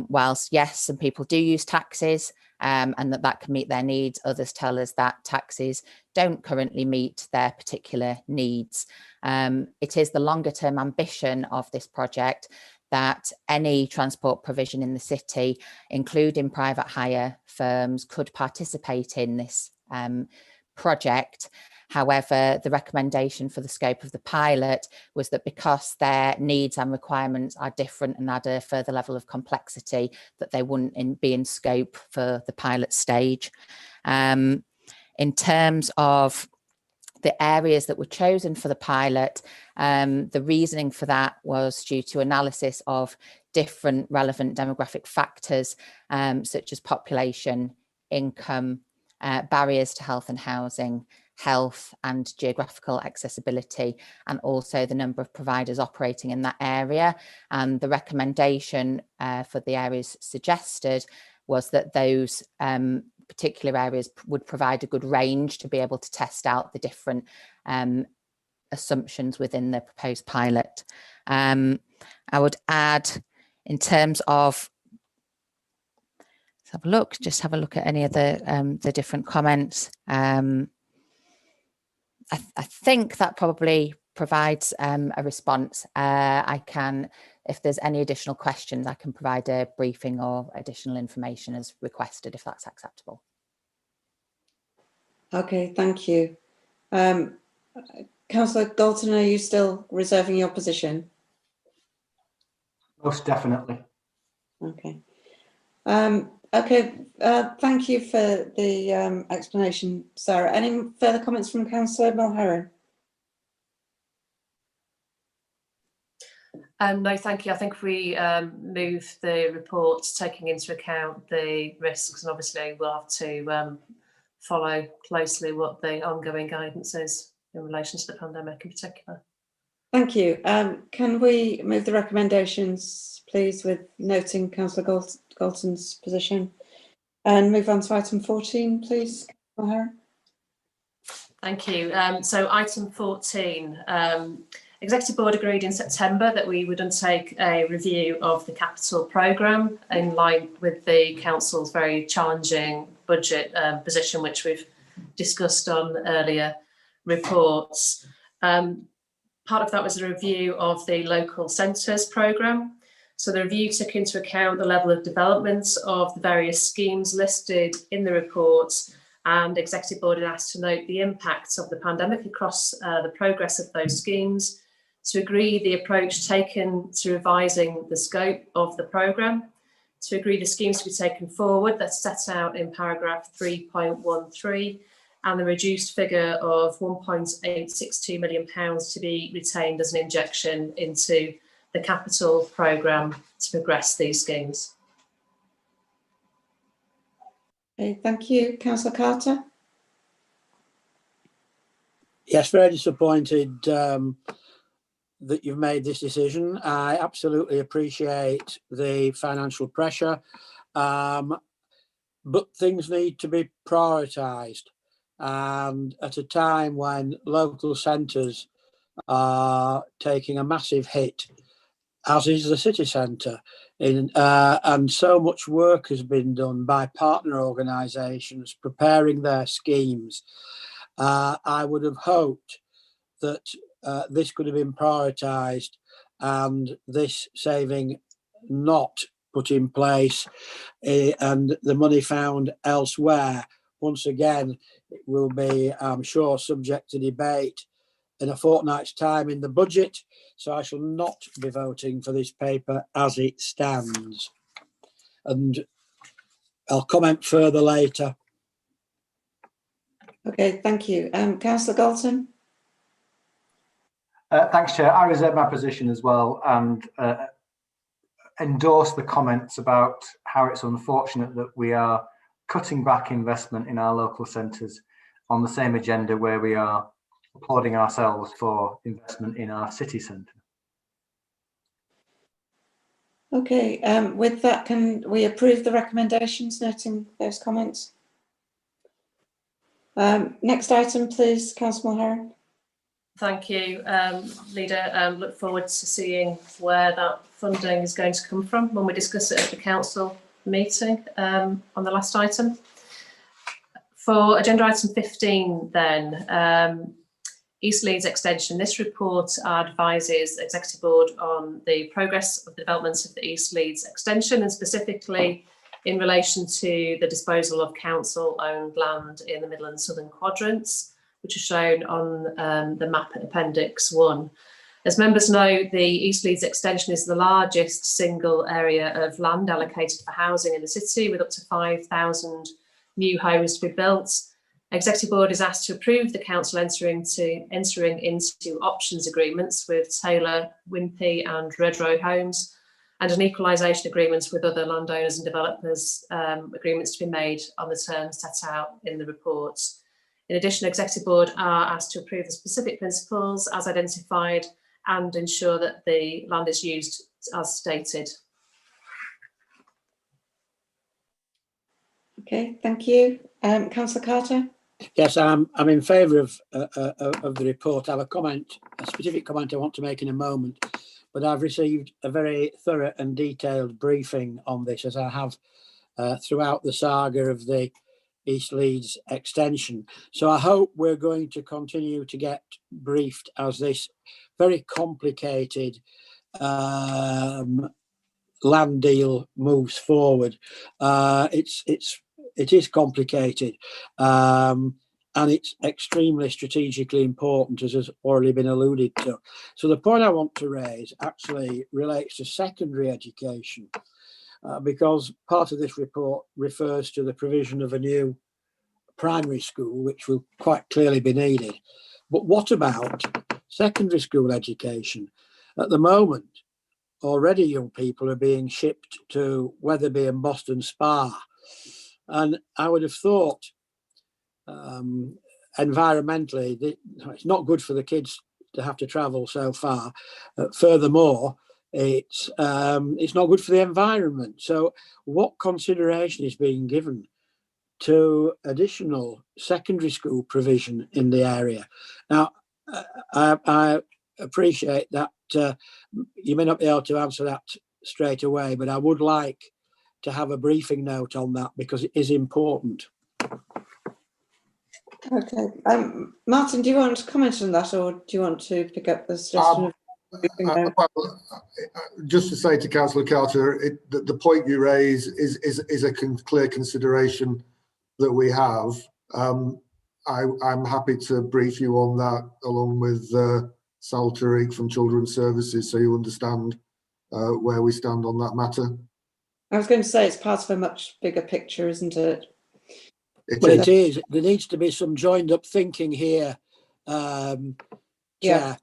whilst yes, some people do use taxis and that can meet their needs, others tell us that taxis don't currently meet their particular needs. It is the longer term ambition of this project that any transport provision in the city, including private hire firms, could participate in this project. However, the recommendation for the scope of the pilot was that because their needs and requirements are different and add a further level of complexity, that they wouldn't be in scope for the pilot stage. In terms of the areas that were chosen for the pilot, the reasoning for that was due to analysis of different relevant demographic factors, such as population, income, barriers to health and housing, health and geographical accessibility, and also the number of providers operating in that area. And the recommendation for the areas suggested was that those particular areas would provide a good range to be able to test out the different assumptions within the proposed pilot. I would add, in terms of have a look. Just have a look at any of the different comments. I think that probably provides a response. I can, if there's any additional questions, I can provide a briefing or additional information as requested, if that's acceptable. Okay, thank you. Councillor Galton, are you still reserving your position? Most definitely. Okay. Okay, thank you for the explanation, Sarah. Any further comments from Councillor Mulherron? No, thank you. I think we move the report taking into account the risks, and obviously we'll have to follow closely what the ongoing guidance is in relation to the pandemic in particular. Thank you. Can we move the recommendations, please, with noting Councillor Galton's position, and move on to item 14, please, Mulherron? Thank you. So item 14, Executive Board agreed in September that we would undertake a review of the capital programme in line with the Council's very challenging budget position, which we've discussed on earlier reports. Part of that was a review of the local centres programme. So the review took into account the level of development of the various schemes listed in the report, and Executive Board had asked to note the impacts of the pandemic across the progress of those schemes, to agree the approach taken to revising the scope of the programme, to agree the schemes to be taken forward that's set out in paragraph 3.13, and the reduced figure of £1.862 million to be retained as an injection into the capital programme to progress these schemes. Okay, thank you. Councillor Carter? Yes, very disappointed that you've made this decision. I absolutely appreciate the financial pressure, but things need to be prioritised. And at a time when local centres are taking a massive hit, as is the city centre, and so much work has been done by partner organisations preparing their schemes, I would have hoped that this could have been prioritised and this saving not put in place, and the money found elsewhere. Once again, it will be, I'm sure, subject to debate in a fortnight's time in the budget, so I shall not be voting for this paper as it stands. And I'll comment further later. Okay, thank you. Councillor Galton? Thanks, Chair. I reserve my position as well and endorse the comments about how it's unfortunate that we are cutting back investment in our local centres on the same agenda where we are applauding ourselves for investment in our city centre. Okay, with that, can we approve the recommendations, noting those comments? Next item, please, Councillor Mulherron. Thank you, Leader. Look forward to seeing where that funding is going to come from when we discuss it at the council meeting on the last item. For agenda item 15 then, East Leeds Extension. This report advises the Executive Board on the progress of the development of the East Leeds Extension, and specifically in relation to the disposal of council-owned land in the Midland Southern quadrants, which is shown on the map at Appendix 1. As members know, the East Leeds Extension is the largest single area of land allocated for housing in the city, with up to 5,000 new homes to be built. Executive Board is asked to approve the council entering into options agreements with Taylor, Wimpey and Redrow Homes, and an equalisation agreements with other landowners and developers, agreements to be made on the terms set out in the report. In addition, Executive Board are asked to approve the specific principles as identified and ensure that the land is used as stated. Okay, thank you. Councillor Carter? Yes, I'm in favour of the report. I have a specific comment I want to make in a moment, but I've received a very thorough and detailed briefing on this, as I have throughout the saga of the East Leeds extension. So I hope we're going to continue to get briefed as this very complicated land deal moves forward. It is complicated, and it's extremely strategically important, as has already been alluded to. So the point I want to raise actually relates to secondary education, because part of this report refers to the provision of a new primary school, which will quite clearly be needed. But what about secondary school education? At the moment, already young people are being shipped to Wetherby and Boston Spa. And I would have thought environmentally, it's not good for the kids to have to travel so far. Furthermore, it's not good for the environment. So what consideration is being given to additional secondary school provision in the area? Now, I appreciate that you may not be able to answer that straight away, but I would like to have a briefing note on that because it is important. Okay. Martin, do you want to comment on that, or do you want to pick up the suggestion? Just to say to Councillor Carter, the point you raise is a clear consideration that we have. I'm happy to brief you on that along with Sal Tariq from Children's Services, so you understand where we stand on that matter. I was going to say it's part of a much bigger picture, isn't it? It is. There needs to be some joined up thinking here. Yeah,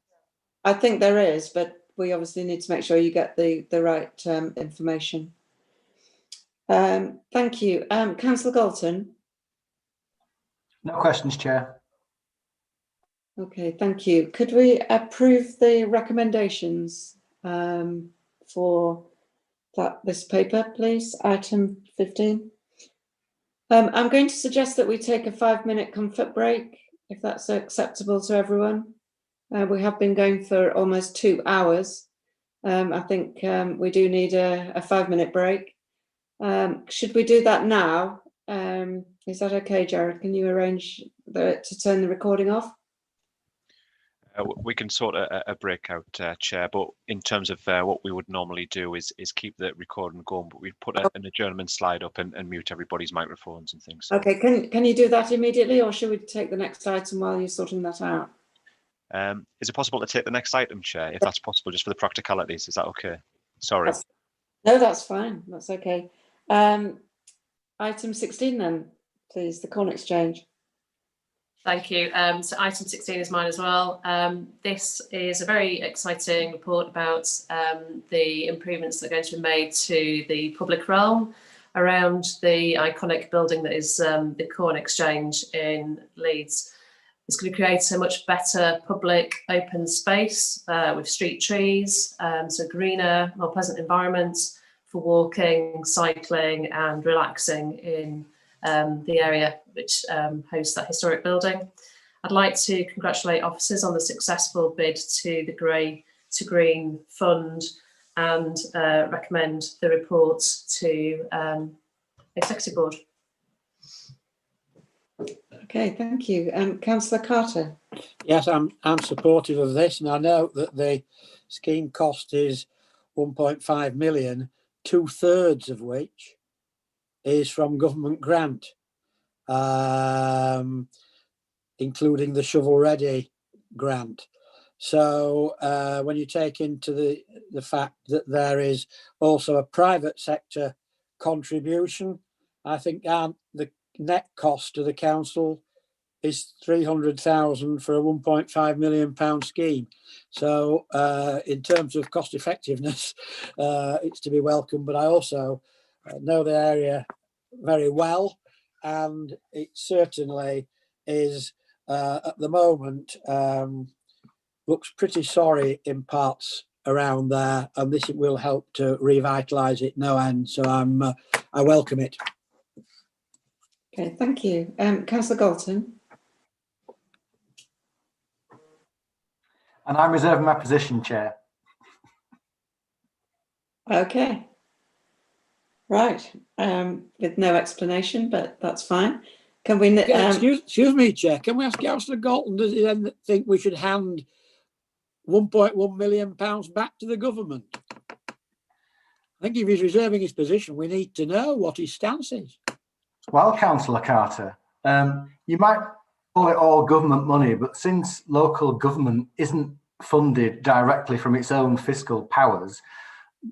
I think there is, but we obviously need to make sure you get the right information. Thank you. Councillor Galton. No questions, Chair. Okay, thank you. Could we approve the recommendations for this paper, please? Item 15. I'm going to suggest that we take a 5-minute comfort break, if that's acceptable to everyone. We have been going for almost 2 hours. I think we do need a 5-minute break. Should we do that now? Is that okay, Jared? Can you arrange to turn the recording off? We can sort a breakout, Chair, but in terms of what we would normally do is keep the recording going, but we'd put an adjournment slide up and mute everybody's microphones and things. So. Okay, can you do that immediately, or should we take the next item while you're sorting that out? Is it possible to take the next item, Chair, if that's possible, just for the practicalities? Is that okay? Sorry. No, that's fine. That's okay. Item 16 then, please, the Corn Exchange. Thank you. So item 16 is mine as well. This is a very exciting report about the improvements that are going to be made to the public realm around the iconic building that is the Corn Exchange in Leeds. It's going to create a much better public open space with street trees, so greener, more pleasant environments for walking, cycling and relaxing in the area which hosts that historic building. I'd like to congratulate officers on the successful bid to the Grey to Green Fund and recommend the report to Executive Board. Okay, thank you. Councillor Carter. Yes, I'm supportive of this, and I know that the scheme cost is 1.5 million, 2/3 of which is from government grant, including the shovel ready grant. So when you take into the fact that there is also a private sector contribution, I think the net cost to the council is 300,000 for a 1.5 million pound scheme. So in terms of cost effectiveness, it's to be welcome, but I also know the area very well, and it certainly is at the moment looks pretty sorry in parts around there, and this will help to revitalise it no end. So I welcome it. Okay, thank you. Councillor Galton. And I'm reserving my position, Chair. Okay. Right, with no explanation, but that's fine. Can we? Excuse me, Chair. Can we ask Councillor Galton? Does he then think we should hand £1.1 million back to the government? I think if he's reserving his position, we need to know what his stance is. Well, Councillor Carter, you might call it all government money, but since local government isn't funded directly from its own fiscal powers,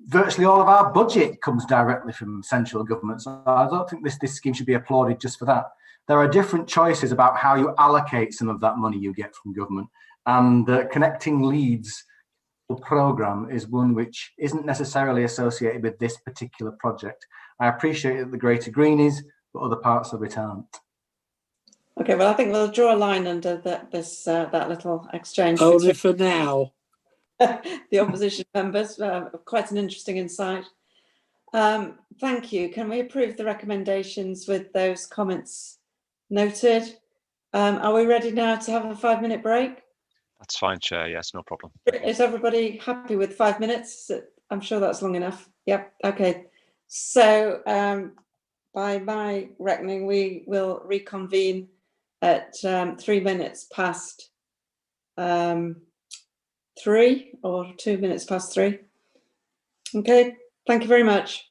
virtually all of our budget comes directly from central government. So I don't think this scheme should be applauded just for that. There are different choices about how you allocate some of that money you get from government, and connecting Leeds programme is one which isn't necessarily associated with this particular project. I appreciate that the Greater Green is, but other parts of it aren't. Okay, well, I think we'll draw a line under that little exchange. Only for now. The opposition members, quite an interesting insight. Thank you. Can we approve the recommendations with those comments noted? Are we ready now to have a 5-minute break? That's fine, Chair. Yes, no problem. Is everybody happy with 5 minutes? I'm sure that's long enough. Yep. Okay. So by my reckoning, we will reconvene at 3 minutes past 3 or 2 minutes past 3. Okay. Thank you very much.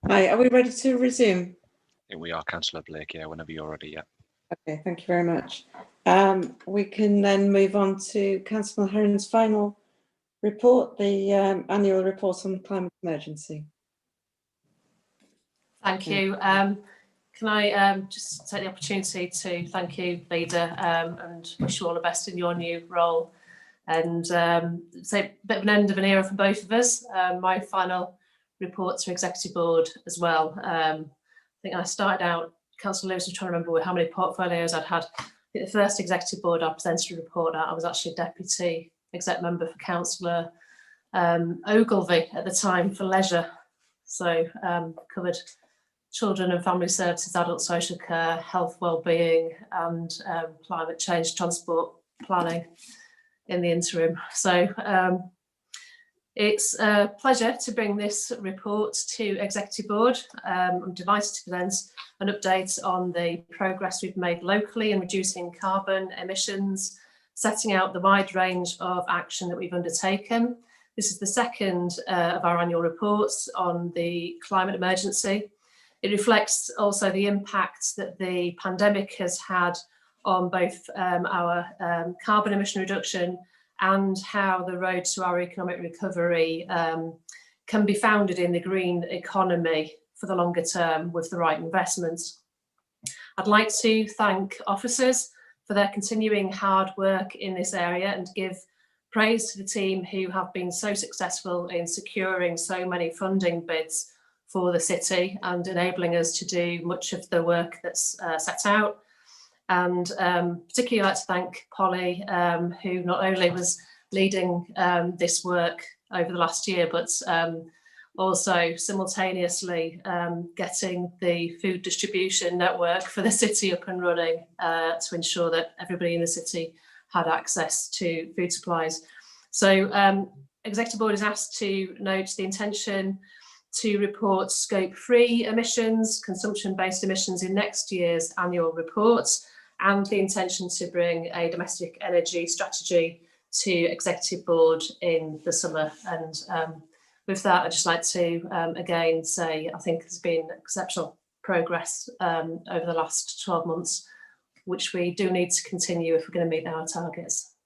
Hi, are we ready to resume? Here we are, Councillor Blake. Yeah, whenever you're ready. Yeah. Okay, thank you very much. We can then move on to Councillor Mulheron's final report, the annual report on the climate emergency. Thank you. Can I just take the opportunity to thank you, Leader, and wish you all the best in your new role. And say a bit of an end of an era for both of us. My final report to Executive Board as well. I think I started out, Councillor Lewis was trying to remember how many portfolios I'd had. I think the first Executive Board I presented a report at, I was actually a Deputy Exec Member for Councillor Ogilvie at the time for Leisure. So covered children and family services, adult social care, health, wellbeing, and climate change transport planning in the interim. So it's a pleasure to bring this report to Executive Board. I'm delighted to present an update on the progress we've made locally in reducing carbon emissions, setting out the wide range of action that we've undertaken. This is the second of our annual reports on the climate emergency. It reflects also the impact that the pandemic has had on both our carbon emission reduction and how the road to our economic recovery can be founded in the green economy for the longer term with the right investments. I'd like to thank officers for their continuing hard work in this area and give praise to the team who have been so successful in securing so many funding bids for the city and enabling us to do much of the work that's set out. And particularly like to thank Polly, who not only was leading this work over the last year, but also simultaneously getting the food distribution network for the city up and running to ensure that everybody in the city had access to food supplies. So Executive Board is asked to note the intention to report scope-free emissions, consumption-based emissions in next year's annual reports, and the intention to bring a domestic energy strategy to Executive Board in the summer. And with that, I'd just like to again say I think there's been exceptional progress over the last 12 months, which we do need to continue if we're going to meet our targets.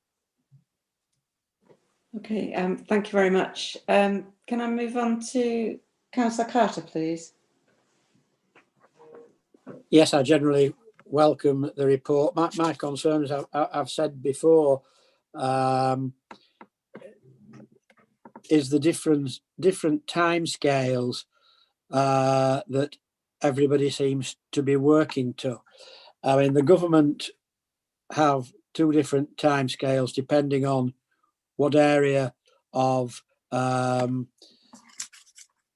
Okay, thank you very much. Can I move on to Councillor Carter, please? Yes, I generally welcome the report. My concerns, I've said before, is the different timescales that everybody seems to be working to. I mean, the government have two different timescales depending on what area of the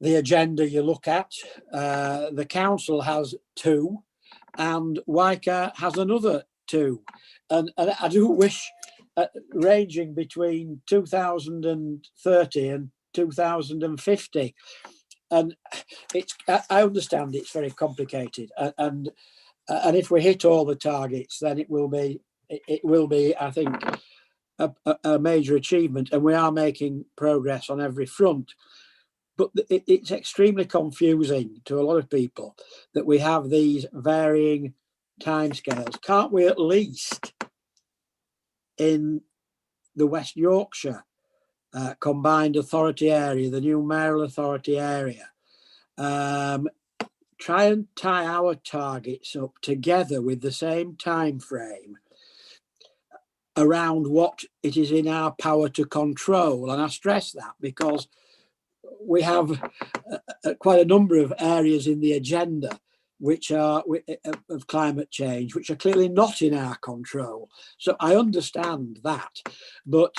agenda you look at. The council has two, and WICA has another two. And I do wish ranging between 2030 and 2050. And I understand it's very complicated. And if we hit all the targets, then it will be, I think, a major achievement. And we are making progress on every front. But it's extremely confusing to a lot of people that we have these varying timescales. Can't we at least in the West Yorkshire combined authority area, the new mayoral authority area, try and tie our targets up together with the same time frame around what it is in our power to control? And I stress that because we have quite a number of areas in the agenda which are of climate change, which are clearly not in our control. So I understand that, but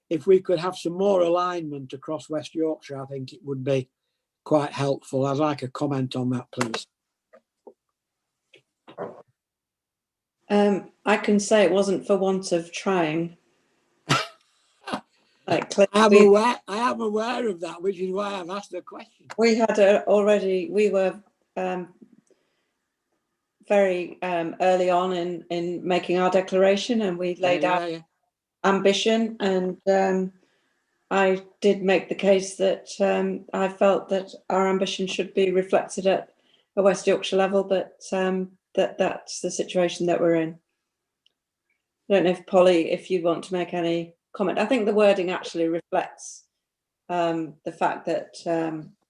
if we could have some more alignment across West Yorkshire, I think it would be quite helpful. I'd like a comment on that, please. I can say it wasn't for want of trying. I am aware of that, which is why I've asked the question. We had we were very early on in making our declaration, and we laid out ambition, and I did make the case that I felt that our ambition should be reflected at a West Yorkshire level, but that's the situation that we're in. I don't know if Polly, if you want to make any comment. I think the wording actually reflects the fact that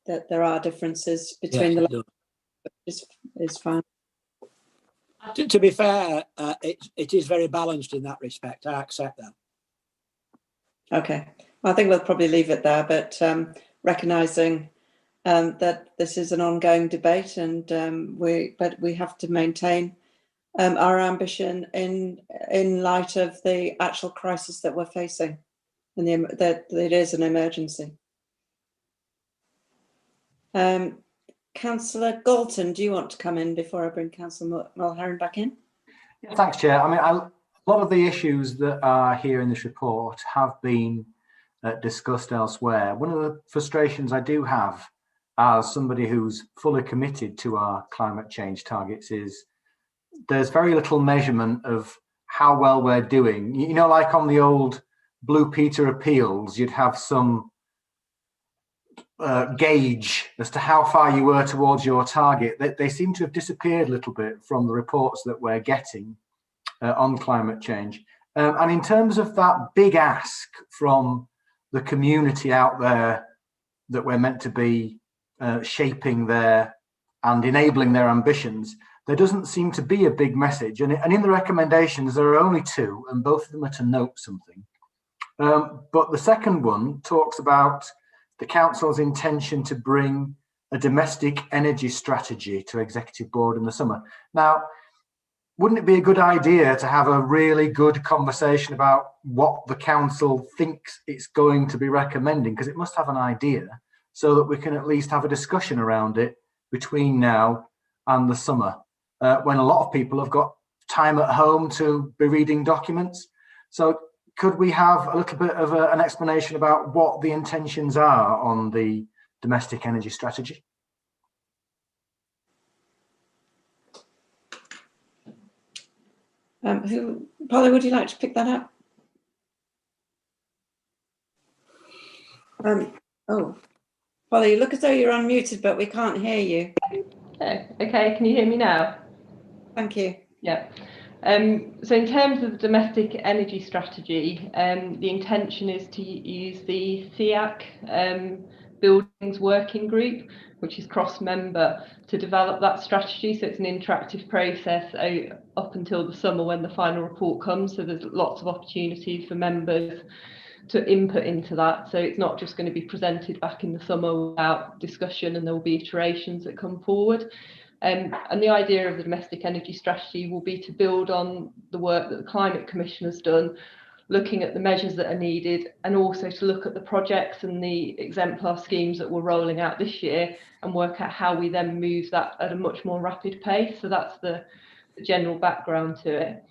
that there are differences between the is fine. To be fair, it is very balanced in that respect. I accept that. Okay, well, I think we'll probably leave it there, but recognising that this is an ongoing debate, and we have to maintain our ambition in light of the actual crisis that we're facing, and that it is an emergency. Councillor Galton, do you want to come in before I bring Councillor Mulheron back in? Yeah, thanks, Chair. I mean, a lot of the issues that are here in this report have been discussed elsewhere. One of the frustrations I do have as somebody who's fully committed to our climate change targets is there's very little measurement of how well we're doing. You know, like on the old Blue Peter appeals, you'd have some gauge as to how far you were towards your target. They seem to have disappeared a little bit from the reports that we're getting on climate change. And in terms of that big ask from the community out there that we're meant to be shaping their and enabling their ambitions, there doesn't seem to be a big message. And in the recommendations, there are only two, and both of them are to note something. But the second one talks about the council's intention to bring a domestic energy strategy to executive board in the summer. Now, wouldn't it be a good idea to have a really good conversation about what the council thinks it's going to be recommending? Because it must have an idea so that we can at least have a discussion around it between now and the summer, when a lot of people have got time at home to be reading documents. So could we have a little bit of an explanation about what the intentions are on the domestic energy strategy? Polly, would you like to pick that up? Oh, Polly, you look as though you're unmuted, but we can't hear you. Okay, can you hear me now? Thank you. Yeah. So in terms of the domestic energy strategy, the intention is to use the SEAC Buildings Working Group, which is cross-member, to develop that strategy. So it's an interactive process up until the summer when the final report comes. So there's lots of opportunities for members to input into that. So it's not just going to be presented back in the summer without discussion, and there will be iterations that come forward. And the idea of the domestic energy strategy will be to build on the work that the Climate Commission has done, looking at the measures that are needed, and also to look at the projects and the exemplar schemes that we're rolling out this year and work out how we then move that at a much more rapid pace. So that's the general background to it.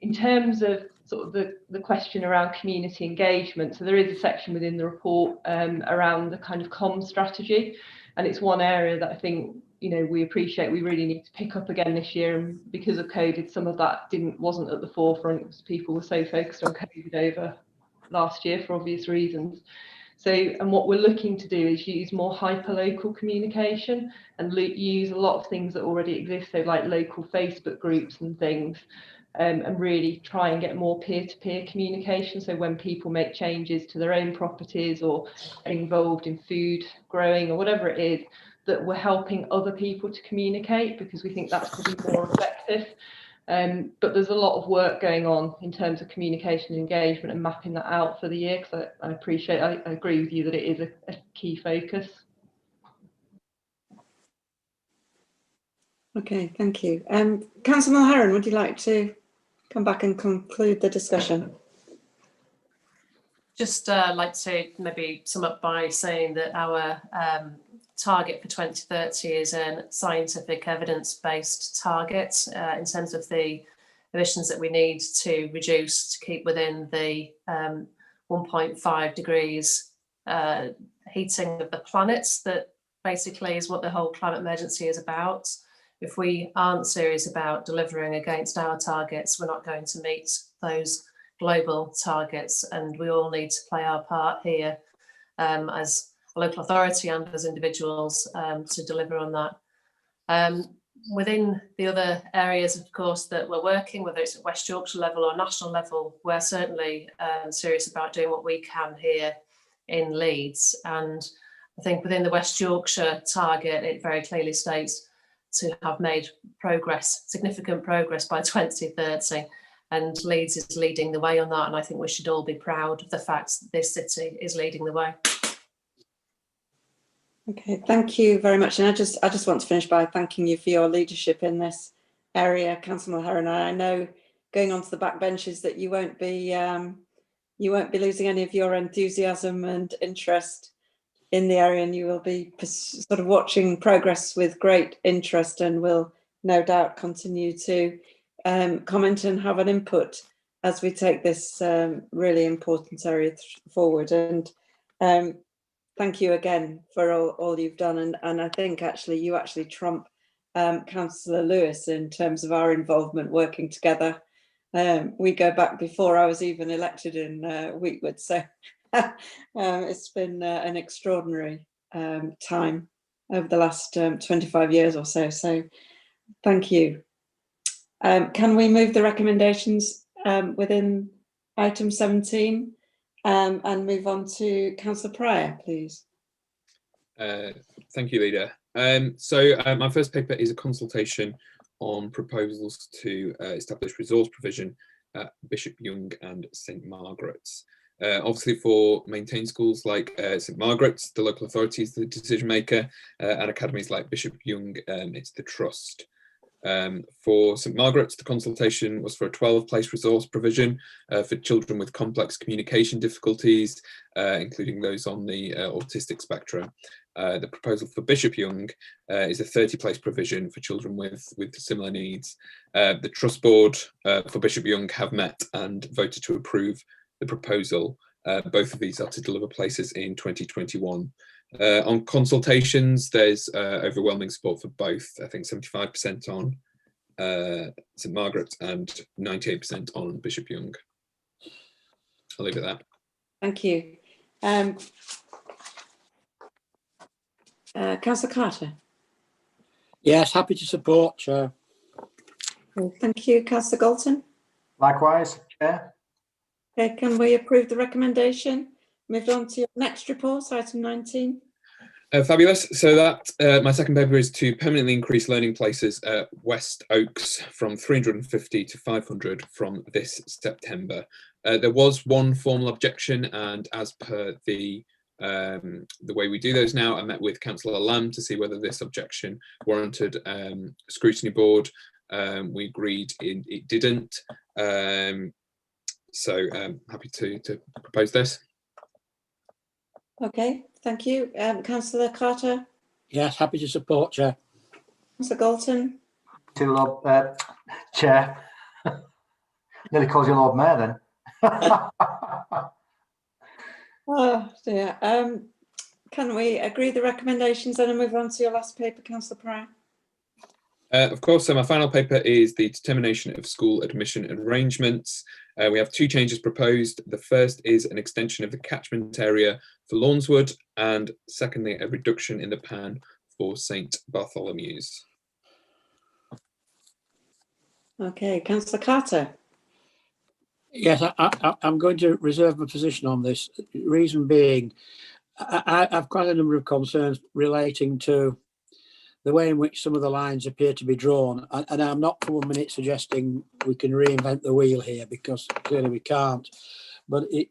In terms of sort of the question around community engagement, so there is a section within the report around the kind of comms strategy, and it's one area that I think, you know, we appreciate we really need to pick up again this year, and because of COVID, some of that wasn't at the forefront because people were so focused on COVID over last year for obvious reasons. So, and what we're looking to do is use more hyper-local communication and use a lot of things that already exist, so like local Facebook groups and things, and really try and get more peer-to-peer communication. So when people make changes to their own properties or are involved in food growing or whatever it is, that we're helping other people to communicate, because we think that's probably more effective. But there's a lot of work going on in terms of communication and engagement and mapping that out for the year, because I agree with you that it is a key focus. Okay, thank you. Councillor Mulheron, would you like to come back and conclude the discussion? Just like to maybe sum up by saying that our target for 2030 is a scientific evidence-based target in terms of the emissions that we need to reduce to keep within the 1.5 degrees heating of the planet. That basically is what the whole climate emergency is about. If we aren't serious about delivering against our targets, we're not going to meet those global targets, and we all need to play our part here as a local authority and as individuals to deliver on that. Within the other areas, of course, that we're working, whether it's at West Yorkshire level or national level, we're certainly serious about doing what we can here in Leeds. And I think within the West Yorkshire target, it very clearly states to have made progress, significant progress by 2030. And Leeds is leading the way on that. And I think we should all be proud of the fact that this city is leading the way. Okay, thank you very much. And I just want to finish by thanking you for your leadership in this area, Councillor Mulher. And I know going on to the back benches that you won't be losing any of your enthusiasm and interest in the area, and you will be sort of watching progress with great interest, and will no doubt continue to comment and have an input as we take this really important area forward. And thank you again for all you've done. And I think actually you trump Councillor Lewis in terms of our involvement working together. We go back before I was even elected in Wheatwood, so it's been an extraordinary time over the last 25 years or so. So thank you. Can we move the recommendations within item 17 and move on to Councillor Pryor, please? Thank you, Leader. So my first paper is a consultation on proposals to establish resource provision at Bishop Young and St Margaret's. Obviously, for maintained schools like St Margaret's, the local authority is the decision maker, and academies like Bishop Young, it's the trust. For St Margaret's, the consultation was for a 12-place resource provision for children with complex communication difficulties, including those on the autistic spectrum. The proposal for Bishop Young is a 30-place provision for children with similar needs. The Trust Board for Bishop Young have met and voted to approve the proposal. Both of these are to deliver places in 2021. On consultations, there's overwhelming support for both. I think 75% on St Margaret's and 98% on Bishop Young. I'll leave it at that. Thank you. Councillor Carter. Yes, happy to support, Chair. Thank you. Councillor Galton. Likewise, Chair. Okay, can we approve the recommendation? Move on to your next report, item 19. Fabulous. So that my second paper is to permanently increase learning places at West Oaks from 350 to 500 from this September. There was one formal objection, and as per the way we do those now, I met with Councillor Lamb to see whether this objection warranted scrutiny board. We agreed it didn't. So happy to propose this. Okay, thank you. Councillor Carter. Yes, happy to support, Chair. Councillor Galton. To Lord Chair. Nearly calls you Lord Mayor then. Oh dear. Can we agree the recommendations and move on to your last paper, Councillor Pryor? Of course, so my final paper is the determination of school admission arrangements. We have two changes proposed. The first is an extension of the catchment area for Lawnswood, and secondly, a reduction in the PAN for St Bartholomew's. Okay, Councillor Carter. Yes, I'm going to reserve my position on this. Reason being, I've quite a number of concerns relating to the way in which some of the lines appear to be drawn. And I'm not for 1 minute suggesting we can reinvent the wheel here, because clearly we can't. But it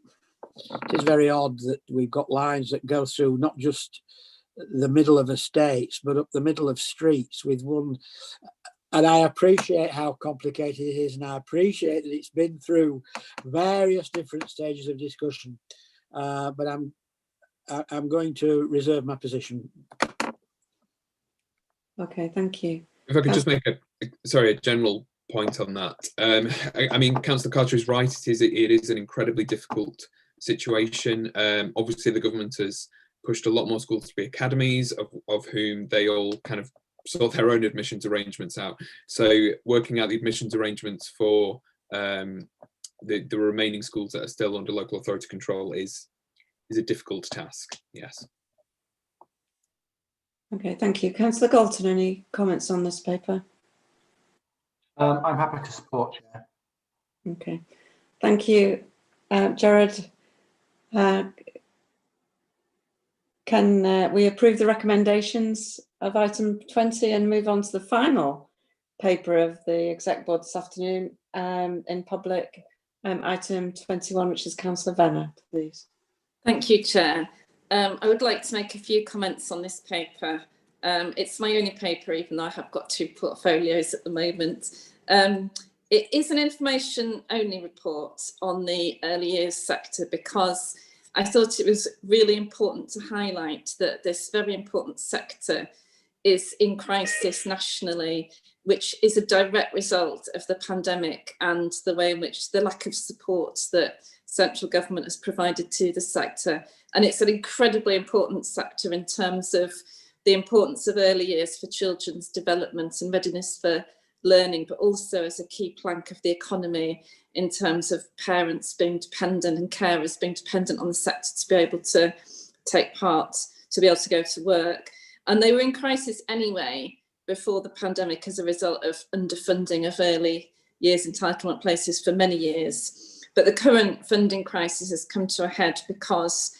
is very odd that we've got lines that go through not just the middle of estates, but up the middle of streets with one. And I appreciate how complicated it is, and I appreciate that it's been through various different stages of discussion. But I'm going to reserve my position. Okay, thank you. If I could just make a general point on that. I mean, Councillor Carter is right. It is an incredibly difficult situation. Obviously, the government has pushed a lot more schools to be academies, of whom they all kind of sort their own admissions arrangements out. So working out the admissions arrangements for the remaining schools that are still under local authority control is a difficult task. Yes. Okay, thank you. Councillor Galton, any comments on this paper? I'm happy to support, Chair. Okay, thank you. Gerard, can we approve the recommendations of item 20 and move on to the final paper of the Exec Board this afternoon in public, item 21, which is Councillor Venner, please. Thank you, Chair. I would like to make a few comments on this paper. It's my only paper, even though I have got 2 portfolios at the moment. It is an information-only report on the early years sector because I thought it was really important to highlight that this very important sector is in crisis nationally, which is a direct result of the pandemic and the way in which the lack of support that central government has provided to the sector. And it's an incredibly important sector in terms of the importance of early years for children's development and readiness for learning, but also as a key plank of the economy in terms of parents being dependent and carers being dependent on the sector to be able to take part, to be able to go to work. And they were in crisis anyway before the pandemic as a result of underfunding of early years entitlement places for many years. But the current funding crisis has come to a head because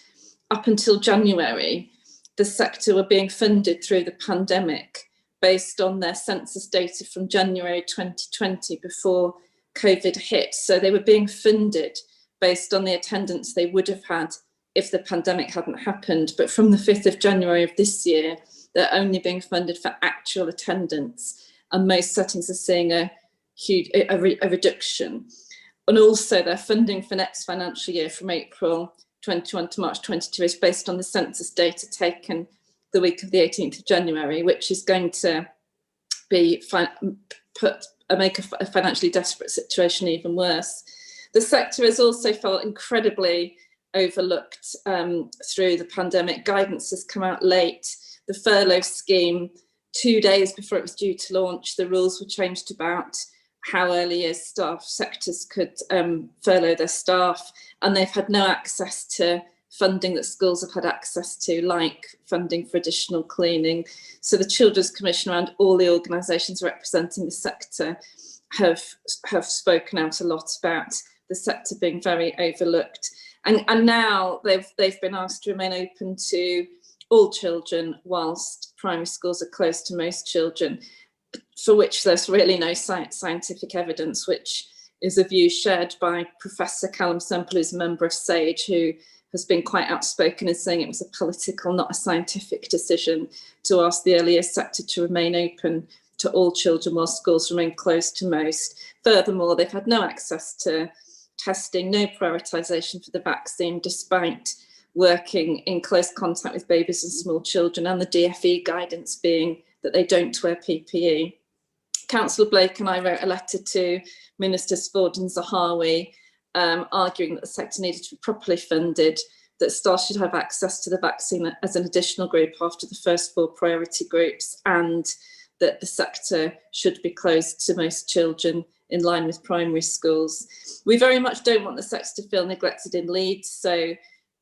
up until January, the sector were being funded through the pandemic based on their census data from January 2020 before COVID hit. So they were being funded based on the attendance they would have had if the pandemic hadn't happened. But from the 5th of January of this year, they're only being funded for actual attendance. And most settings are seeing a reduction. And also their funding for next financial year from April 21 to March 22 is based on the census data taken the week of the 18th of January, which is going to be make a financially desperate situation even worse. The sector has also felt incredibly overlooked through the pandemic. Guidance has come out late. The furlough scheme, 2 days before it was due to launch, the rules were changed about how early years staff sectors could furlough their staff, and they've had no access to funding that schools have had access to, like funding for additional cleaning. So the Children's Commission and all the organisations representing the sector have spoken out a lot about the sector being very overlooked. And now they've been asked to remain open to all children whilst primary schools are closed to most children, for which there's really no scientific evidence, which is a view shared by Professor Callum Semple, who's a member of SAGE, who has been quite outspoken in saying it was a political, not a scientific decision to ask the early years sector to remain open to all children while schools remain closed to most. Furthermore, they've had no access to testing, no prioritisation for the vaccine, despite working in close contact with babies and small children, and the DfE guidance being that they don't wear PPE. Councillor Blake and I wrote a letter to Ministers Ford and Zahawi arguing that the sector needed to be properly funded, that staff should have access to the vaccine as an additional group after the first 4 priority groups, and that the sector should be closed to most children in line with primary schools. We very much don't want the sector to feel neglected in Leeds, so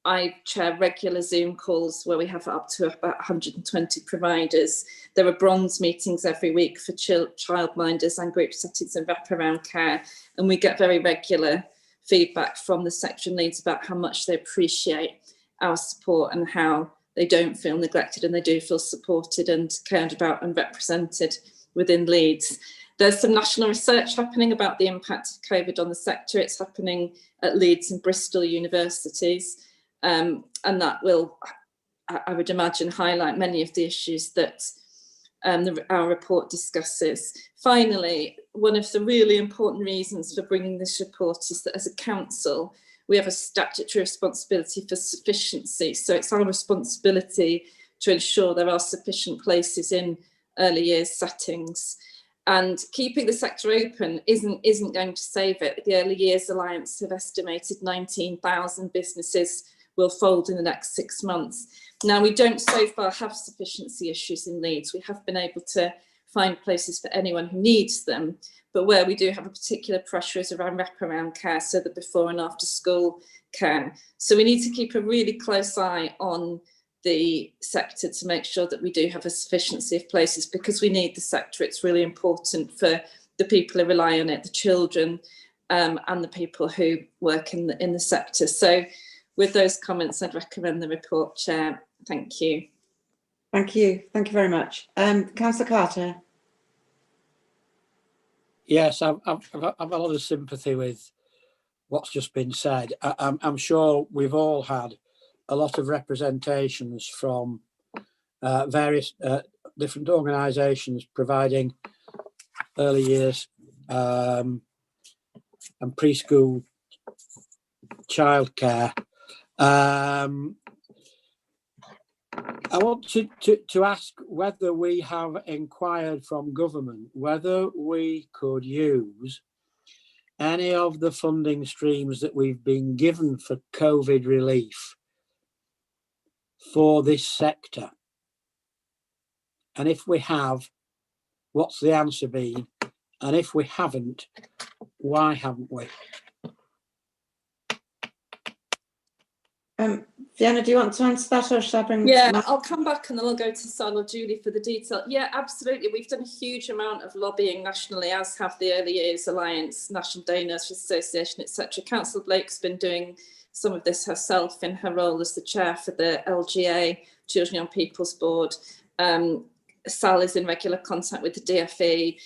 I chair regular Zoom calls where we have up to about 120 providers. There are bronze meetings every week for childminders and group settings and wraparound care, and we get very regular feedback from the sector in Leeds about how much they appreciate our support and how they don't feel neglected and they do feel supported and cared about and represented within Leeds. There's some national research happening about the impact of COVID on the sector. It's happening at Leeds and Bristol universities, and that will, I would imagine, highlight many of the issues that our report discusses. Finally, one of the really important reasons for bringing this report is that as a council, we have a statutory responsibility for sufficiency. So it's our responsibility to ensure there are sufficient places in early years settings. And keeping the sector open isn't going to save it. The Early Years Alliance have estimated 19,000 businesses will fold in the next 6 months. Now, we don't so far have sufficiency issues in Leeds. We have been able to find places for anyone who needs them. But where we do have a particular pressure is around wraparound care, so the before and after school care. So we need to keep a really close eye on the sector to make sure that we do have a sufficiency of places, because we need the sector. It's really important for the people who rely on it, the children, and the people who work in the sector. So with those comments, I'd recommend the report, Chair. Thank you. Thank you. Thank you very much. Councillor Carter. Yes, I've a lot of sympathy with what's just been said. I'm sure we've all had a lot of representations from various different organisations providing early years and preschool childcare. I want to ask whether we have inquired from government whether we could use any of the funding streams that we've been given for COVID relief for this sector. And if we have, what's the answer been? And if we haven't, why haven't we? Fiona, do you want to answer that, or shall I bring? Yeah, I'll come back and then I'll go to Sal or Julie for the detail. Yeah, absolutely. We've done a huge amount of lobbying nationally, as have the Early Years Alliance, National Day Nurses Association, etc. Councillor Blake's been doing some of this herself in her role as the chair for the LGA, Children and Young People's Board. Sal is in regular contact with the DFE.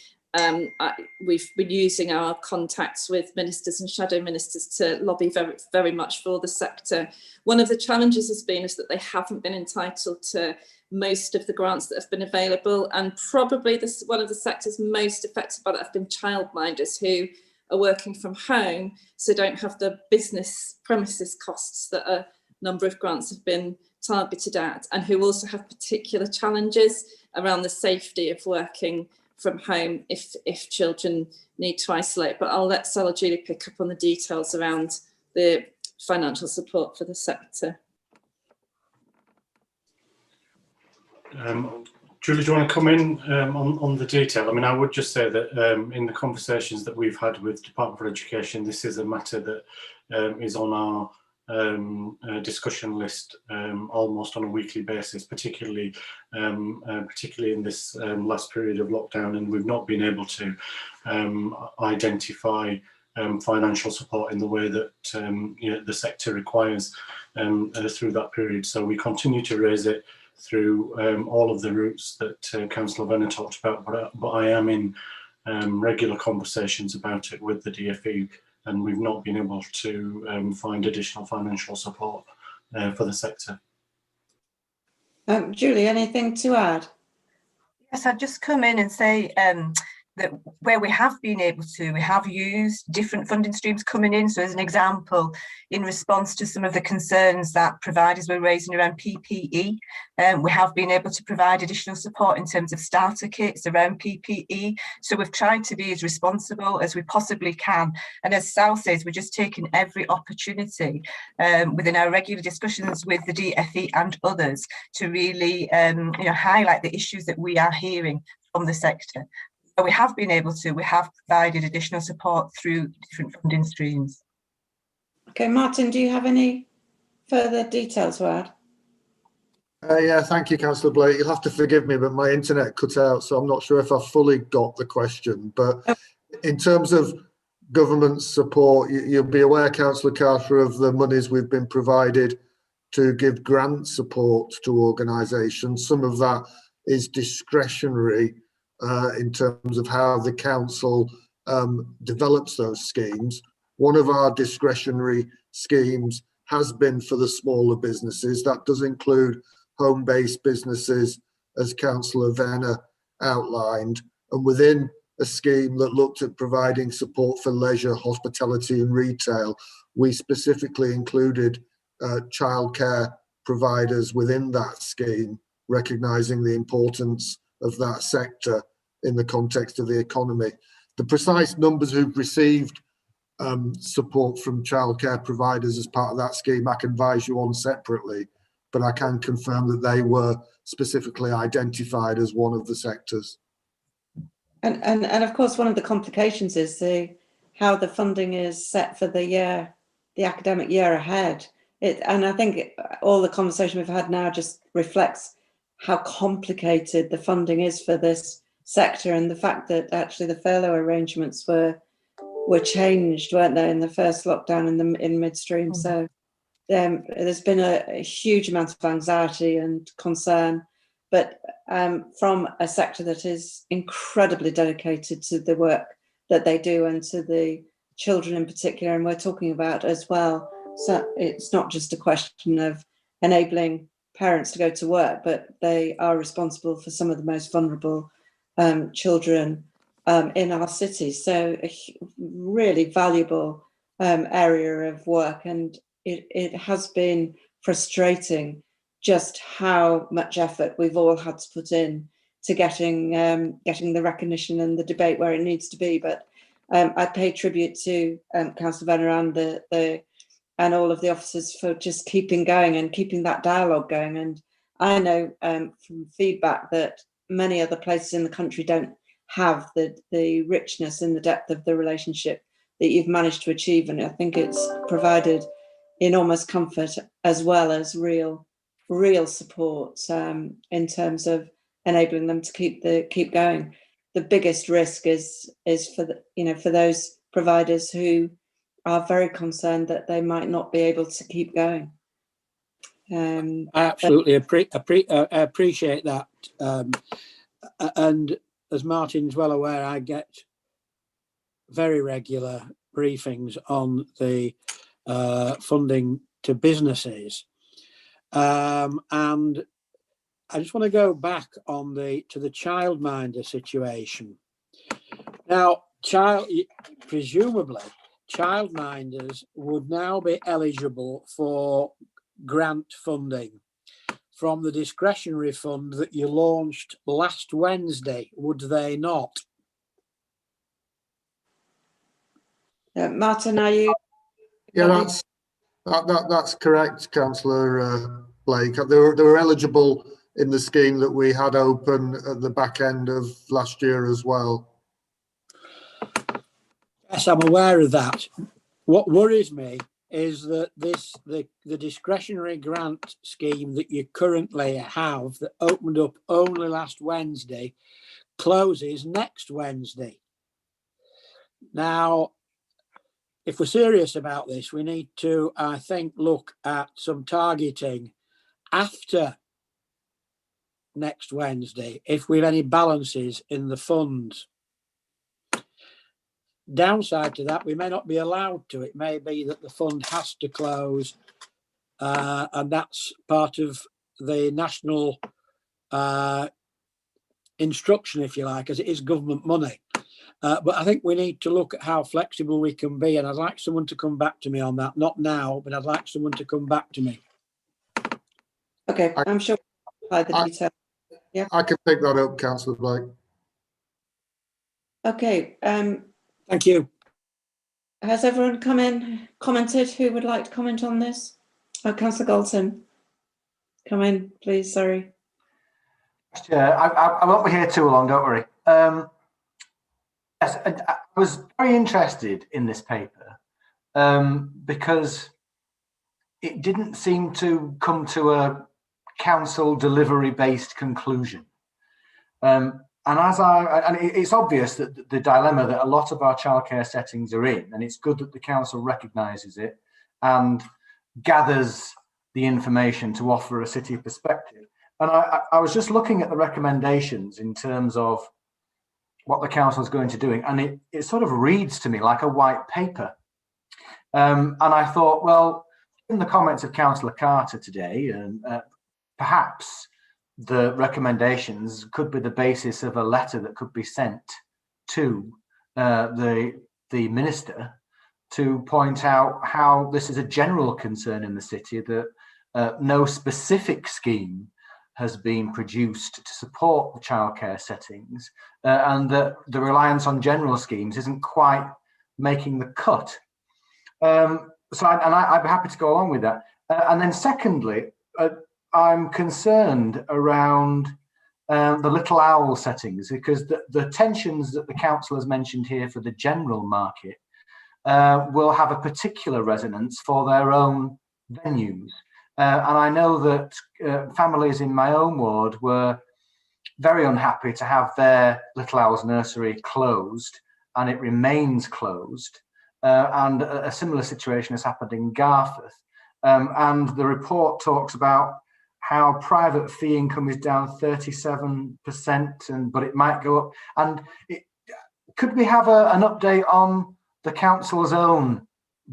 We've been using our contacts with ministers and shadow ministers to lobby very, very much for the sector. One of the challenges has been is that they haven't been entitled to most of the grants that have been available, and probably one of the sectors most affected by that have been childminders who are working from home, so don't have the business premises costs that a number of grants have been targeted at, and who also have particular challenges around the safety of working from home if children need to isolate. But I'll let Sal or Julie pick up on the details around the financial support for the sector. Julie, do you want to come in on the detail? I mean, I would just say that in the conversations that we've had with Department for Education, this is a matter that is on our discussion list almost on a weekly basis, particularly in this last period of lockdown, and we've not been able to identify financial support in the way that the sector requires through that period. So we continue to raise it through all of the routes that Councillor Venner talked about, but I am in regular conversations about it with the DFE, and we've not been able to find additional financial support for the sector. Julie, anything to add? Yes, I'd just come in and say that where we have been able to, we have used different funding streams coming in. So as an example, in response to some of the concerns that providers were raising around PPE, we have been able to provide additional support in terms of starter kits around PPE. So we've tried to be as responsible as we possibly can. And as Sal says, we're just taking every opportunity within our regular discussions with the DFE and others to really highlight the issues that we are hearing from the sector. We have been able to, we have provided additional support through different funding streams. Okay, Martin, do you have any further details to add? Yeah, thank you, Councillor Blake. You'll have to forgive me, but my internet cut out, so I'm not sure if I fully got the question. But in terms of government support, you'll be aware, Councillor Carter, of the monies we've been provided to give grant support to organisations. Some of that is discretionary in terms of how the council develops those schemes. One of our discretionary schemes has been for the smaller businesses. That does include home-based businesses, as Councillor Venner outlined, and within a scheme that looked at providing support for leisure, hospitality and retail, we specifically included childcare providers within that scheme, recognising the importance of that sector in the context of the economy. The precise numbers who've received support from childcare providers as part of that scheme, I can advise you on separately, but I can confirm that they were specifically identified as one of the sectors. And of course, one of the complications is how the funding is set for the academic year ahead. And I think all the conversation we've had now just reflects how complicated the funding is for this sector, and the fact that actually the furlough arrangements were changed, weren't they, in the first lockdown in midstream. So there's been a huge amount of anxiety and concern, but from a sector that is incredibly dedicated to the work that they do and to the children in particular, and we're talking about as well. So it's not just a question of enabling parents to go to work, but they are responsible for some of the most vulnerable children in our cities. So a really valuable area of work, and it has been frustrating just how much effort we've all had to put in to getting the recognition and the debate where it needs to be. But I pay tribute to Councillor Venner and all of the officers for just keeping going and keeping that dialogue going. And I know from feedback that many other places in the country don't have the richness and the depth of the relationship that you've managed to achieve. And I think it's provided enormous comfort as well as real support in terms of enabling them to keep going. The biggest risk is for for those providers who are very concerned that they might not be able to keep going. I absolutely appreciate that, and as Martin's well aware, I get very regular briefings on the funding to businesses, and I just want to go back on to the childminder situation. Now, presumably, childminders would now be eligible for grant funding from the discretionary fund that you launched last Wednesday, would they not? Martin, are you? Yeah, that's correct, Councillor Blake. They were eligible in the scheme that we had open at the back end of last year as well. Yes, I'm aware of that. What worries me is that the discretionary grant scheme that you currently have that opened up only last Wednesday closes next Wednesday. Now, if we're serious about this, we need to, I think, look at some targeting after next Wednesday if we have any balances in the funds. Downside to that, we may not be allowed to. It may be that the fund has to close, and that's part of the national instruction, if you like, as it is government money. But I think we need to look at how flexible we can be, and I'd like someone to come back to me on that. Not now, but I'd like someone to come back to me. Okay, I'm sure we'll provide the detail. Yeah, I can pick that up, Councillor Blake. Okay. Thank you. Has everyone commented who would like to comment on this? Oh, Councillor Galton, come in, please. Sorry. Yeah, I won't be here too long. Don't worry. Yes, I was very interested in this paper because it didn't seem to come to a council delivery-based conclusion. And it's obvious that the dilemma that a lot of our childcare settings are in, and it's good that the council recognises it and gathers the information to offer a city perspective. And I was just looking at the recommendations in terms of what the council is going to do, and it sort of reads to me like a white paper. And I thought, well, in the comments of Councillor Carter today, and perhaps the recommendations could be the basis of a letter that could be sent to the minister to point out how this is a general concern in the city, that no specific scheme has been produced to support the childcare settings, and that the reliance on general schemes isn't quite making the cut. So I'd be happy to go along with that. And then secondly, I'm concerned around the little owl settings, because the tensions that the council has mentioned here for the general market will have a particular resonance for their own venues. And I know that families in my own ward were very unhappy to have their Little Owls nursery closed, and it remains closed. And a similar situation has happened in Garforth. And the report talks about how private fee income is down 37%, but it might go up. And could we have an update on the council's own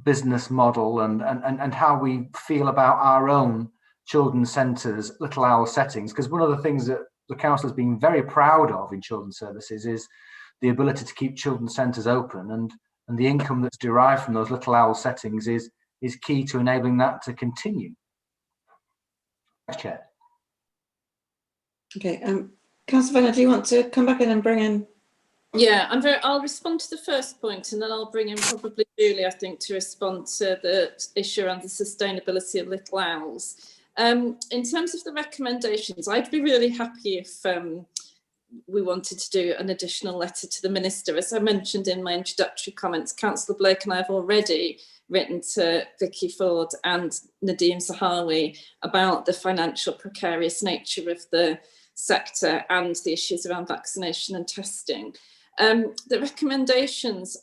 business model and how we feel about our own children's centres, Little Owl settings? Because one of the things that the council has been very proud of in children's services is the ability to keep children's centres open, and the income that's derived from those Little Owl settings is key to enabling that to continue. Thanks, Chair. Okay, Councillor Venner, do you want to come back in and bring in? Yeah, I'll respond to the first point, and then I'll bring in probably Julie, I think, to respond to the issue around the sustainability of Little Owls. In terms of the recommendations, I'd be really happy if we wanted to do an additional letter to the Minister. As I mentioned in my introductory comments, Councillor Blake and I have already written to Vicky Ford and Nadeem Zahawi about the financial precarious nature of the sector and the issues around vaccination and testing. The recommendations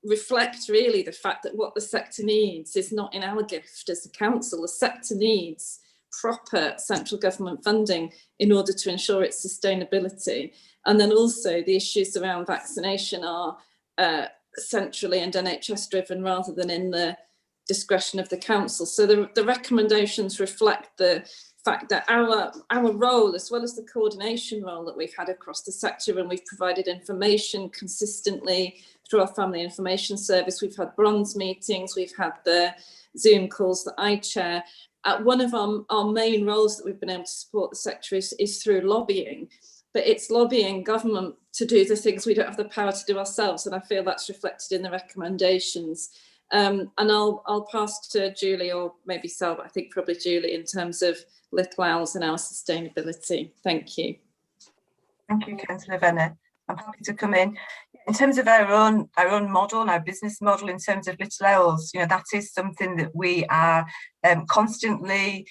reflect really the fact that what the sector needs is not in our gift as a council. The sector needs proper central government funding in order to ensure its sustainability. And then also the issues around vaccination are centrally and NHS driven rather than in the discretion of the council. So the recommendations reflect the fact that our role, as well as the coordination role that we've had across the sector, and we've provided information consistently through our family information service. We've had bronze meetings, we've had the Zoom calls that I chair. One of our main roles that we've been able to support the sector is through lobbying, but it's lobbying government to do the things we don't have the power to do ourselves, and I feel that's reflected in the recommendations. And I'll pass to Julie, or maybe Sal, but I think probably Julie, in terms of Little Owls and our sustainability. Thank you. Thank you, Councillor Venner. I'm happy to come in. In terms of our own model and our business model in terms of Little Owls, that is something that we are constantly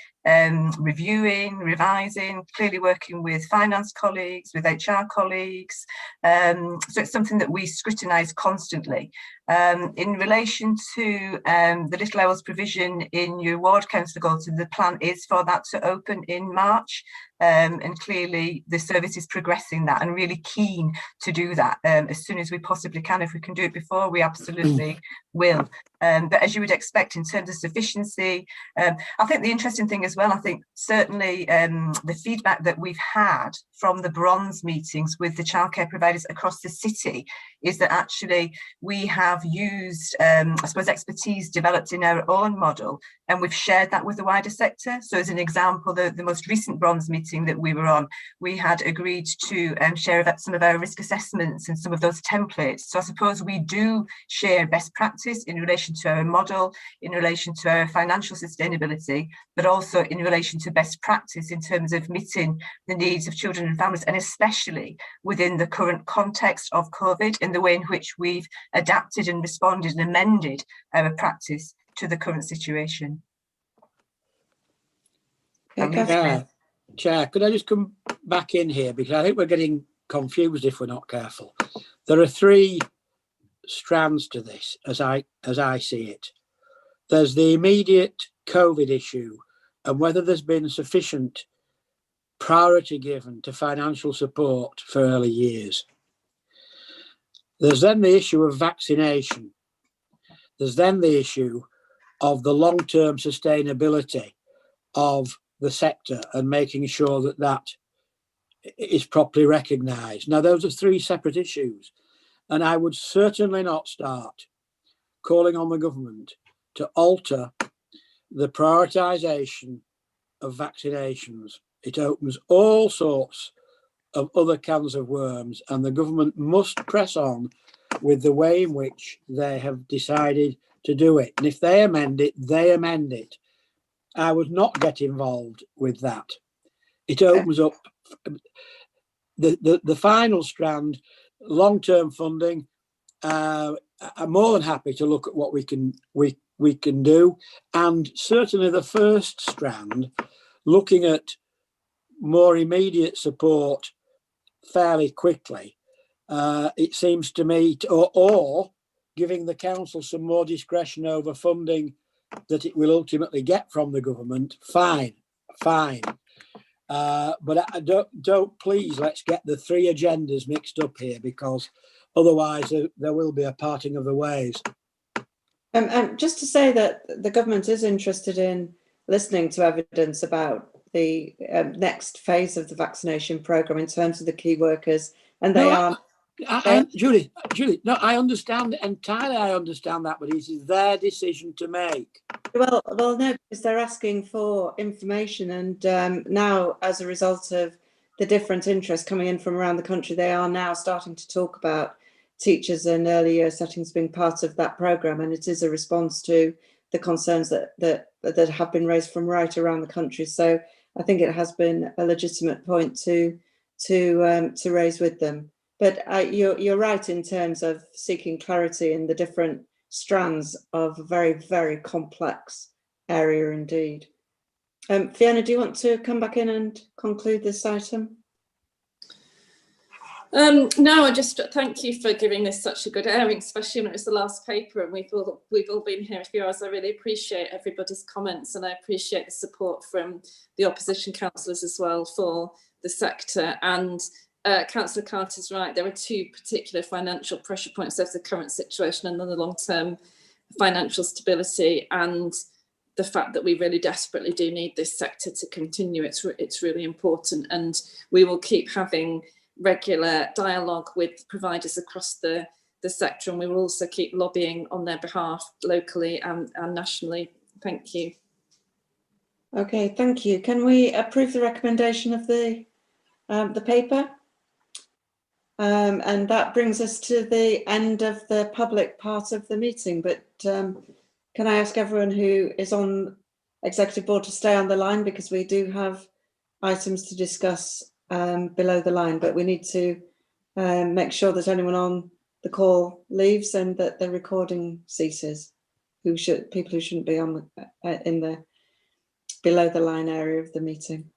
reviewing, revising, clearly working with finance colleagues, with HR colleagues. So it's something that we scrutinise constantly. In relation to the Little Owls provision in your ward, Councillor Galton, the plan is for that to open in March. And clearly the service is progressing that and really keen to do that as soon as we possibly can. If we can do it before, we absolutely will. But as you would expect in terms of sufficiency, I think the interesting thing as well, I think certainly the feedback that we've had from the bronze meetings with the childcare providers across the city is that actually we have used, I suppose, expertise developed in our own model, and we've shared that with the wider sector. So as an example, the most recent bronze meeting that we were on, we had agreed to share some of our risk assessments and some of those templates. So I suppose we do share best practice in relation to our model, in relation to our financial sustainability, but also in relation to best practice in terms of meeting the needs of children and families, and especially within the current context of COVID, in the way in which we've adapted and responded and amended our practice to the current situation. Chair, could I just come back in here, because I think we're getting confused if we're not careful. There are three strands to this as I see it. There's the immediate COVID issue and whether there's been sufficient priority given to financial support for early years. There's then the issue of vaccination. There's then the issue of the long-term sustainability of the sector and making sure that that is properly recognised. Now, those are three separate issues, and I would certainly not start calling on the government to alter the prioritisation of vaccinations. It opens all sorts of other cans of worms, and the government must press on with the way in which they have decided to do it. And if they amend it, they amend it. I would not get involved with that. It opens up the final strand, long-term funding, I'm more than happy to look at what we can do, and certainly the first strand, looking at more immediate support fairly quickly. It seems to me, or giving the council some more discretion over funding that it will ultimately get from the government. Fine. But I don't please, let's get the three agendas mixed up here, because otherwise there will be a parting of the ways. Just to say that the government is interested in listening to evidence about the next phase of the vaccination programme in terms of the key workers, and they are. Julie, no, I understand entirely. I understand that, but it is their decision to make. Well, no, because they're asking for information, and now, as a result of the different interests coming in from around the country, they are now starting to talk about teachers and early year settings being part of that programme, and it is a response to the concerns that have been raised from right around the country. So I think it has been a legitimate point to raise with them. But you're right in terms of seeking clarity in the different strands of a very, very complex area indeed. Fiona, do you want to come back in and conclude this item? No, I just thank you for giving this such a good airing, especially when it's the last paper and we've all been here a few hours. I really appreciate everybody's comments, and I appreciate the support from the opposition councillors as well for the sector. And Councillor Carter's right, there are two particular financial pressure points. There's the current situation and then the long-term financial stability, and the fact that we really desperately do need this sector to continue. It's really important, and we will keep having regular dialogue with providers across the sector, and we will also keep lobbying on their behalf locally and nationally. Thank you. Okay, thank you. Can we approve the recommendation of the paper? And that brings us to the end of the public part of the meeting, but can I ask everyone who is on Executive Board to stay on the line, because we do have items to discuss below the line, but we need to make sure that anyone on the call leaves and that the recording ceases. People who shouldn't be on in the below the line area of the meeting.